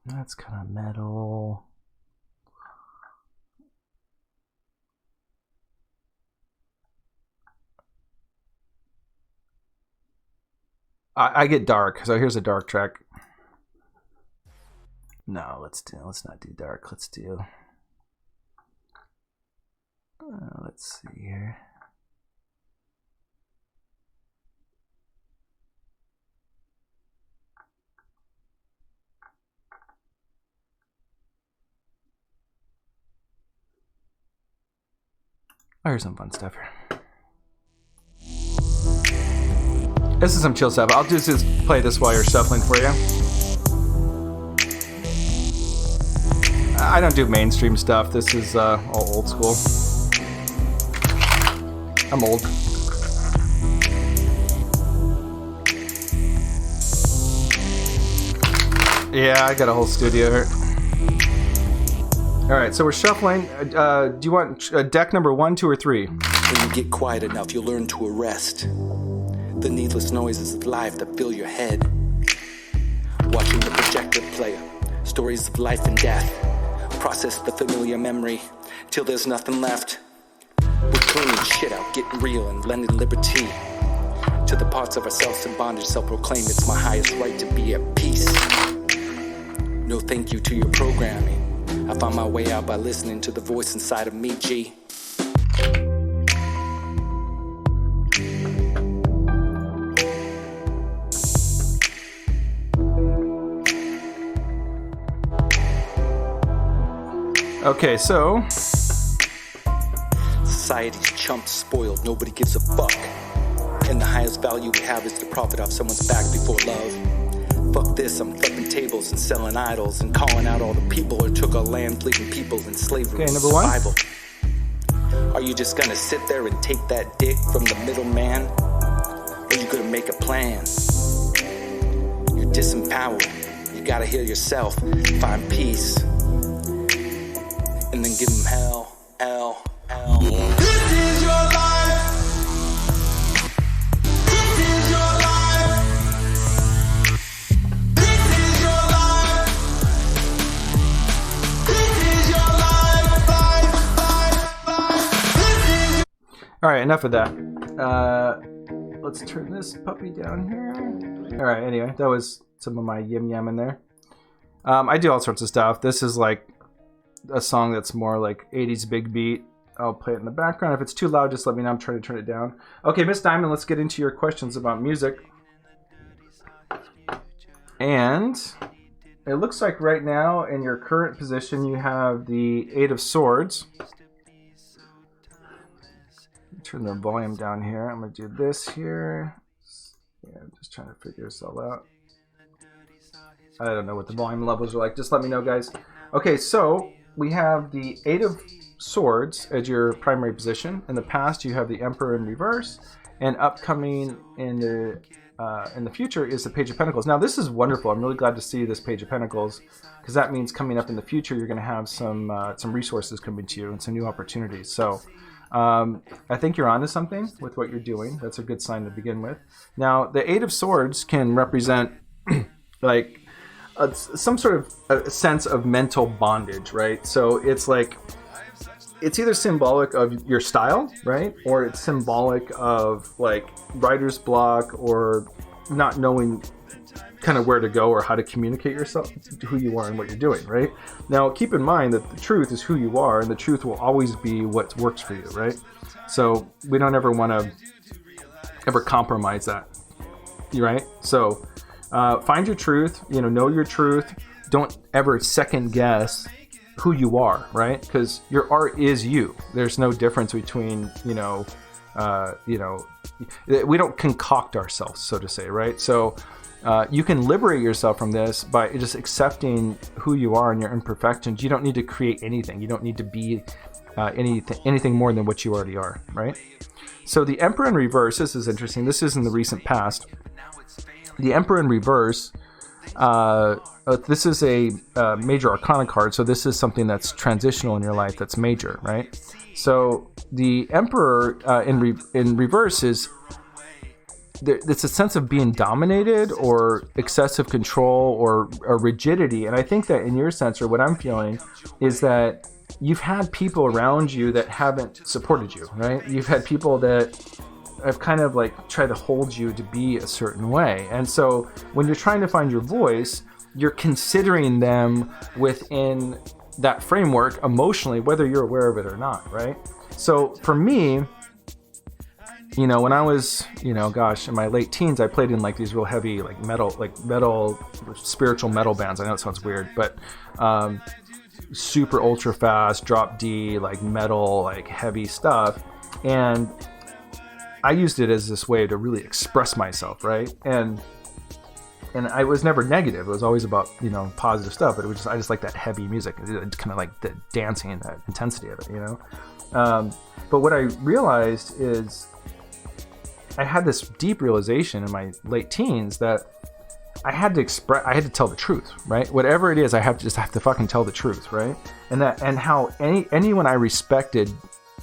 That's kind of metal. I get dark, so here's a dark track. No, let's not do dark. Let's do. Let's see here. Oh, here's some fun stuff here. This is some chill stuff. I'll just play this while you're shuffling for you. I don't do mainstream stuff. This is all old school. I'm old. Yeah, I got a whole studio here. All right, so we're shuffling. Do you want deck number 1, 2, or 3? When you get quiet enough, you'll learn to arrest the needless noises of life that fill your head. Watching the projector play stories of life and death. Process the familiar memory till there's nothing left. We're cleaning shit out, getting real and lending liberty to the parts of ourselves in bondage. Self-proclaim it's my highest right to be at peace. No thank you to your programming. I found my way out by listening to the voice inside of me, G. Okay, so society's chumps spoiled, nobody gives a fuck. And the highest value we have is to profit off someone's back before love. Fuck this, I'm flipping tables and selling idols and calling out all the people who took our land, leaving people in slavery and survival. Are you just gonna sit there and take that dick from the middleman? Or are you gonna make a plan? You're disempowered. You gotta heal yourself, find peace, and then give them hell, hell, hell. This is your life. This is your life. This is your life. This is your life. Life. All right, enough of that. Let's turn this puppy down here. All right, anyway, that was some of my yum in there. I do all sorts of stuff. This is like a song that's more like 80s big beat. I'll play it in the background. If it's too loud, just let me know. I'm trying to turn it down. Okay, Miss Diamond, let's get into your questions about music. And it looks like right now in your current position you have the 8 of Swords. Turn the volume down here. I'm going to do this here. Yeah, I'm just trying to figure this all out. I don't know what the volume levels are like. Just let me know, guys. Okay, so we have the 8 of Swords as your primary position. In the past, you have the Emperor in reverse, and upcoming in the future is the Page of Pentacles. Now, this is wonderful. I'm really glad to see this Page of Pentacles because that means coming up in the future, you're going to have some resources coming to you and some new opportunities. So I think you're onto something with what you're doing. That's a good sign to begin with. Now, the Eight of Swords can represent like some sort of a sense of mental bondage, right? So it's like, it's either symbolic of your style, right? Or it's symbolic of like writer's block or not knowing kind of where to go or how to communicate yourself, who you are and what you're doing, right? Now, keep in mind that the truth is who you are, and the truth will always be what works for you, right? So we don't ever want to ever compromise that, right? So find your truth, know your truth. Don't ever second guess who you are, right? Because your art is you. There's no difference between, we don't concoct ourselves, so to say, right? So you can liberate yourself from this by just accepting who you are and your imperfections. You don't need to create anything. You don't need to be anything more than what you already are, right? So the Emperor in reverse, this is interesting. This is in the recent past. The Emperor in reverse, this is a major arcana card. So this is something that's transitional in your life, that's major, right? So the Emperor in reverse is, it's a sense of being dominated or excessive control or rigidity. And I think that in your sense, or what I'm feeling, is that you've had people around you that haven't supported you, right? You've had people that have kind of like tried to hold you to be a certain way. And so when you're trying to find your voice, you're considering them within that framework emotionally, whether you're aware of it or not, right? So for me, when I was, in my late teens, I played in like these real heavy, like metal, spiritual metal bands. I know it sounds weird, but super ultra fast, drop D, like metal, like heavy stuff. And I used it as this way to really express myself, right? And I was never negative. It was always about, positive stuff, but I just like that heavy music, kind of like the dancing, that intensity of it, But what I realized is, I had this deep realization in my late teens that I had to tell the truth, right? Whatever it is, I have to fucking tell the truth, right? And how anyone I respected,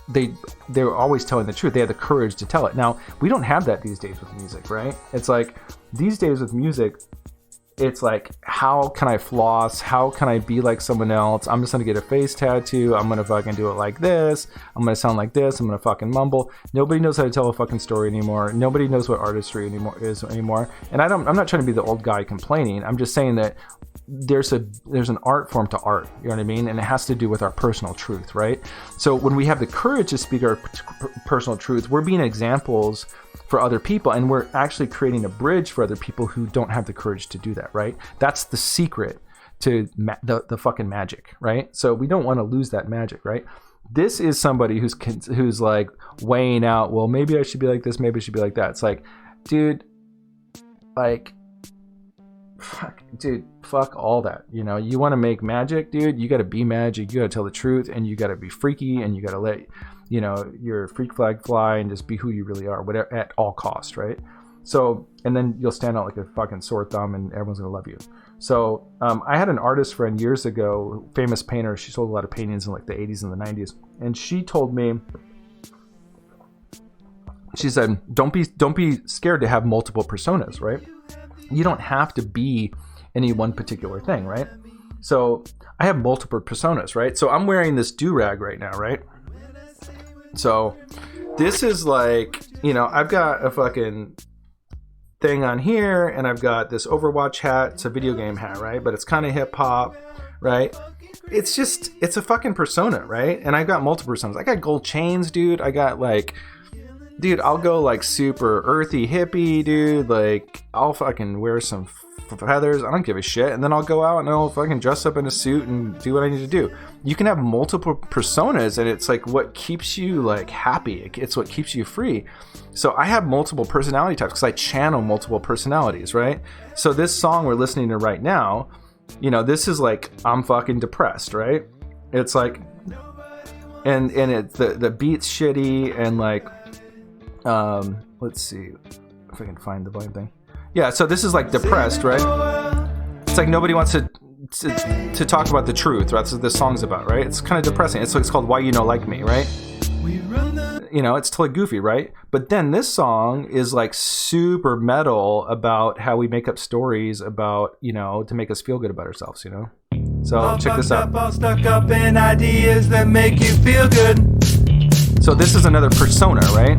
they were always telling the truth. They had the courage to tell it. Now, we don't have that these days with music, right? It's like, these days with music, it's like, how can I floss? How can I be like someone else? I'm just gonna get a face tattoo. I'm gonna fucking do it like this. I'm gonna sound like this. I'm gonna fucking mumble. Nobody knows how to tell a fucking story anymore. Nobody knows what artistry anymore. And I'm not trying to be the old guy complaining. I'm just saying that there's an art form to art, you know what I mean? And it has to do with our personal truth, right? So when we have the courage to speak our personal truth, we're being examples for other people, and we're actually creating a bridge for other people who don't have the courage to do that, right? That's the secret to the fucking magic, right? So we don't want to lose that magic, right? This is somebody who's like weighing out, well, maybe I should be like this, maybe I should be like that. It's like, dude, like, fuck all that. You want to make magic, dude, you got to be magic. You got to tell the truth, and you got to be freaky, and you got to let your freak flag fly and just be who you really are, whatever, at all cost, right? So, and then you'll stand out like a fucking sore thumb, and everyone's gonna love you. So I had an artist friend years ago, famous painter. She sold a lot of paintings in like the 80s and the 90s, and she told me, she said, don't be scared to have multiple personas, right? You don't have to be any one particular thing, right? So I have multiple personas, right? So I'm wearing this do-rag right now, right? So this is like, I've got a fucking thing on here, and I've got this Overwatch hat. It's a video game hat, right? But it's kind of hip hop, right? It's a fucking persona, right? And I've got multiple personas. I got gold chains, dude. I got like, dude, I'll go like super earthy hippie, dude. Like, I'll fucking wear some feathers. I don't give a shit. And then I'll go out and I'll fucking dress up in a suit and do what I need to do. You can have multiple personas, and it's like what keeps you like happy. It's what keeps you free. So I have multiple personality types because I channel multiple personalities, right? So this song we're listening to right now, this is like, I'm fucking depressed, right? It's like, and it the beat's shitty, and like, let's see if I can find the blind thing. Yeah, so this is like depressed, right? It's like nobody wants to talk about the truth. That's what this song's about, right? It's kind of depressing. It's called Why You No Like Me, right? You know, it's totally goofy, right? But then this song is like super metal about how we make up stories about, you know, to make us feel good about ourselves, you know? So check this out. All stuck up in ideas that make you feel good. So this is another persona, right?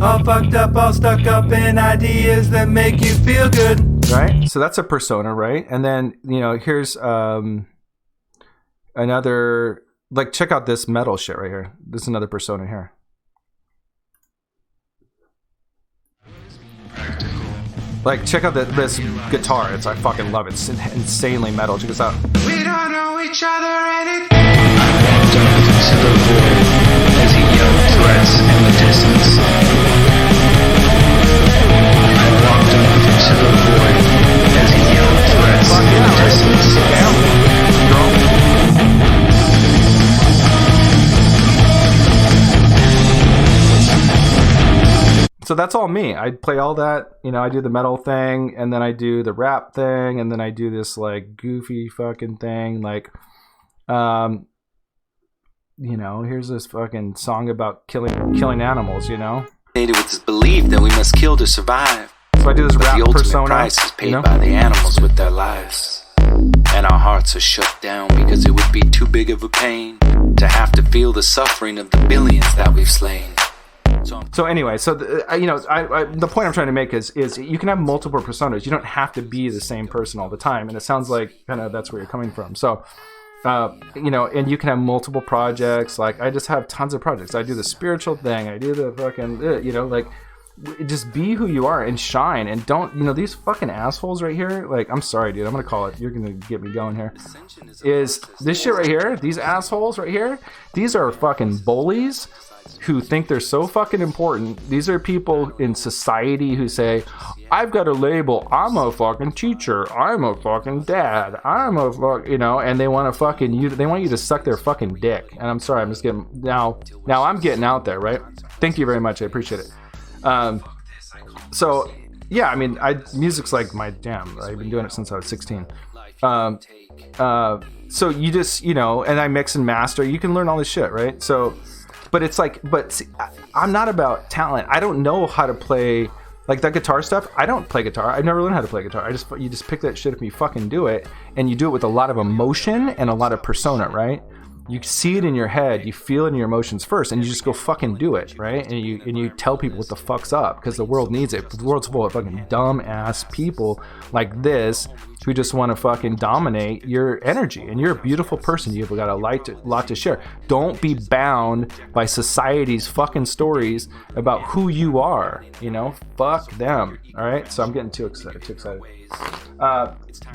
All fucked up, all stuck up in ideas that make you feel good. Right? So that's a persona, right? And then, you know, here's another, like, check out this metal shit right here. This is another persona here. Like, check out this guitar. I fucking love it. It's insanely metal. Check this out. We don't know each other anything. I walked off into the void as he yelled threats in the distance. I walked off into the void as he yelled threats in the distance. So that's all me. I play all that, you know, I do the metal thing, and then I do the rap thing, and then I do this like goofy fucking thing, like, you know, here's this fucking song about killing animals, you know. With this belief that we must kill to survive. So I do this But rap the ultimate persona, price is paid you know? by the animals with their lives. And our hearts are shut down because it would be too big of a pain to have to feel the suffering of the billions that we've slain. So anyway, so you know, the point I'm trying to make is you can have multiple personas. You don't have to be the same person all the time, and it sounds like kind of that's where you're coming from. So, you know, and you can have multiple projects. Like I just have tons of projects. I do the spiritual thing. I do the fucking, you know, like just be who you are and shine, and don't, you know, these fucking assholes right here. Like, I'm sorry, dude. I'm gonna call it. You're gonna get me going here. Is this shit right here? These assholes right here? These are fucking bullies who think they're so fucking important. These are people in society who say, I've got a label, I'm a fucking teacher, I'm a fucking dad, I'm a fuck, you know, and they want to fucking you, they want you to suck their fucking dick. And I'm sorry, I'm just getting, now I'm getting out there, right? Thank you very much, I appreciate it. So yeah, I mean, music's like my jam. I've been doing it since I was 16. So you just, you know, and I mix and master, you can learn all this shit, right? So, but it's like, but see, I'm not about talent. I don't know how to play, like that guitar stuff. I don't play guitar. I've never learned how to play guitar. You just pick that shit up and you fucking do it. And you do it with a lot of emotion and a lot of persona, right? You see it in your head, you feel it in your emotions first, and you just go fucking do it, right? And you tell people what the fuck's up, because the world needs it. The world's full of fucking dumb ass people like this who just want to fucking dominate your energy. And you're a beautiful person. You've got a lot to share. Don't be bound by society's fucking stories about who you are. You know, fuck them. All right. So I'm getting too excited.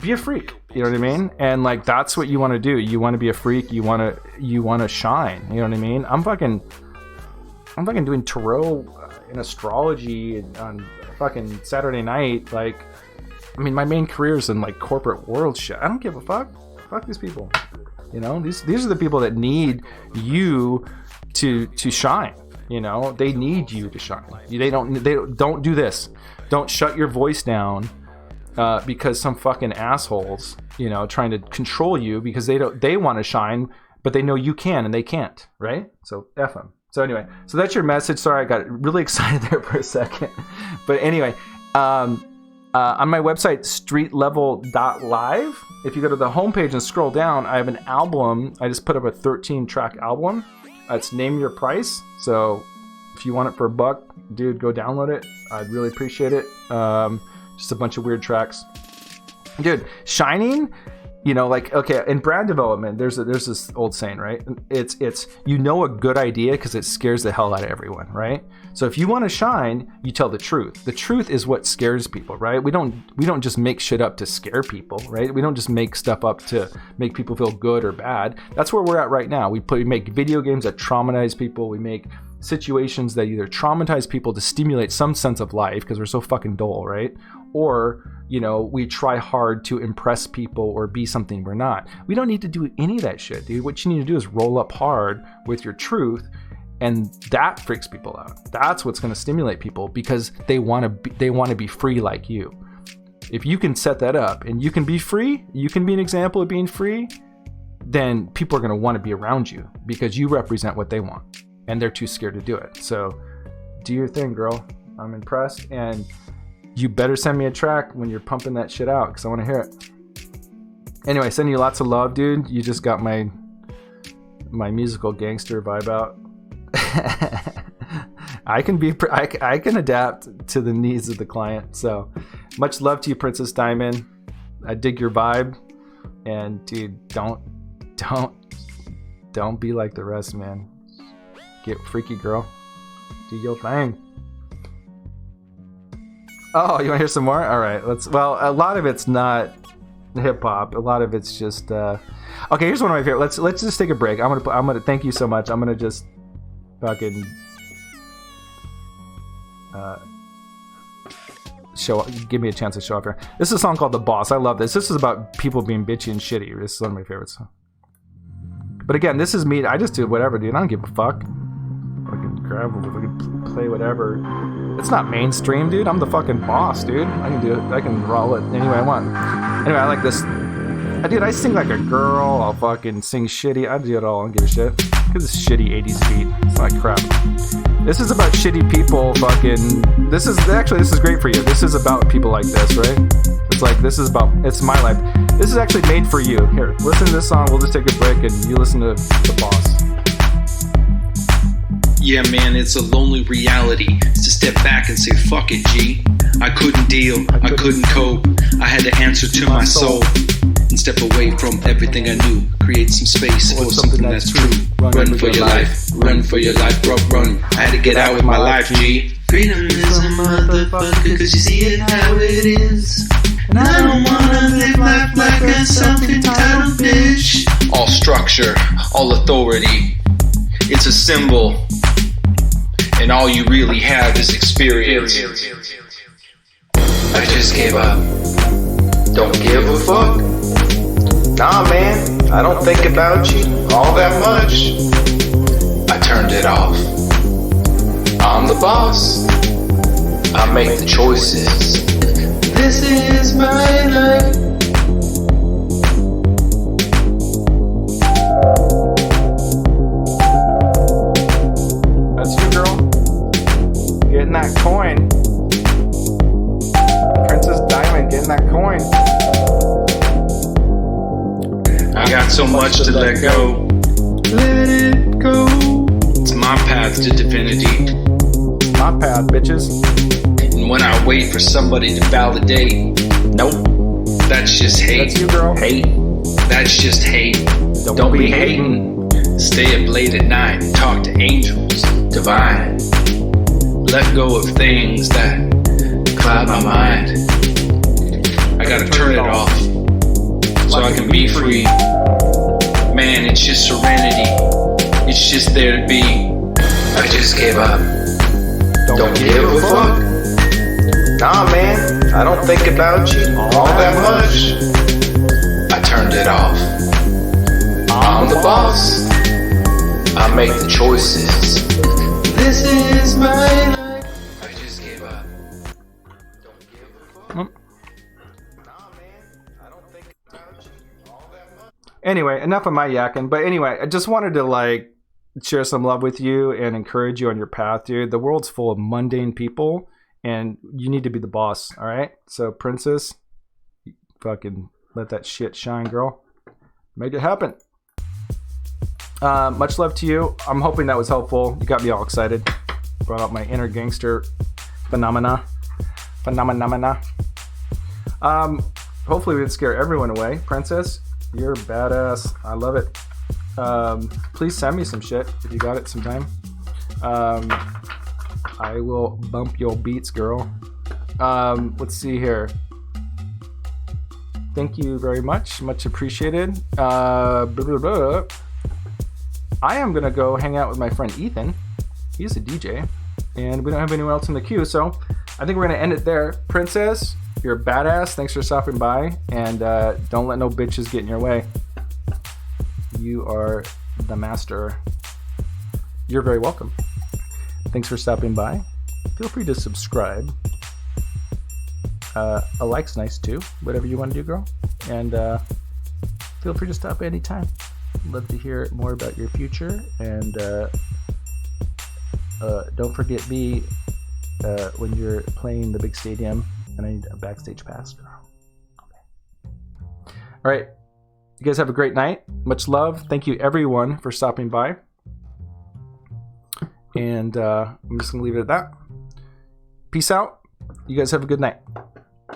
Be a freak. You know what I mean? And like that's what you want to do. You want to be a freak. You want to shine. You know what I mean? I'm fucking doing tarot and astrology on fucking Saturday night. Like, I mean, my main career is in like corporate world shit. I don't give a fuck. Fuck these people. You know, these are the people that need you to shine. You know, they need you to shine. They don't do this. Don't shut your voice down because some fucking assholes, you know, trying to control you because they want to shine, but they know you can and they can't, right? So F them. So anyway, so that's your message. Sorry, I got really excited there for a second. But anyway, on my website, StreetLevel.Live, if you go to the homepage and scroll down, I have an album. I just put up a 13-track album. It's Name Your Price. So if you want it for $1, dude, go download it. I'd really appreciate it. Just a bunch of weird tracks. Dude, shining, you know, like, okay, in brand development, there's this old saying, right? It's you know a good idea because it scares the hell out of everyone, right? So if you want to shine, you tell the truth. The truth is what scares people, right? We don't just make shit up to scare people, right? We don't just make stuff up to make people feel good or bad. That's where we're at right now. We make video games that traumatize people. We make situations that either traumatize people to stimulate some sense of life because we're so fucking dull, right? Or, you know, we try hard to impress people or be something we're not. We don't need to do any of that shit, dude. What you need to do is roll up hard with your truth, and that freaks people out. That's what's going to stimulate people because they want to be free like you. If you can set that up and you can be free, you can be an example of being free, then people are going to want to be around you because you represent what they want, and they're too scared to do it. So do your thing, girl. I'm impressed, and you better send me a track when you're pumping that shit out, because I want to hear it. Anyway, sending you lots of love, dude. You just got my musical gangster vibe out. I can adapt to the needs of the client. So much love to you, Princess Diamond. I dig your vibe, and dude, don't be like the rest, man. Get freaky, girl. Do your thing. Oh, you want to hear some more? All right, well, a lot of it's not hip hop. A lot of it's just okay. Here's one of my favorite. Let's just take a break. I'm gonna thank you so much. I'm gonna just fucking give me a chance to show off here. This is a song called The Boss. I love this. This is about people being bitchy and shitty. This is one of my favorites. But again, this is me. I just do whatever, dude. I don't give a fuck. I can grab, I can play whatever. It's not mainstream, dude. I'm the fucking boss, dude. I can do it. I can roll it any way I want. Anyway, I like this. Dude, I sing like a girl. I'll fucking sing shitty. I do it all. I don't give a shit. Because it's shitty 80s beat. It's not crap. This is about shitty people fucking... This is great for you. This is about people like this, right? It's like, it's my life. This is actually made for you. Here, listen to this song. We'll just take a break and you listen to The Boss. Yeah, man, it's a lonely reality to step back and say, fuck it, G. I couldn't deal, I couldn't cope. I had to answer to my soul and step away from everything I knew. Create some space for something that's true. Run for your life, run for your life, bro, run. I had to get out with my life, G. Freedom is a motherfucker, cause you see it how it is. And I don't wanna live life like a self-entitled bitch. All structure, all authority, it's a symbol. And all you really have is experience. I just gave up. Don't give a fuck. Nah, man, I don't think about you all that much. I turned it off. I'm the boss. I make the choices. This is my life. That's you, girl. Getting that coin. Princess Diamond getting that coin. I got so much to let go. Let it go. It's my path to divinity. My path, bitches. And when I wait for somebody to validate, nope, that's just hate. That's you, girl. Hate. That's just hate. Don't be hating. Stay up late at night and talk to angels. Divine. Let go of things that cloud my mind. I gotta turn it off so I can be free. Man, it's just serenity. It's just there to be. I just gave up. Don't give a fuck. Nah, man, I don't think about you all that much. I turned it off. I'm the boss. I make the choices. This is my life. I just gave up. Don't give a fuck. Nah, man, I don't think about you all that much. Anyway, enough of my yakking. But anyway, I just wanted to share some love with you and encourage you on your path, dude. The world's full of mundane people, and you need to be the boss. All right. So, Princess, fucking let that shit shine, girl. Make it happen. Much love to you. I'm hoping that was helpful. You got me all excited. Brought out my inner gangster phenomena. Hopefully we didn't scare everyone away. Princess, you're badass. I love it. Please send me some shit if you got it sometime. I will bump your beats, girl. Let's see here. Thank you very much. Much appreciated. I am going to go hang out with my friend Ethan. He's a DJ. And we don't have anyone else in the queue, so I think we're going to end it there. Princess, you're a badass. Thanks for stopping by. And don't let no bitches get in your way. You are the master. You're very welcome. Thanks for stopping by. Feel free to subscribe. A like's nice too. Whatever you want to do, girl. And feel free to stop anytime. Love to hear more about your future. And don't forget me when you're playing the big stadium and I need a backstage pass. Okay. All right. You guys have a great night. Much love. Thank you, everyone, for stopping by. And I'm just going to leave it at that. Peace out. You guys have a good night.